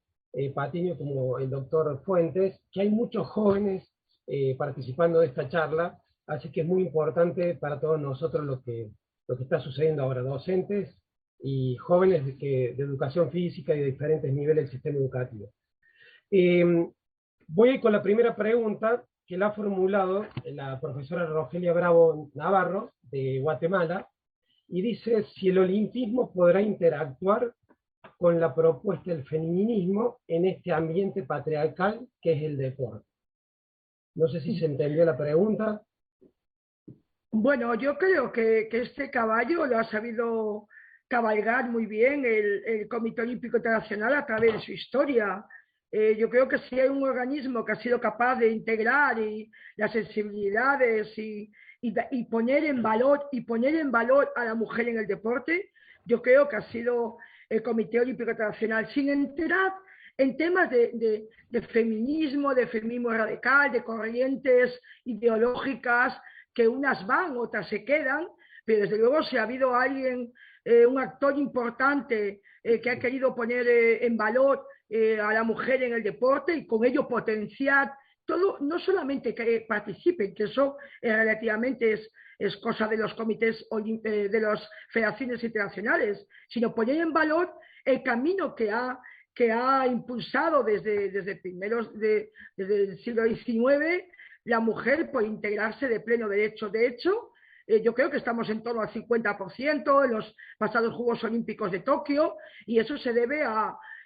Patiño como el doctor Fuentes que hay muchos jóvenes participando de esta charla, así que es muy importante para todos nosotros lo que está sucediendo ahora, docentes y jóvenes de educación física y de diferentes niveles del sistema educativo. Voy a ir con la primera pregunta, que la ha formulado la profesora Rogelia Bravo Navarro, de Guatemala, y dice si el olimpismo podrá interactuar con la propuesta del feminismo en este ambiente patriarcal que es el deporte? No sé si se entendió la pregunta. Bueno, yo creo que este caballo lo ha sabido cabalgar muy bien el Comité Olímpico Internacional a través de su historia. Yo creo que si hay un organismo que ha sido capaz de integrar las sensibilidades y poner en valor a la mujer en el deporte, yo creo que ha sido el Comité Olímpico Internacional, sin entrar en temas de feminismo radical, de corrientes ideológicas, que unas van, otras se quedan, pero desde luego si ha habido alguien, un actor importante que ha querido poner en valor a la mujer en el deporte y con ello potenciar todo, no solamente que participen, que eso relativamente es cosa de los comités, de las federaciones internacionales, sino poner en valor el camino que ha impulsado desde el siglo XIX la mujer por integrarse de pleno derecho. De hecho, yo creo que estamos en torno al 50% en los pasados Juegos Olímpicos de Tokio, y eso se debe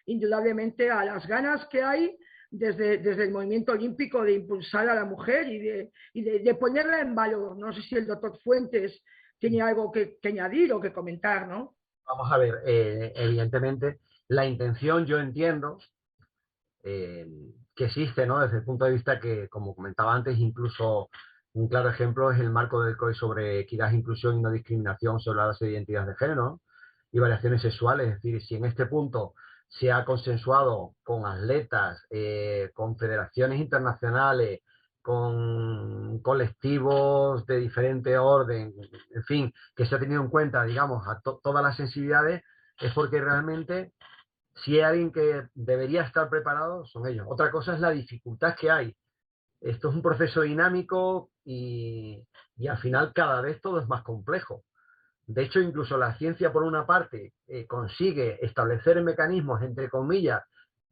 indudablemente a las ganas que hay desde el movimiento olímpico de impulsar a la mujer y de ponerla en valor. No sé si el doctor Fuentes tiene algo que añadir o que comentar, ¿no? Vamos a ver, evidentemente la intención, yo entiendo que existe, ¿no? Desde el punto de vista que, como comentaba antes, incluso un claro ejemplo es el marco del COE sobre equidad, inclusión y no discriminación sobre la base de identidad de género, ¿no? Y variaciones sexuales. Es decir, si en este punto se ha consensuado con atletas, con federaciones internacionales, con colectivos de diferente orden, en fin, que se ha tenido en cuenta, digamos, a todas las sensibilidades, es porque realmente si hay alguien que debería estar preparado, son ellos. Otra cosa es la dificultad que hay. Esto es un proceso dinámico y al final cada vez todo es más complejo. De hecho, incluso la ciencia, por una parte, consigue establecer mecanismos, entre comillas,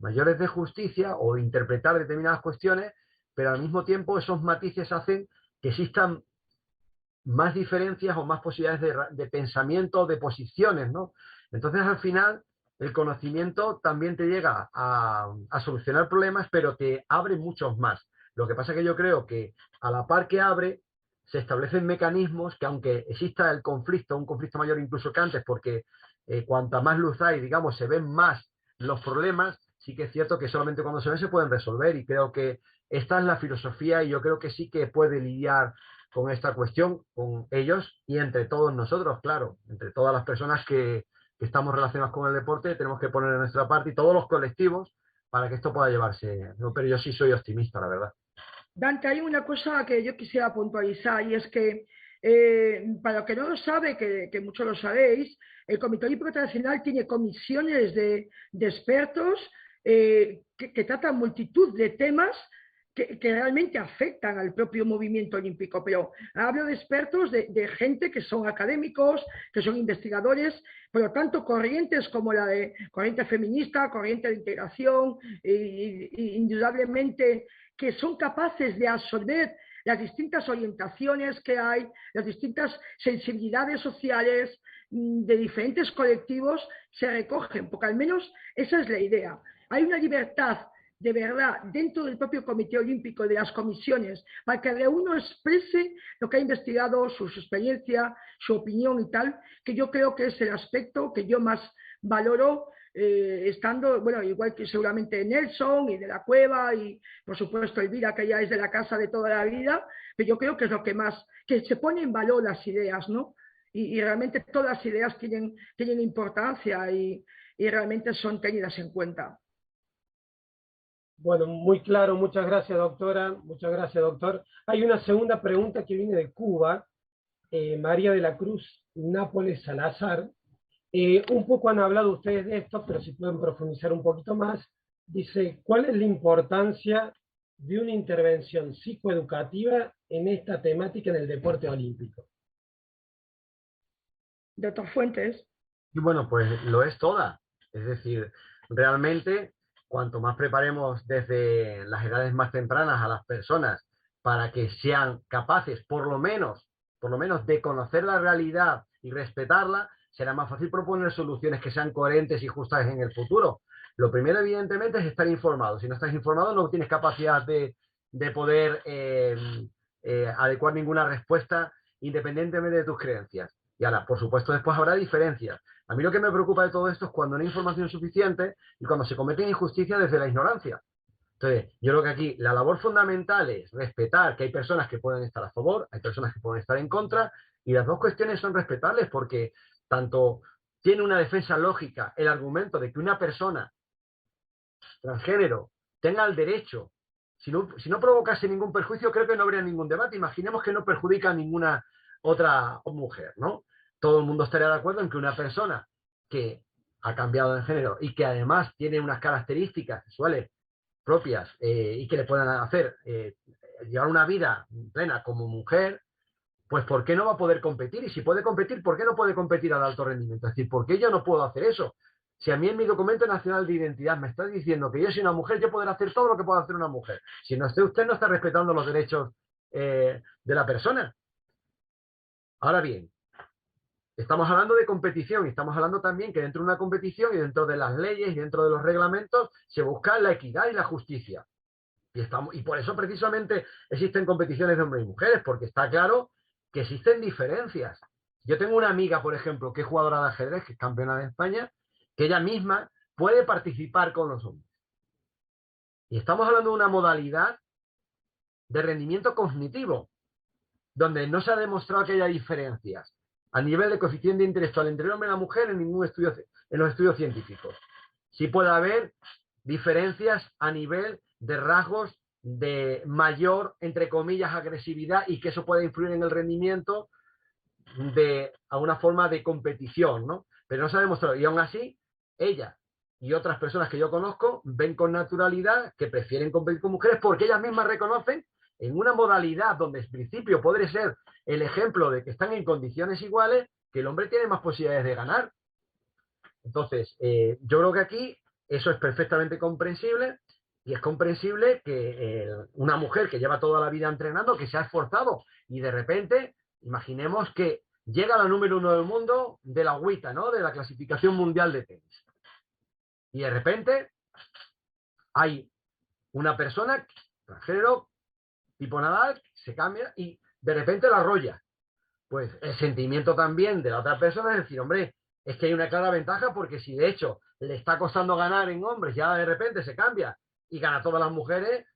mayores de justicia o interpretar determinadas cuestiones, pero al mismo tiempo esos matices hacen que existan más diferencias o más posibilidades de pensamiento, de posiciones, ¿no? Entonces, al final, el conocimiento también te llega a solucionar problemas, pero te abre muchos más. Lo que pasa es que yo creo que a la par que abre, se establecen mecanismos que, aunque exista el conflicto, un conflicto mayor incluso que antes, porque cuanta más luz hay, digamos, se ven más los problemas, sí que es cierto que solamente cuando se ven se pueden resolver, y creo que esta es la filosofía, y yo creo que sí que puede lidiar con esta cuestión, con ellos y entre todos nosotros, claro, entre todas las personas que estamos relacionadas con el deporte, tenemos que poner en nuestra parte, y todos los colectivos, para que esto pueda llevarse, ¿no? Pero yo sí soy optimista, la verdad. Dante, hay una cosa que yo quisiera puntualizar, y es que, para los que no lo sabe, que muchos lo sabéis, el Comité Olímpico Internacional tiene comisiones de expertos que tratan multitud de temas que realmente afectan al propio movimiento olímpico, pero hablo de expertos, de gente que son académicos, que son investigadores, por lo tanto corrientes como la de corriente feminista, corriente de integración, indudablemente que son capaces de absorber las distintas orientaciones que hay, las distintas sensibilidades sociales de diferentes colectivos se recogen, porque al menos esa es la idea. Hay una libertad de verdad dentro del propio Comité Olímpico, de las comisiones, para que cada uno exprese lo que ha investigado, su experiencia, su opinión y tal, que yo creo que es el aspecto que yo más valoro, estando, bueno, igual que seguramente Nelson y de la Cueva y por supuesto Elvira, que ya es de la casa de toda la vida, pero yo creo que es lo que más, que se pone en valor las ideas, ¿no? Y realmente todas las ideas tienen importancia y realmente son tenidas en cuenta. Bueno, muy claro, muchas gracias, doctora, muchas gracias, doctor. Hay una segunda pregunta que viene de Cuba, María de la Cruz Nápoles Salazar. Un poco han hablado ustedes de esto, pero si pueden profundizar un poquito más. Dice, ¿cuál es la importancia de una intervención psicoeducativa en esta temática en el deporte olímpico? Doctor Fuentes. Y bueno, pues lo es toda. Es decir, realmente, cuanto más preparemos desde las edades más tempranas a las personas para que sean capaces, por lo menos de conocer la realidad y respetarla, será más fácil proponer soluciones que sean coherentes y justas en el futuro. Lo primero, evidentemente, es estar informado. Si no estás informado, no tienes capacidad de poder adecuar ninguna respuesta independientemente de tus creencias. Y ahora, por supuesto, después habrá diferencias. A mí lo que me preocupa de todo esto es cuando no hay información suficiente y cuando se cometen injusticias desde la ignorancia. Entonces, yo creo que aquí la labor fundamental es respetar que hay personas que pueden estar a favor, hay personas que pueden estar en contra, y las dos cuestiones son respetables porque tanto tiene una defensa lógica el argumento de que una persona transgénero tenga el derecho, si no provocase ningún perjuicio, creo que no habría ningún debate. Imaginemos que no perjudica a ninguna otra mujer, ¿no? Todo el mundo estaría de acuerdo en que una persona que ha cambiado de género y que además tiene unas características sexuales propias y que le puedan hacer llevar una vida plena como mujer, pues ¿por qué no va a poder competir? Y si puede competir, ¿por qué no puede competir al alto rendimiento? Es decir, ¿por qué yo no puedo hacer eso? Si a mí en mi documento nacional de identidad me está diciendo que yo soy una mujer, yo podré hacer todo lo que pueda hacer una mujer. Si no usted no está respetando los derechos de la persona. Ahora bien, estamos hablando de competición y estamos hablando también que dentro de una competición y dentro de las leyes y dentro de los reglamentos se busca la equidad y la justicia. Y por eso precisamente existen competiciones de hombres y mujeres, porque está claro que existen diferencias. Yo tengo una amiga, por ejemplo, que es jugadora de ajedrez, que es campeona de España, que ella misma puede participar con los hombres. Y estamos hablando de una modalidad de rendimiento cognitivo, donde no se ha demostrado que haya diferencias a nivel de coeficiente intelectual entre el hombre y la mujer en ningún estudio, en los estudios científicos. Sí puede haber diferencias a nivel de rasgos de mayor, entre comillas, agresividad y que eso puede influir en el rendimiento de alguna forma de competición, ¿no? Pero no se ha demostrado. Y aún así, ella y otras personas que yo conozco ven con naturalidad que prefieren competir con mujeres porque ellas mismas reconocen en una modalidad donde en principio podría ser el ejemplo de que están en condiciones iguales, que el hombre tiene más posibilidades de ganar. Entonces, yo creo que aquí eso es perfectamente comprensible y es comprensible que una mujer que lleva toda la vida entrenando, que se ha esforzado y de repente, imaginemos que llega a la número 1 del mundo de la agüita, ¿no? De la clasificación mundial de tenis. Y de repente hay una persona, transgénero, tipo Nadal, se cambia y de repente la arrolla. Pues el sentimiento también de la otra persona es decir, hombre, es que hay una clara ventaja porque si de hecho le está costando ganar en hombres, ya de repente se cambia y gana a todas las mujeres,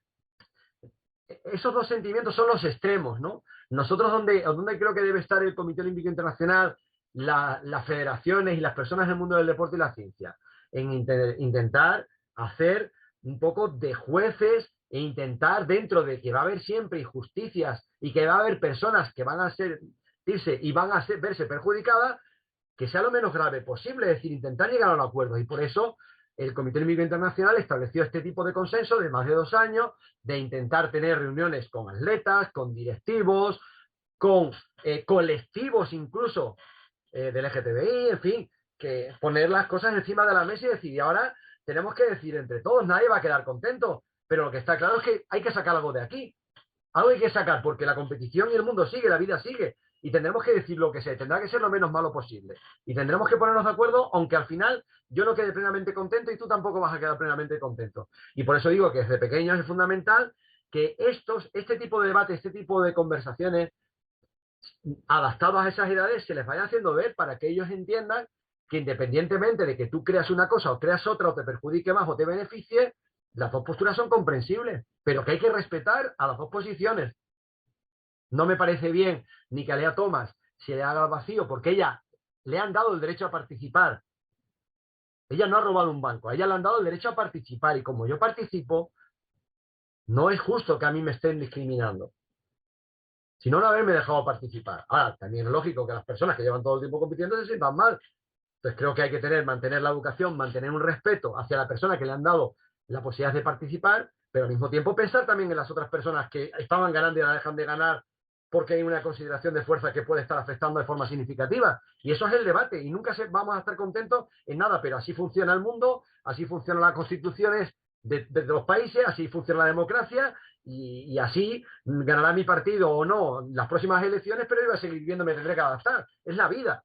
esos dos sentimientos son los extremos, ¿no? Nosotros donde creo que debe estar el Comité Olímpico Internacional, las federaciones y las personas del mundo del deporte y la ciencia, en intentar hacer un poco de jueces e intentar, dentro de que va a haber siempre injusticias y que va a haber personas que van a sentirse y van a verse perjudicadas, que sea lo menos grave posible, es decir, intentar llegar a un acuerdo. Y por eso el Comité Olímpico Internacional estableció este tipo de consenso de más de 2 años, de intentar tener reuniones con atletas, con directivos, con colectivos incluso del LGTBI, en fin, que poner las cosas encima de la mesa y decir, y ahora tenemos que decir entre todos, nadie va a quedar contento, pero lo que está claro es que hay que sacar algo de aquí. Algo hay que sacar, porque la competición y el mundo sigue, la vida sigue, y tendremos que decir lo que sea, tendrá que ser lo menos malo posible. Y tendremos que ponernos de acuerdo, aunque al final yo no quede plenamente contento y tú tampoco vas a quedar plenamente contento. Y por eso digo que desde pequeños es fundamental que este tipo de debates, este tipo de conversaciones, adaptados a esas edades, se les vaya haciendo ver para que ellos entiendan que independientemente de que tú creas una cosa o creas otra o te perjudique más o te beneficie, las dos posturas son comprensibles, pero que hay que respetar a las dos posiciones. No me parece bien ni que a Lea Thomas se le haga vacío porque ella le han dado el derecho a participar. Ella no ha robado un banco, a ella le han dado el derecho a participar y como yo participo, no es justo que a mí me estén discriminando. Si no haberme dejado participar. Ahora, también es lógico que las personas que llevan todo el tiempo compitiendo se sientan mal. Entonces creo que hay que mantener la educación, mantener un respeto hacia la persona que le han dado la posibilidad de participar, pero al mismo tiempo pensar también en las otras personas que estaban ganando y la dejan de ganar porque hay una consideración de fuerza que puede estar afectando de forma significativa. Y eso es el debate, y nunca vamos a estar contentos en nada, pero así funciona el mundo, así funcionan las constituciones de los países, así funciona la democracia, y así ganará mi partido o no las próximas elecciones, pero yo voy a seguir viviendo, me tendré que adaptar. Es la vida.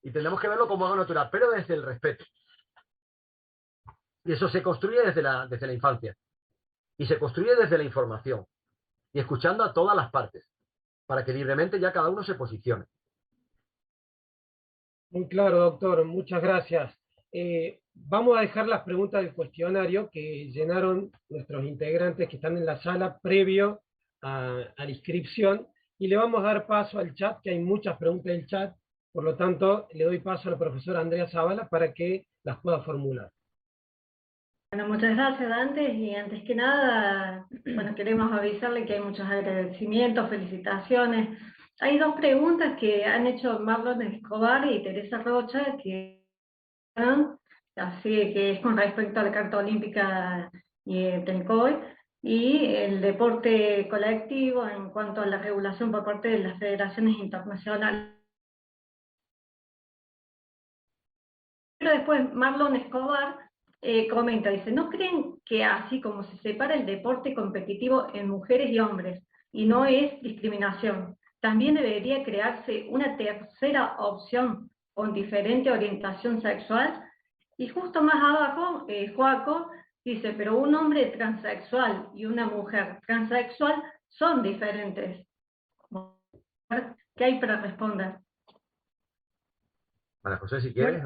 Y tenemos que verlo como algo natural, pero desde el respeto. Y eso se construye desde la infancia. Y se construye desde la información. Y escuchando a todas las partes, para que libremente ya cada uno se posicione. Muy claro, doctor. Muchas gracias. Vamos a dejar las preguntas del cuestionario que llenaron nuestros integrantes que están en la sala previo a la inscripción y le vamos a dar paso al chat, que hay muchas preguntas del chat. Por lo tanto, le doy paso a la profesora Andrea Zavala para que las pueda formular. Bueno, muchas gracias, Dante, y antes que nada, bueno, queremos avisarle que hay muchos agradecimientos, felicitaciones. Hay dos preguntas que han hecho Marlon Escobar y Teresa Rocha, así que es con respecto a la Carta Olímpica y Telcoy, y el deporte colectivo en cuanto a la regulación por parte de las federaciones internacionales. Pero después Marlon Escobar comenta, dice, ¿no creen que así como se separa el deporte competitivo en mujeres y hombres, y no es discriminación, también debería crearse una tercera opción con diferente orientación sexual? Y justo más abajo, Joaco dice, pero un hombre transexual y una mujer transexual son diferentes. ¿Qué hay para responder? María José, si quieres.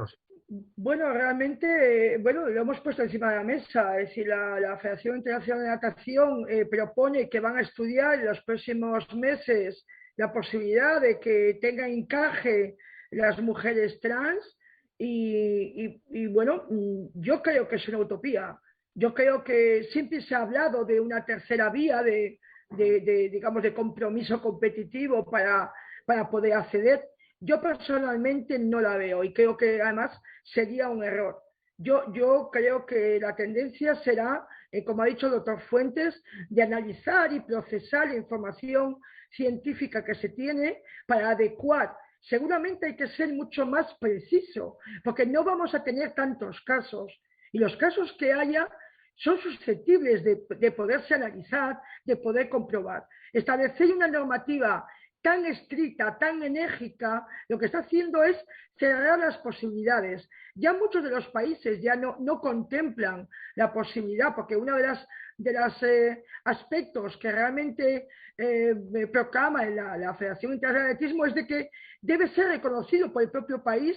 Bueno, realmente, bueno, lo hemos puesto encima de la mesa. Es decir, la Federación Internacional de Natación propone que van a estudiar en los próximos meses la posibilidad de que tengan encaje las mujeres trans y bueno, yo creo que es una utopía. Yo creo que siempre se ha hablado de una tercera vía digamos, de compromiso competitivo para poder acceder. Yo personalmente no la veo y creo que además sería un error. Yo creo que la tendencia será, como ha dicho el doctor Fuentes, de analizar y procesar la información científica que se tiene para adecuar. Seguramente hay que ser mucho más preciso, porque no vamos a tener tantos casos, y los casos que haya son susceptibles de poderse analizar, de poder comprobar. Establecer una normativa tan estricta, tan enérgica, lo que está haciendo es cerrar las posibilidades. Ya muchos de los países ya no contemplan la posibilidad, porque uno de los aspectos que realmente proclama la Federación Internacional de Atletismo es de que debe ser reconocido por el propio país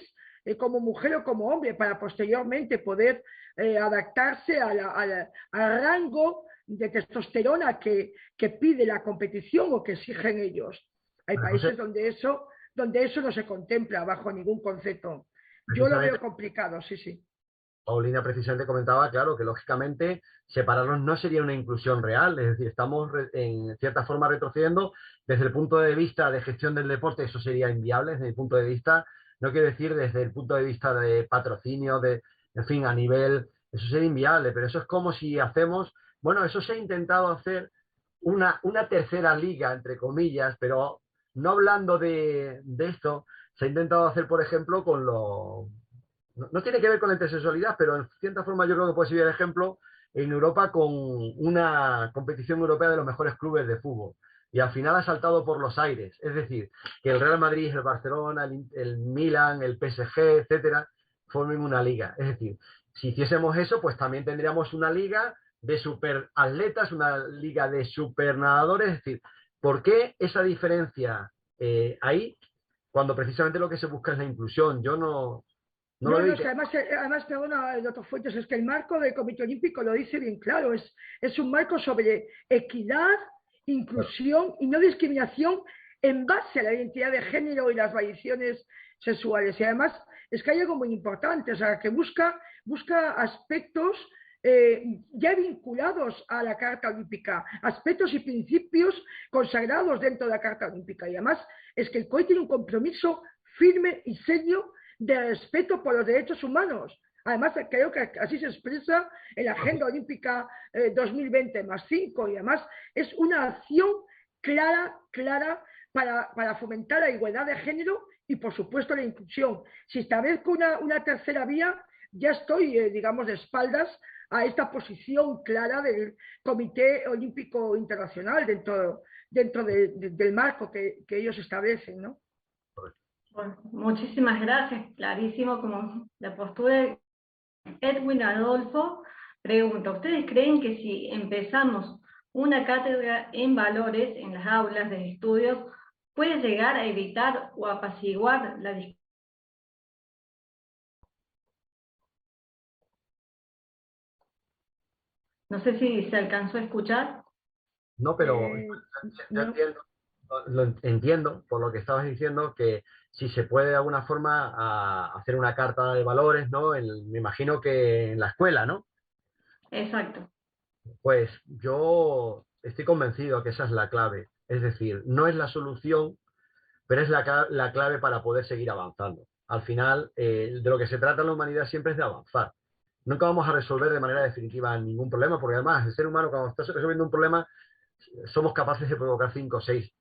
como mujer o como hombre, para posteriormente poder adaptarse al rango de testosterona que pide la competición o que exigen ellos. Hay países donde eso no se contempla bajo ningún concepto. Yo lo veo complicado, sí. Paulina precisamente comentaba, claro, que lógicamente separarlos no sería una inclusión real, es decir, estamos en cierta forma retrocediendo. Desde el punto de vista de gestión del deporte eso sería inviable, desde mi punto de vista, no quiero decir desde el punto de vista de patrocinio, en fin, a nivel, eso sería inviable, pero eso es como si hacemos, bueno, eso se ha intentado hacer una tercera liga, entre comillas, pero no hablando de esto, se ha intentado hacer, por ejemplo, con no tiene que ver con la intersexualidad, pero en cierta forma yo creo que puede ser el ejemplo en Europa con una competición europea de los mejores clubes de fútbol. Y al final ha saltado por los aires. Es decir, que el Real Madrid, el Barcelona, el Milan, el PSG, etcétera, formen una liga. Es decir, si hiciésemos eso, pues también tendríamos una liga de superatletas, una liga de supernadadores. Es decir, ¿por qué esa diferencia ahí cuando precisamente lo que se busca es la inclusión? Yo no lo es que además, perdona, doctor Fuentes, es que el marco del Comité Olímpico lo dice bien claro, es un marco sobre equidad, inclusión y no discriminación en base a la identidad de género y las variaciones sexuales. Y además es que hay algo muy importante, o sea, que busca aspectos ya vinculados a la Carta Olímpica, aspectos y principios consagrados dentro de la Carta Olímpica. Y además es que el COI tiene un compromiso firme y serio de respeto por los derechos humanos. Además, creo que así se expresa en la Agenda Olímpica 2020+5, y además es una acción clara para fomentar la igualdad de género y, por supuesto, la inclusión. Si establezco una tercera vía, ya estoy, digamos, de espaldas a esta posición clara del Comité Olímpico Internacional dentro del marco que ellos establecen, ¿no? Bueno, muchísimas gracias, clarísimo como la postura de Edwin Adolfo. Pregunta, ¿ustedes creen que si empezamos una cátedra en valores en las aulas de estudios puede llegar a evitar o apaciguar la discusión? No sé si se alcanzó a escuchar. No, pero yo No. entiendo por lo que estabas diciendo que si se puede de alguna forma hacer una carta de valores, ¿no? Me imagino que en la escuela, ¿no? Exacto. Pues yo estoy convencido que esa es la clave. Es decir, no es la solución, pero es la clave para poder seguir avanzando. Al final, de lo que se trata en la humanidad siempre es de avanzar. Nunca vamos a resolver de manera definitiva ningún problema, porque además el ser humano cuando está resolviendo un problema somos capaces de provocar 5 o 6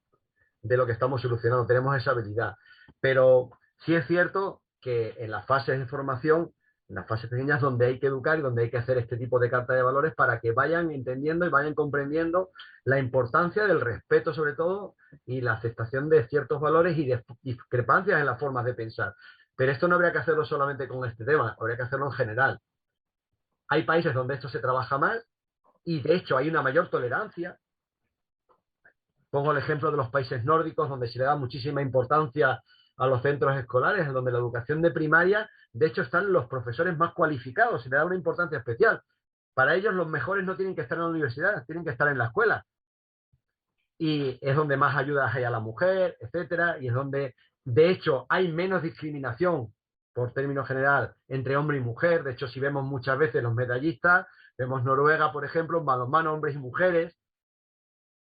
de lo que estamos solucionando, tenemos esa habilidad. Pero sí es cierto que en las fases de formación, en las fases pequeñas donde hay que educar y donde hay que hacer este tipo de carta de valores para que vayan entendiendo y vayan comprendiendo la importancia del respeto sobre todo y la aceptación de ciertos valores y de discrepancias en las formas de pensar. Pero esto no habría que hacerlo solamente con este tema, habría que hacerlo en general. Hay países donde esto se trabaja más y de hecho hay una mayor tolerancia. Pongo el ejemplo de los países nórdicos, donde se le da muchísima importancia a los centros escolares, donde la educación de primaria, de hecho, están los profesores más cualificados, se le da una importancia especial. Para ellos los mejores no tienen que estar en la universidad, tienen que estar en la escuela. Y es donde más ayudas hay a la mujer, etcétera, y es donde, de hecho, hay menos discriminación, por término general, entre hombre y mujer. De hecho, si vemos muchas veces los medallistas, vemos Noruega, por ejemplo, balonmano, hombres y mujeres,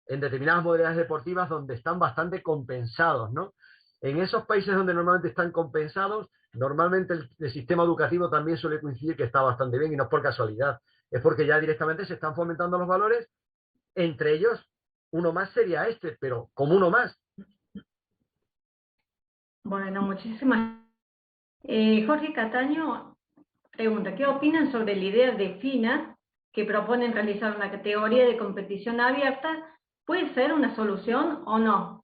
en determinadas modalidades deportivas donde están bastante compensados, ¿no? En esos países donde normalmente están compensados, normalmente el sistema educativo también suele coincidir que está bastante bien y no es por casualidad, es porque ya directamente se están fomentando los valores, entre ellos uno más sería este, pero como uno más. Bueno, muchísimas. Jorge Cataño pregunta, ¿qué opinan sobre la idea de FINA que proponen realizar una categoría de competición abierta? ¿Puede ser una solución o no?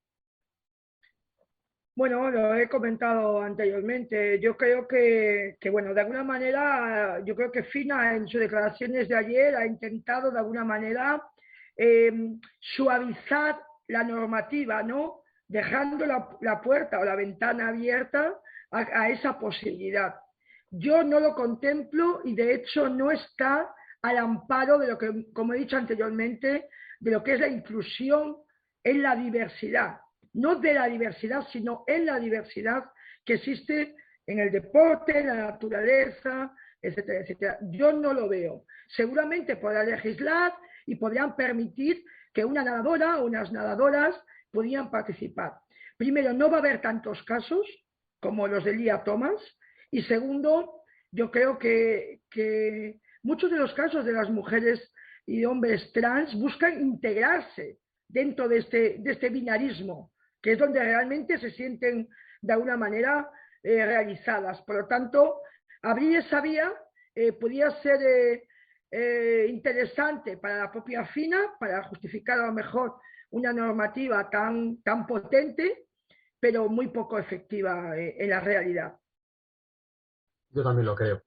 Bueno, lo he comentado anteriormente. Yo creo bueno, de alguna manera, yo creo que FINA en sus declaraciones de ayer ha intentado de alguna manera eh, suavizar la normativa, ¿no? Dejando la puerta o la ventana abierta a esa posibilidad. Yo no lo contemplo y de hecho no está al amparo de lo que, como he dicho anteriormente, de lo que es la inclusión en la diversidad. No de la diversidad, sino en la diversidad que existe en el deporte, en la naturaleza, etcétera, etcétera. Yo no lo veo. Seguramente podrán legislar y podrían permitir que una nadadora o unas nadadoras pudieran participar. Primero, no va a haber tantos casos como los de Lia Thomas. Y segundo, yo creo que muchos de los casos de las mujeres y hombres trans buscan integrarse dentro de este binarismo, que es donde realmente se sienten de alguna manera realizadas. Por lo tanto, abrir esa vía podría ser interesante para la propia FINA, para justificar a lo mejor una normativa tan potente, pero muy poco efectiva en la realidad. Yo también lo creo.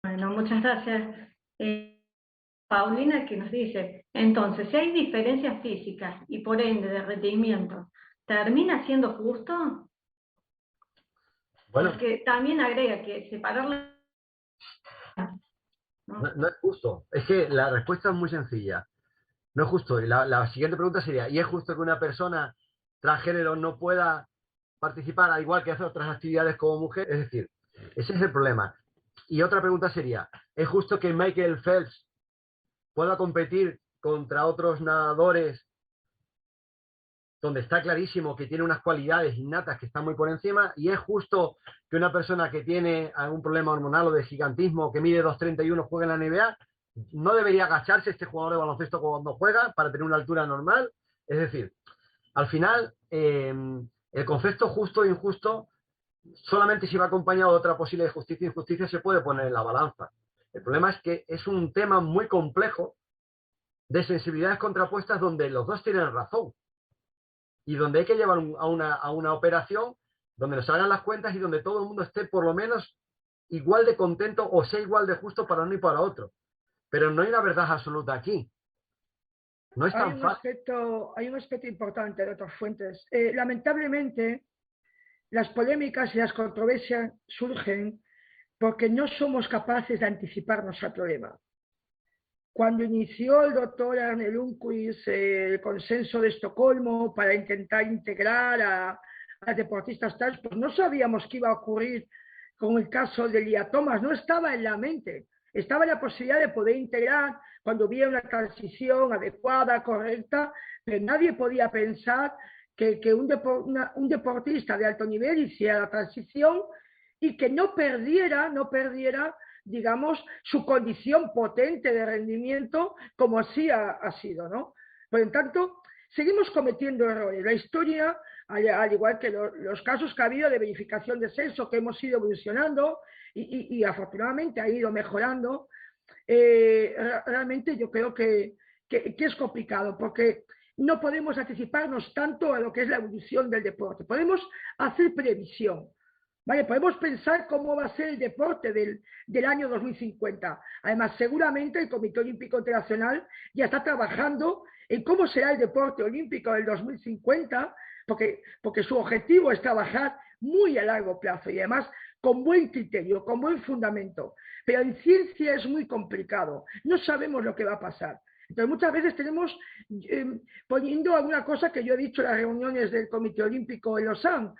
Bueno, muchas gracias. Paulina, que nos dice, entonces, si hay diferencias físicas y por ende de rendimiento, ¿termina siendo justo? Bueno, porque también agrega que separarla... no es justo. Es que la respuesta es muy sencilla. No es justo. Y la siguiente pregunta sería, ¿y es justo que una persona transgénero no pueda participar al igual que hace otras actividades como mujer? Es decir, ese es el problema. Y otra pregunta sería, ¿es justo que Michael Phelps pueda competir contra otros nadadores donde está clarísimo que tiene unas cualidades innatas que están muy por encima? ¿Y es justo que una persona que tiene algún problema hormonal o de gigantismo, que mide 2,31, juegue en la NBA? ¿No debería agacharse este jugador de baloncesto cuando juega para tener una altura normal? Es decir, al final, el concepto justo e injusto, solamente si va acompañado de otra posible de justicia e injusticia, se puede poner en la balanza. El problema es que es un tema muy complejo de sensibilidades contrapuestas donde los dos tienen razón y donde hay que llevar a una operación donde nos hagan las cuentas y donde todo el mundo esté por lo menos igual de contento o sea igual de justo para uno y para otro. Pero no hay una verdad absoluta aquí. No es tan fácil. Hay un aspecto importante de otras fuentes. Lamentablemente, las polémicas y las controversias surgen porque no somos capaces de anticiparnos al problema. Cuando inició el doctor Arne Lundqvist el consenso de Estocolmo para intentar integrar a deportistas trans, pues no sabíamos qué iba a ocurrir con el caso de Lia Thomas, no estaba en la mente. Estaba la posibilidad de poder integrar cuando hubiera una transición adecuada, correcta, pero nadie podía pensar que un deportista de alto nivel hiciera la transición y que no perdiera, digamos, su condición potente de rendimiento como así ha sido, ¿no? Por lo tanto, seguimos cometiendo errores. La historia, al igual que los casos que ha habido de verificación de sexo, que hemos ido evolucionando y afortunadamente ha ido mejorando, realmente yo creo que es complicado, porque no podemos anticiparnos tanto a lo que es la evolución del deporte. Podemos hacer previsión, ¿vale? Podemos pensar cómo va a ser el deporte del año 2050. Además, seguramente el Comité Olímpico Internacional ya está trabajando en cómo será el deporte olímpico del 2050, porque su objetivo es trabajar muy a largo plazo y además con buen criterio, con buen fundamento. Pero en ciencia es muy complicado, no sabemos lo que va a pasar. Entonces muchas veces tenemos, poniendo alguna cosa que yo he dicho en las reuniones del Comité Olímpico en Lausanne,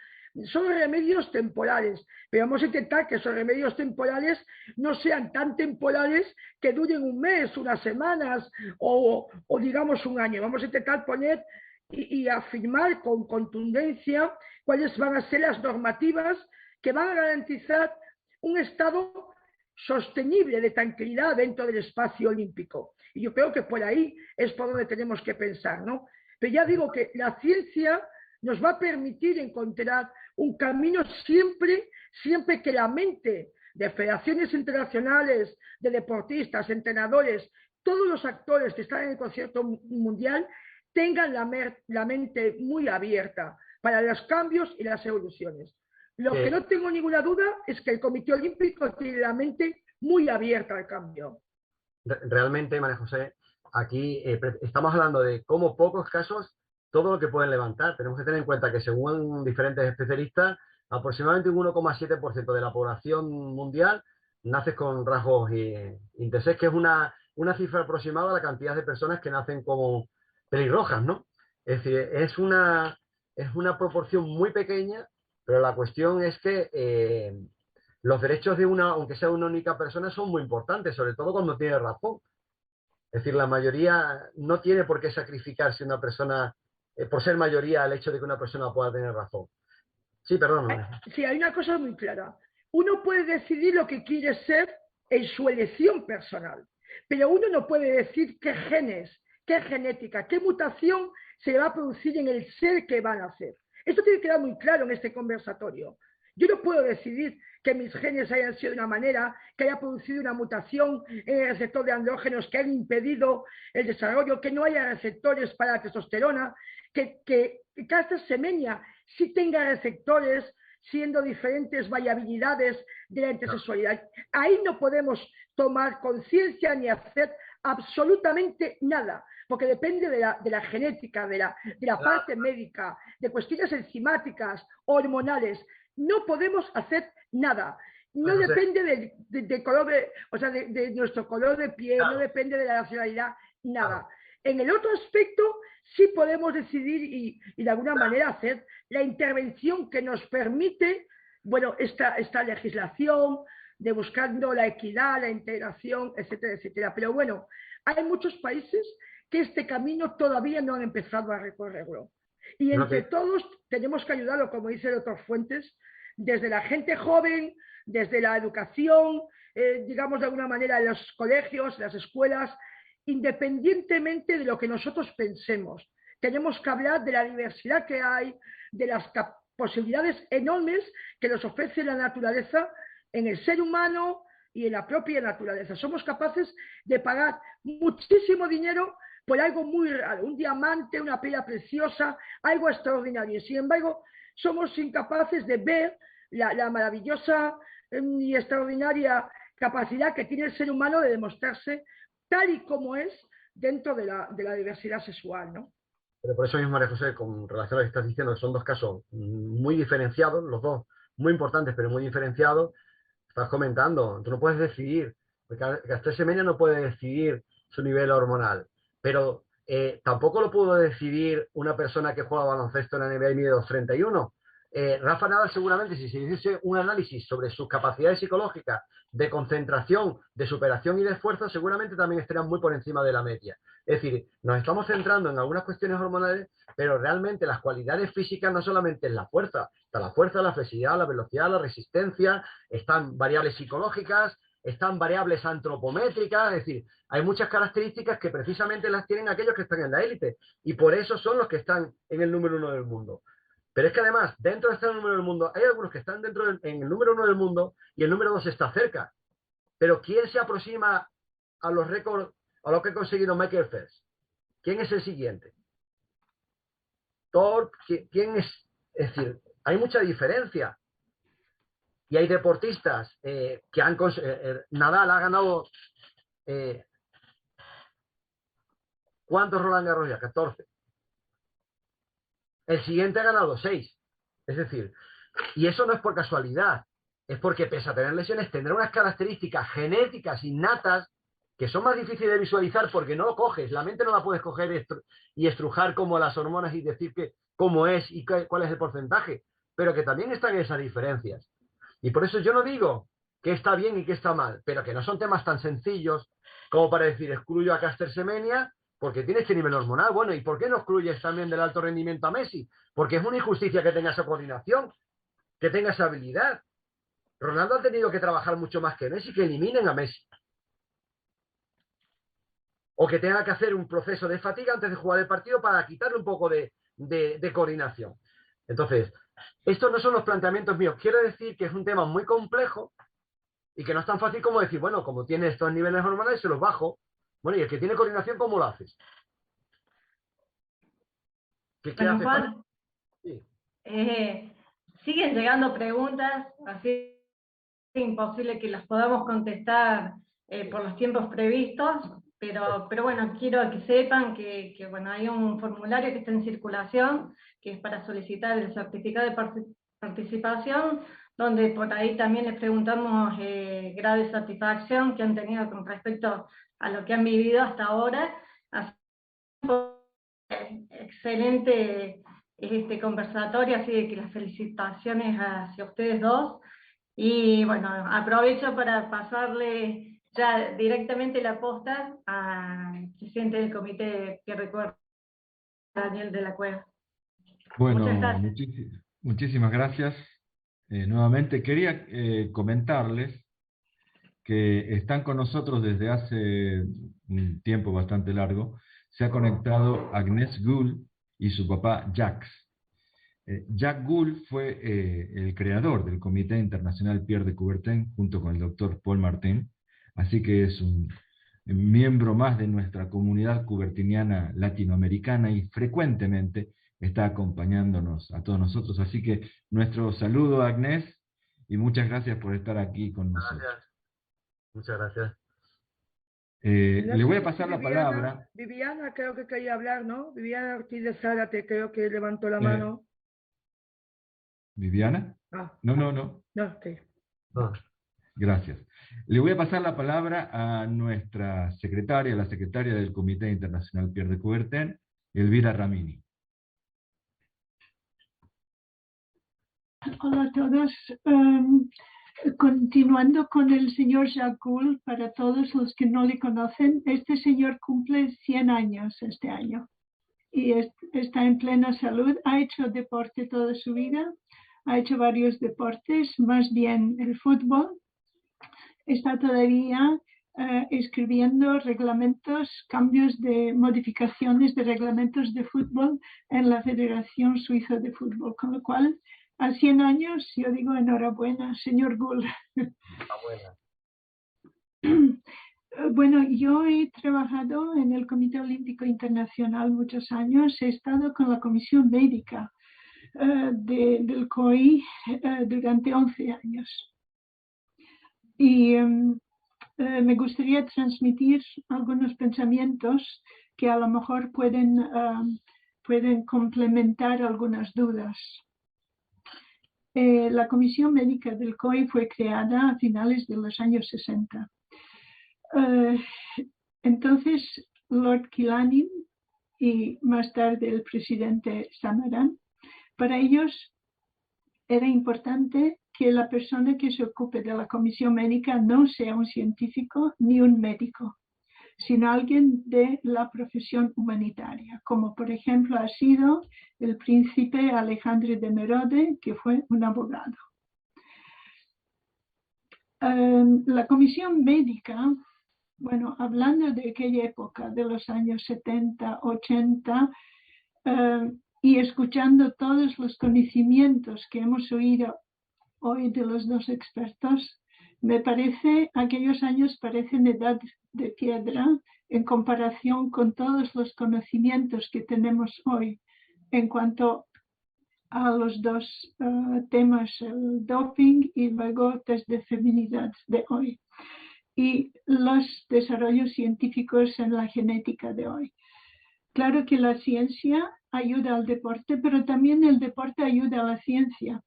son remedios temporales, pero vamos a intentar que esos remedios temporales no sean tan temporales que duren un mes, unas semanas o digamos un año. Vamos a intentar poner y afirmar con contundencia cuáles van a ser las normativas que van a garantizar un estado sostenible de tranquilidad dentro del espacio olímpico. Y yo creo que por ahí es por donde tenemos que pensar, ¿no? Pero ya digo que la ciencia nos va a permitir encontrar un camino siempre que la mente de federaciones internacionales, de deportistas, entrenadores, todos los actores que están en el concierto mundial tengan la mente muy abierta para los cambios y las evoluciones. Lo que no tengo ninguna duda es que el Comité Olímpico tiene la mente muy abierta al cambio. Realmente, María José, aquí estamos hablando de cómo pocos casos todo lo que pueden levantar. Tenemos que tener en cuenta que según diferentes especialistas, aproximadamente un 1,7% de la población mundial nace con rasgos intersex, que es una cifra aproximada a la cantidad de personas que nacen como pelirrojas, ¿no? Es decir, es una proporción muy pequeña, pero la cuestión es que los derechos de aunque sea una única persona, son muy importantes, sobre todo cuando tiene razón. Es decir, la mayoría no tiene por qué sacrificarse una persona, por ser mayoría, el hecho de que una persona pueda tener razón. Sí, perdón. Sí, hay una cosa muy clara. Uno puede decidir lo que quiere ser en su elección personal, pero uno no puede decir qué genes, qué genética, qué mutación se va a producir en el ser que van a hacer. Esto tiene que quedar muy claro en este conversatorio. Yo no puedo decidir que mis genes hayan sido de una manera, que haya producido una mutación en el receptor de andrógenos que han impedido el desarrollo, que no haya receptores para la testosterona, que cada semenia sí tenga receptores siendo diferentes variabilidades de la intersexualidad. Ahí no podemos tomar conciencia ni hacer absolutamente nada, porque depende de la genética, de la parte médica, de cuestiones enzimáticas, hormonales. No podemos hacer nada. No depende del color de nuestro color de piel, no depende de la nacionalidad, nada. En el otro aspecto sí podemos decidir y de alguna manera hacer la intervención que nos permite, bueno, esta legislación de buscando la equidad, la integración, etcétera, etcétera. Pero bueno, hay muchos países que este camino todavía no han empezado a recorrerlo. Y entre todos tenemos que ayudarlo, como dice el doctor Fuentes, desde la gente joven, desde la educación, digamos de alguna manera en los colegios, las escuelas, independientemente de lo que nosotros pensemos. Tenemos que hablar de la diversidad que hay, de las posibilidades enormes que nos ofrece la naturaleza en el ser humano y en la propia naturaleza. Somos capaces de pagar muchísimo dinero por algo muy raro, un diamante, una piedra preciosa, algo extraordinario. Sin embargo, somos incapaces de ver la maravillosa y extraordinaria capacidad que tiene el ser humano de demostrarse tal y como es dentro de la diversidad sexual, ¿no? Pero por eso mismo, María José, con relación a lo que estás diciendo, que son dos casos muy diferenciados, los dos muy importantes, pero muy diferenciados, estás comentando, tú no puedes decidir, Gastón Semenya no puede decidir su nivel hormonal, pero tampoco lo pudo decidir una persona que juega baloncesto en la NBA y mide 2,31. Rafa Nadal seguramente, si se hiciese un análisis sobre sus capacidades psicológicas de concentración, de superación y de esfuerzo, seguramente también estarían muy por encima de la media. Es decir, nos estamos centrando en algunas cuestiones hormonales, pero realmente las cualidades físicas no solamente es la fuerza, está la fuerza, la flexibilidad, la velocidad, la resistencia, están variables psicológicas, están variables antropométricas, es decir, hay muchas características que precisamente las tienen aquellos que están en la élite, y por eso son los que están en el número 1 del mundo. Pero es que además, dentro de este número del mundo, hay algunos que están en el número 1 del mundo y el número 2 está cerca. Pero ¿quién se aproxima a los récords, a lo que ha conseguido Michael Phelps? ¿Quién es el siguiente? ¿Quién es? Es decir, hay mucha diferencia. Y hay deportistas que han... Nadal ha ganado... ¿cuántos Roland Garros ya? 14. El siguiente ha ganado 6. Es decir, y eso no es por casualidad, es porque pese a tener lesiones tendrá unas características genéticas innatas que son más difíciles de visualizar porque no lo coges, la mente no la puedes coger y estrujar como las hormonas y decir cómo es y cuál es el porcentaje, pero que también están esas diferencias. Y por eso yo no digo que está bien y que está mal, pero que no son temas tan sencillos como para decir excluyo a Caster Semenya porque tiene este nivel hormonal. Bueno, ¿y por qué no excluyes también del alto rendimiento a Messi? Porque es una injusticia que tenga esa coordinación, que tenga esa habilidad. Ronaldo ha tenido que trabajar mucho más que Messi, que eliminen a Messi. O que tenga que hacer un proceso de fatiga antes de jugar el partido para quitarle un poco de coordinación. Entonces, estos no son los planteamientos míos. Quiero decir que es un tema muy complejo y que no es tan fácil como decir, bueno, como tiene estos niveles hormonales, se los bajo. Bueno, y el que tiene coordinación, ¿cómo lo haces? ¿Qué hace? Juan, sí. Siguen llegando preguntas, así es imposible que las podamos contestar por los tiempos previstos, pero bueno, quiero que sepan que bueno, hay un formulario que está en circulación, que es para solicitar el certificado de participación, donde por ahí también les preguntamos grado de satisfacción que han tenido con respecto a lo que han vivido hasta ahora. Así excelente conversatorio, así de que las felicitaciones hacia ustedes dos. Y bueno, aprovecho para pasarle ya directamente la posta al presidente del comité que recuerda, Daniel de la Cueva. Bueno, Muchas gracias. muchísimas gracias. Nuevamente quería comentarles que están con nosotros desde hace un tiempo bastante largo. Se ha conectado Agnès Gould y su papá Jacques. Jacques Gould fue el creador del Comité Internacional Pierre de Coubertin junto con el doctor Paul Martin, así que es un miembro más de nuestra comunidad coubertiniana latinoamericana y frecuentemente está acompañándonos a todos nosotros. Así que nuestro saludo a Agnès y muchas gracias por estar aquí con nosotros. Gracias. Muchas gracias. Le voy a pasar la palabra. Viviana creo que quería hablar, ¿no? Viviana Ortiz de Zárate creo que levantó la mano. ¿Viviana? No. No, okay. Gracias. Le voy a pasar la palabra a nuestra secretaria, la secretaria del Comité Internacional Pierre de Coubertin, Elvira Ramini. Hola a todos. Continuando con el señor Jacques Gould, para todos los que no le conocen, este señor cumple 100 años este año y está en plena salud. Ha hecho deporte toda su vida, ha hecho varios deportes, más bien el fútbol. Está todavía escribiendo reglamentos, cambios de modificaciones de reglamentos de fútbol en la Federación Suiza de Fútbol, con lo cual a 100 años, yo digo enhorabuena, señor Gould. Enhorabuena. Bueno, yo he trabajado en el Comité Olímpico Internacional muchos años, he estado con la Comisión Médica del COI durante 11 años. Y me gustaría transmitir algunos pensamientos que a lo mejor pueden complementar algunas dudas. La Comisión Médica del COI fue creada a finales de los años 60. Entonces, Lord Killaney y más tarde el presidente Samaran, para ellos era importante que la persona que se ocupe de la comisión médica no sea un científico ni un médico, sino alguien de la profesión humanitaria, como por ejemplo ha sido el príncipe Alejandro de Merode, que fue un abogado. La comisión médica, bueno, hablando de aquella época, de los años 70, 80, y escuchando todos los conocimientos que hemos oído hoy de los dos expertos, me parece, aquellos años parecen edad de piedra en comparación con todos los conocimientos que tenemos hoy en cuanto a los dos temas, el doping y luego test de feminidad de hoy, y los desarrollos científicos en la genética de hoy. Claro que la ciencia ayuda al deporte, pero también el deporte ayuda a la ciencia.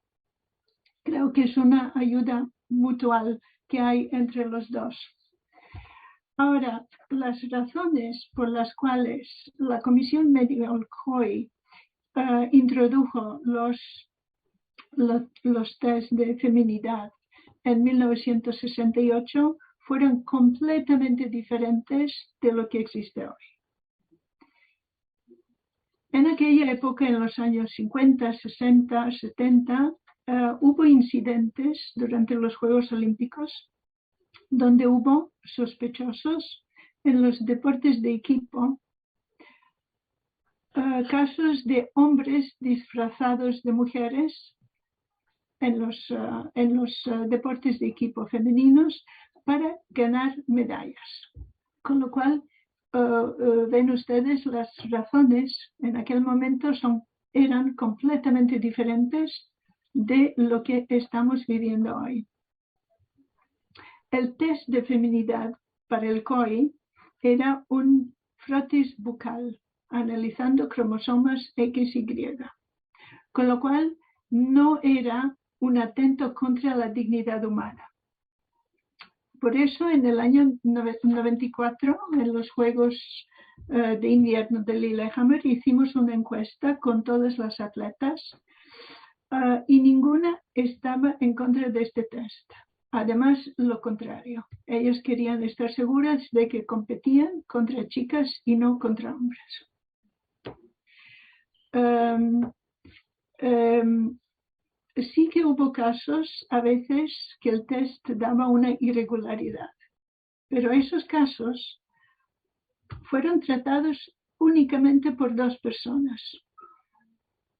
Creo que es una ayuda mutual que hay entre los dos. Ahora, las razones por las cuales la Comisión Médica del COI introdujo los test de feminidad en 1968 fueron completamente diferentes de lo que existe hoy. En aquella época, en los años 50, 60, 70, hubo incidentes durante los Juegos Olímpicos donde hubo sospechosos en los deportes de equipo, casos de hombres disfrazados de mujeres en los deportes de equipo femeninos para ganar medallas. Con lo cual, ven ustedes, las razones en aquel momento eran completamente diferentes de lo que estamos viviendo hoy. El test de feminidad para el COI era un frotis bucal, analizando cromosomas X y Y, con lo cual no era un atento contra la dignidad humana. Por eso, en el año 94, en los Juegos de Invierno de Lillehammer, hicimos una encuesta con todas las atletas y ninguna estaba en contra de este test. Además, lo contrario. Ellos querían estar seguras de que competían contra chicas y no contra hombres. Sí que hubo casos a veces que el test daba una irregularidad, pero esos casos fueron tratados únicamente por dos personas,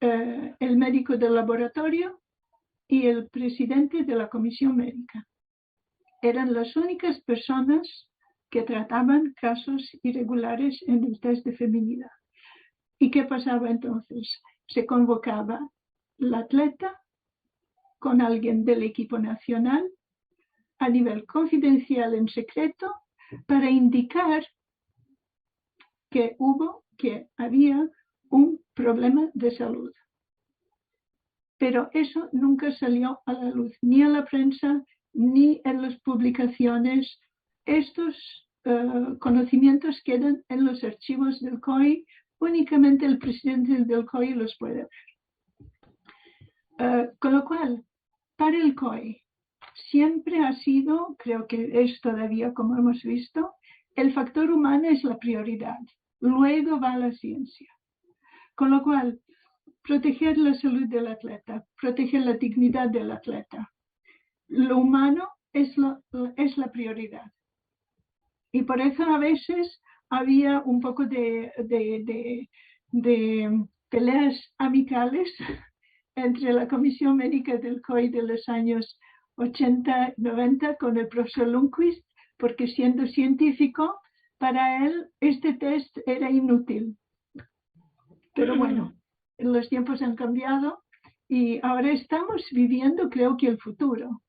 el médico del laboratorio y el presidente de la comisión médica. Eran las únicas personas que trataban casos irregulares en el test de feminidad. ¿Y qué pasaba entonces? Se convocaba la atleta con alguien del equipo nacional a nivel confidencial en secreto para indicar que había un problema de salud. Pero eso nunca salió a la luz, ni a la prensa, ni en las publicaciones. Estos conocimientos quedan en los archivos del COI, únicamente el presidente del COI los puede ver. Con lo cual, para el COI siempre ha sido, creo que es todavía como hemos visto, el factor humano es la prioridad, luego va la ciencia. Con lo cual, proteger la salud del atleta, proteger la dignidad del atleta. Lo humano es la prioridad. Y por eso a veces había un poco de peleas amicales entre la Comisión Médica del COI de los años 80-90 con el profesor Lundquist, porque siendo científico, para él este test era inútil. Pero bueno, los tiempos han cambiado Y ahora estamos viviendo, creo que el futuro.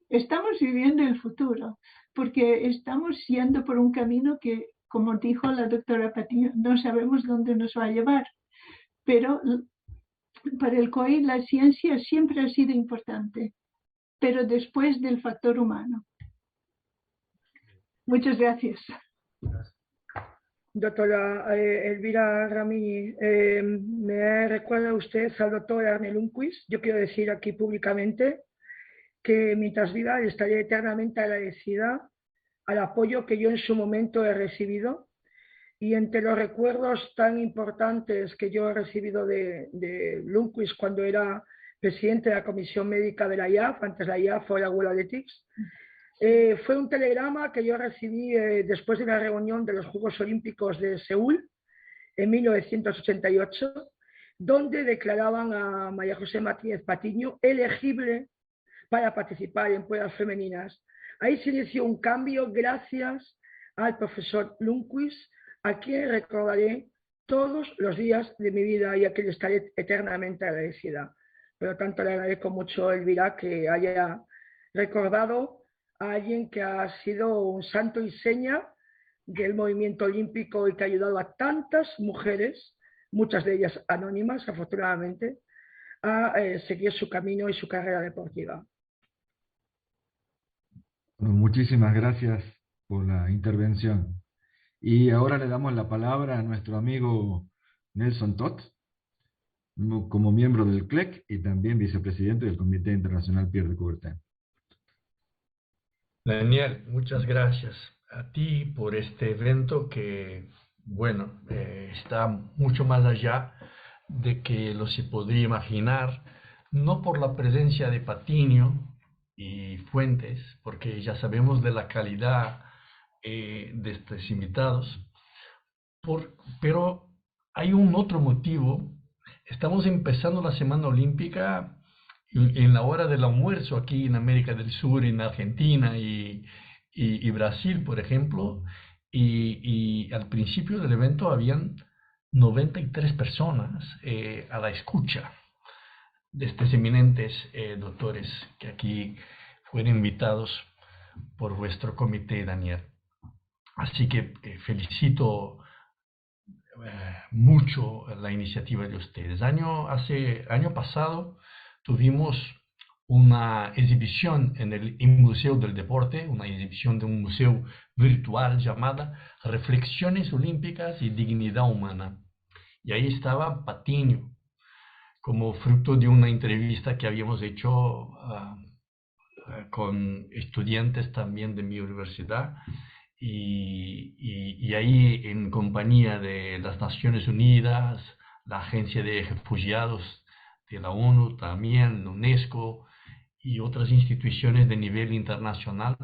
Estamos viviendo el futuro, porque estamos yendo por un camino que, como dijo la doctora Patiño, no sabemos dónde nos va a llevar. Pero para el COI la ciencia siempre ha sido importante, pero después del factor humano. Muchas gracias. Doctora Elvira Ramini, me recuerda usted al doctor Arne Lundquist. Yo quiero decir aquí públicamente que mientras viva estaré eternamente agradecida al apoyo que yo en su momento he recibido, y entre los recuerdos tan importantes que yo he recibido de Lundquist cuando era presidente de la Comisión Médica de la IAF, antes la IAF o la World Athletics, fue un telegrama que yo recibí después de la reunión de los Juegos Olímpicos de Seúl en 1988, donde declaraban a María José Martínez Patiño elegible para participar en pruebas femeninas. Ahí se inició un cambio gracias al profesor Lundquist, a quien recordaré todos los días de mi vida y a quien estaré eternamente agradecida. Por lo tanto, le agradezco mucho, Elvira, que haya recordado a alguien que ha sido un santo y seña del movimiento olímpico y que ha ayudado a tantas mujeres, muchas de ellas anónimas, afortunadamente, a seguir su camino y su carrera deportiva. Bueno, muchísimas gracias por la intervención. Y ahora le damos la palabra a nuestro amigo Nelson Todt, como miembro del CLEC y también vicepresidente del Comité Internacional Pierre de Coubertin. Daniel, muchas gracias a ti por este evento que, bueno, está mucho más allá de que lo se podría imaginar, no por la presencia de Patiño y Fuentes, porque ya sabemos de la calidad de estos invitados, pero hay un otro motivo. Estamos empezando la Semana Olímpica en la hora del almuerzo aquí en América del Sur, en Argentina y Brasil, por ejemplo, y al principio del evento habían 93 personas a la escucha de estos eminentes doctores que aquí fueron invitados por vuestro comité, Daniel. Así que felicito mucho la iniciativa de ustedes. Año pasado tuvimos una exhibición en el Museo del Deporte, una exhibición de un museo virtual llamada Reflexiones Olímpicas y Dignidad Humana. Y ahí estaba Patiño, como fruto de una entrevista que habíamos hecho con estudiantes también de mi universidad, y ahí en compañía de las Naciones Unidas, la Agencia de Refugiados de la ONU, también UNESCO y otras instituciones de nivel internacional,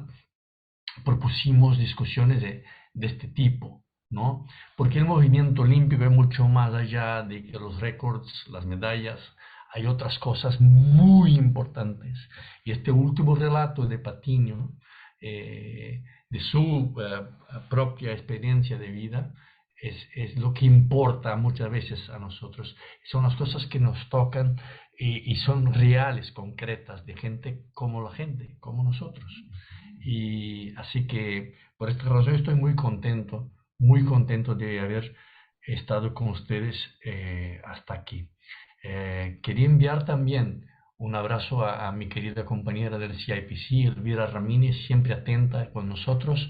propusimos discusiones de este tipo, ¿no? Porque el movimiento olímpico es mucho más allá de los récords, las medallas. Hay otras cosas muy importantes. Y este último relato de Patiño, de su propia experiencia de vida, es lo que importa muchas veces a nosotros. Son las cosas que nos tocan y son reales, concretas, de gente, como nosotros. Y así que por esta razón estoy muy contento de haber estado con ustedes hasta aquí. Quería enviar también un abrazo a mi querida compañera del CIPC, Elvira Ramini, siempre atenta con nosotros,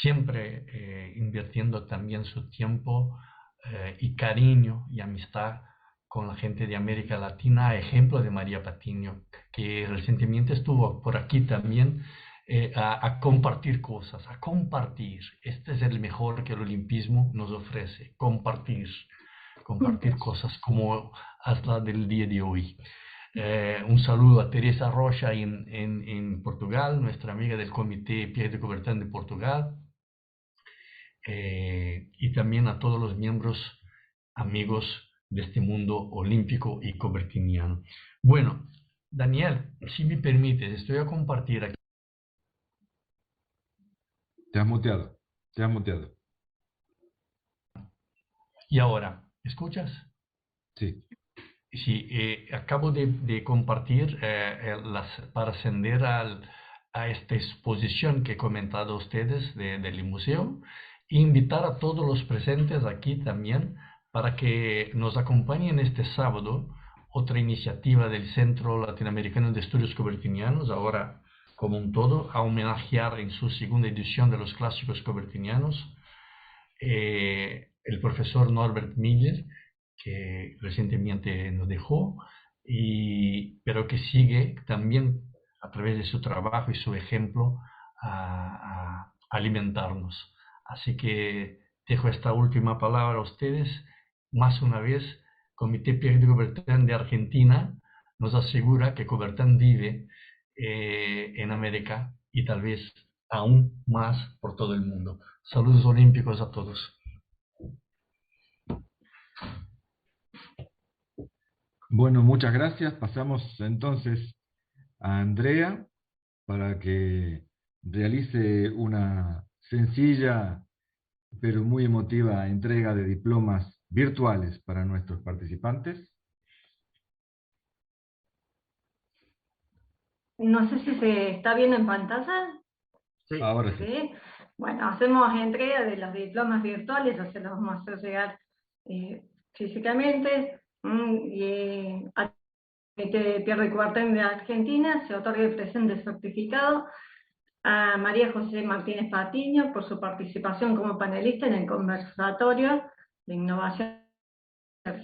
siempre invirtiendo también su tiempo y cariño y amistad con la gente de América Latina, a ejemplo de María Patiño, que recientemente estuvo por aquí también a compartir cosas, a compartir. Este es el mejor que el olimpismo nos ofrece, compartir cosas como hasta del día de hoy. Un saludo a Teresa Rocha en Portugal, nuestra amiga del Comité Pierre de Coubertin de Portugal, y también a todos los miembros, amigos de este mundo olímpico y coubertiniano. Bueno, Daniel, si me permites, estoy a compartir aquí. Te has muteado, te has muteado. Y ahora, ¿escuchas? Sí. Sí, acabo de compartir para ascender a esta exposición que he comentado a ustedes del museo e invitar a todos los presentes aquí también para que nos acompañen este sábado, otra iniciativa del Centro Latinoamericano de Estudios Cobertinianos, ahora como un todo, a homenajear en su segunda edición de los clásicos cobertinianos el profesor Norbert Miller, que recientemente nos dejó, pero que sigue también a través de su trabajo y su ejemplo a alimentarnos. Así que dejo esta última palabra a ustedes. Más una vez, Comité Pierre de Coubertin de Argentina nos asegura que Coubertin vive en América y tal vez aún más por todo el mundo. Saludos olímpicos a todos. Bueno, muchas gracias. Pasamos entonces a Andrea para que realice una sencilla pero muy emotiva entrega de diplomas virtuales para nuestros participantes. No sé si se está viendo en pantalla. Sí. Ahora sí. ¿Sí? Bueno, hacemos entrega de los diplomas virtuales, o se los vamos a hacer llegar físicamente. Y a Pierre de Coubertin de Argentina se otorga el presente certificado a María José Martínez Patiño por su participación como panelista en el conversatorio de innovación,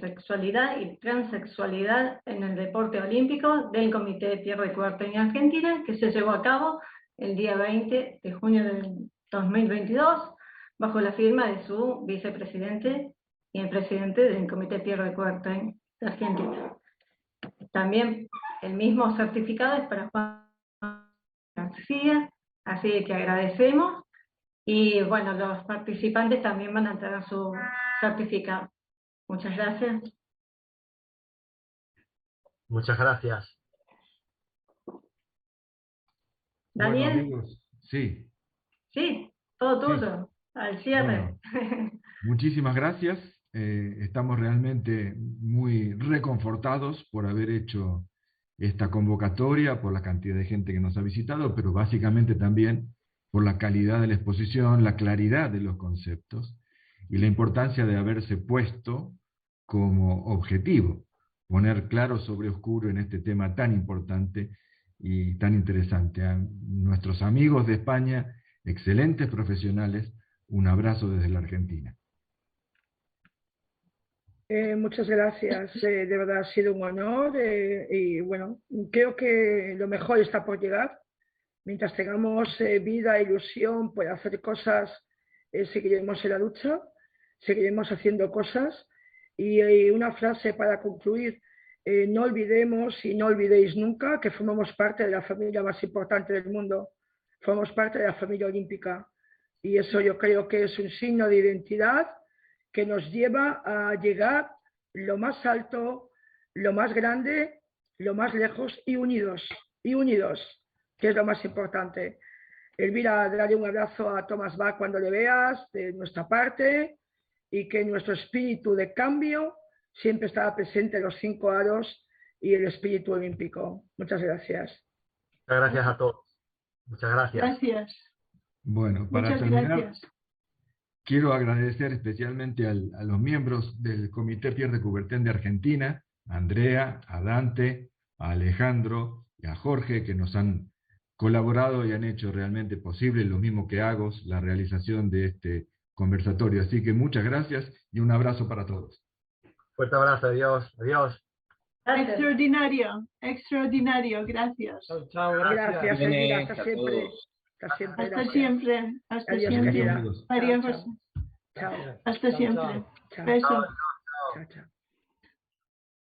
sexualidad y transexualidad en el deporte olímpico del Comité Pierre de Coubertin de Argentina, que se llevó a cabo el día 20 de junio del 2022, bajo la firma de su vicepresidente y el presidente del Comité Pierre de Coubertin de Argentina. También el mismo certificado es para Juan García, así que agradecemos, y bueno, los participantes también van a tener su certificado. Muchas gracias. Muchas gracias. Daniel. Bueno, amigos, sí. Sí, todo tuyo, sí. Al cierre. Bueno, muchísimas gracias. Estamos realmente muy reconfortados por haber hecho esta convocatoria, por la cantidad de gente que nos ha visitado, pero básicamente también por la calidad de la exposición, la claridad de los conceptos y la importancia de haberse puesto como objetivo, poner claro sobre oscuro en este tema tan importante y tan interesante. A nuestros amigos de España, excelentes profesionales, un abrazo desde la Argentina. Muchas gracias, de verdad ha sido un honor y bueno, creo que lo mejor está por llegar. Mientras tengamos vida, ilusión, por hacer cosas, seguiremos en la lucha, seguiremos haciendo cosas. Y una frase para concluir: no olvidemos y no olvidéis nunca que formamos parte de la familia más importante del mundo, formamos parte de la familia olímpica, y eso yo creo que es un signo de identidad que nos lleva a llegar lo más alto, lo más grande, lo más lejos y unidos, que es lo más importante. Elvira, dale un abrazo a Thomas Bach cuando le veas, de nuestra parte, y que nuestro espíritu de cambio siempre estará presente en los 5 aros y el espíritu olímpico. Muchas gracias. Muchas gracias a todos. Muchas gracias. Gracias. Bueno, para terminar, quiero agradecer especialmente a los miembros del Comité Pierre de Coubertin de Argentina, a Andrea, a Dante, a Alejandro y a Jorge, que nos han colaborado y han hecho realmente posible, lo mismo que Agos, la realización de este conversatorio. Así que muchas gracias y un abrazo para todos. Fuerte abrazo, adiós, adiós. Extraordinario, extraordinario, gracias. Chao, chao, gracias. Gracias, Elvira, hasta siempre. Hasta siempre. Hasta siempre. Hasta Adiós, siempre. querida. María Chao, José. chao. Hasta siempre. Chao. Besos. Chao, chao.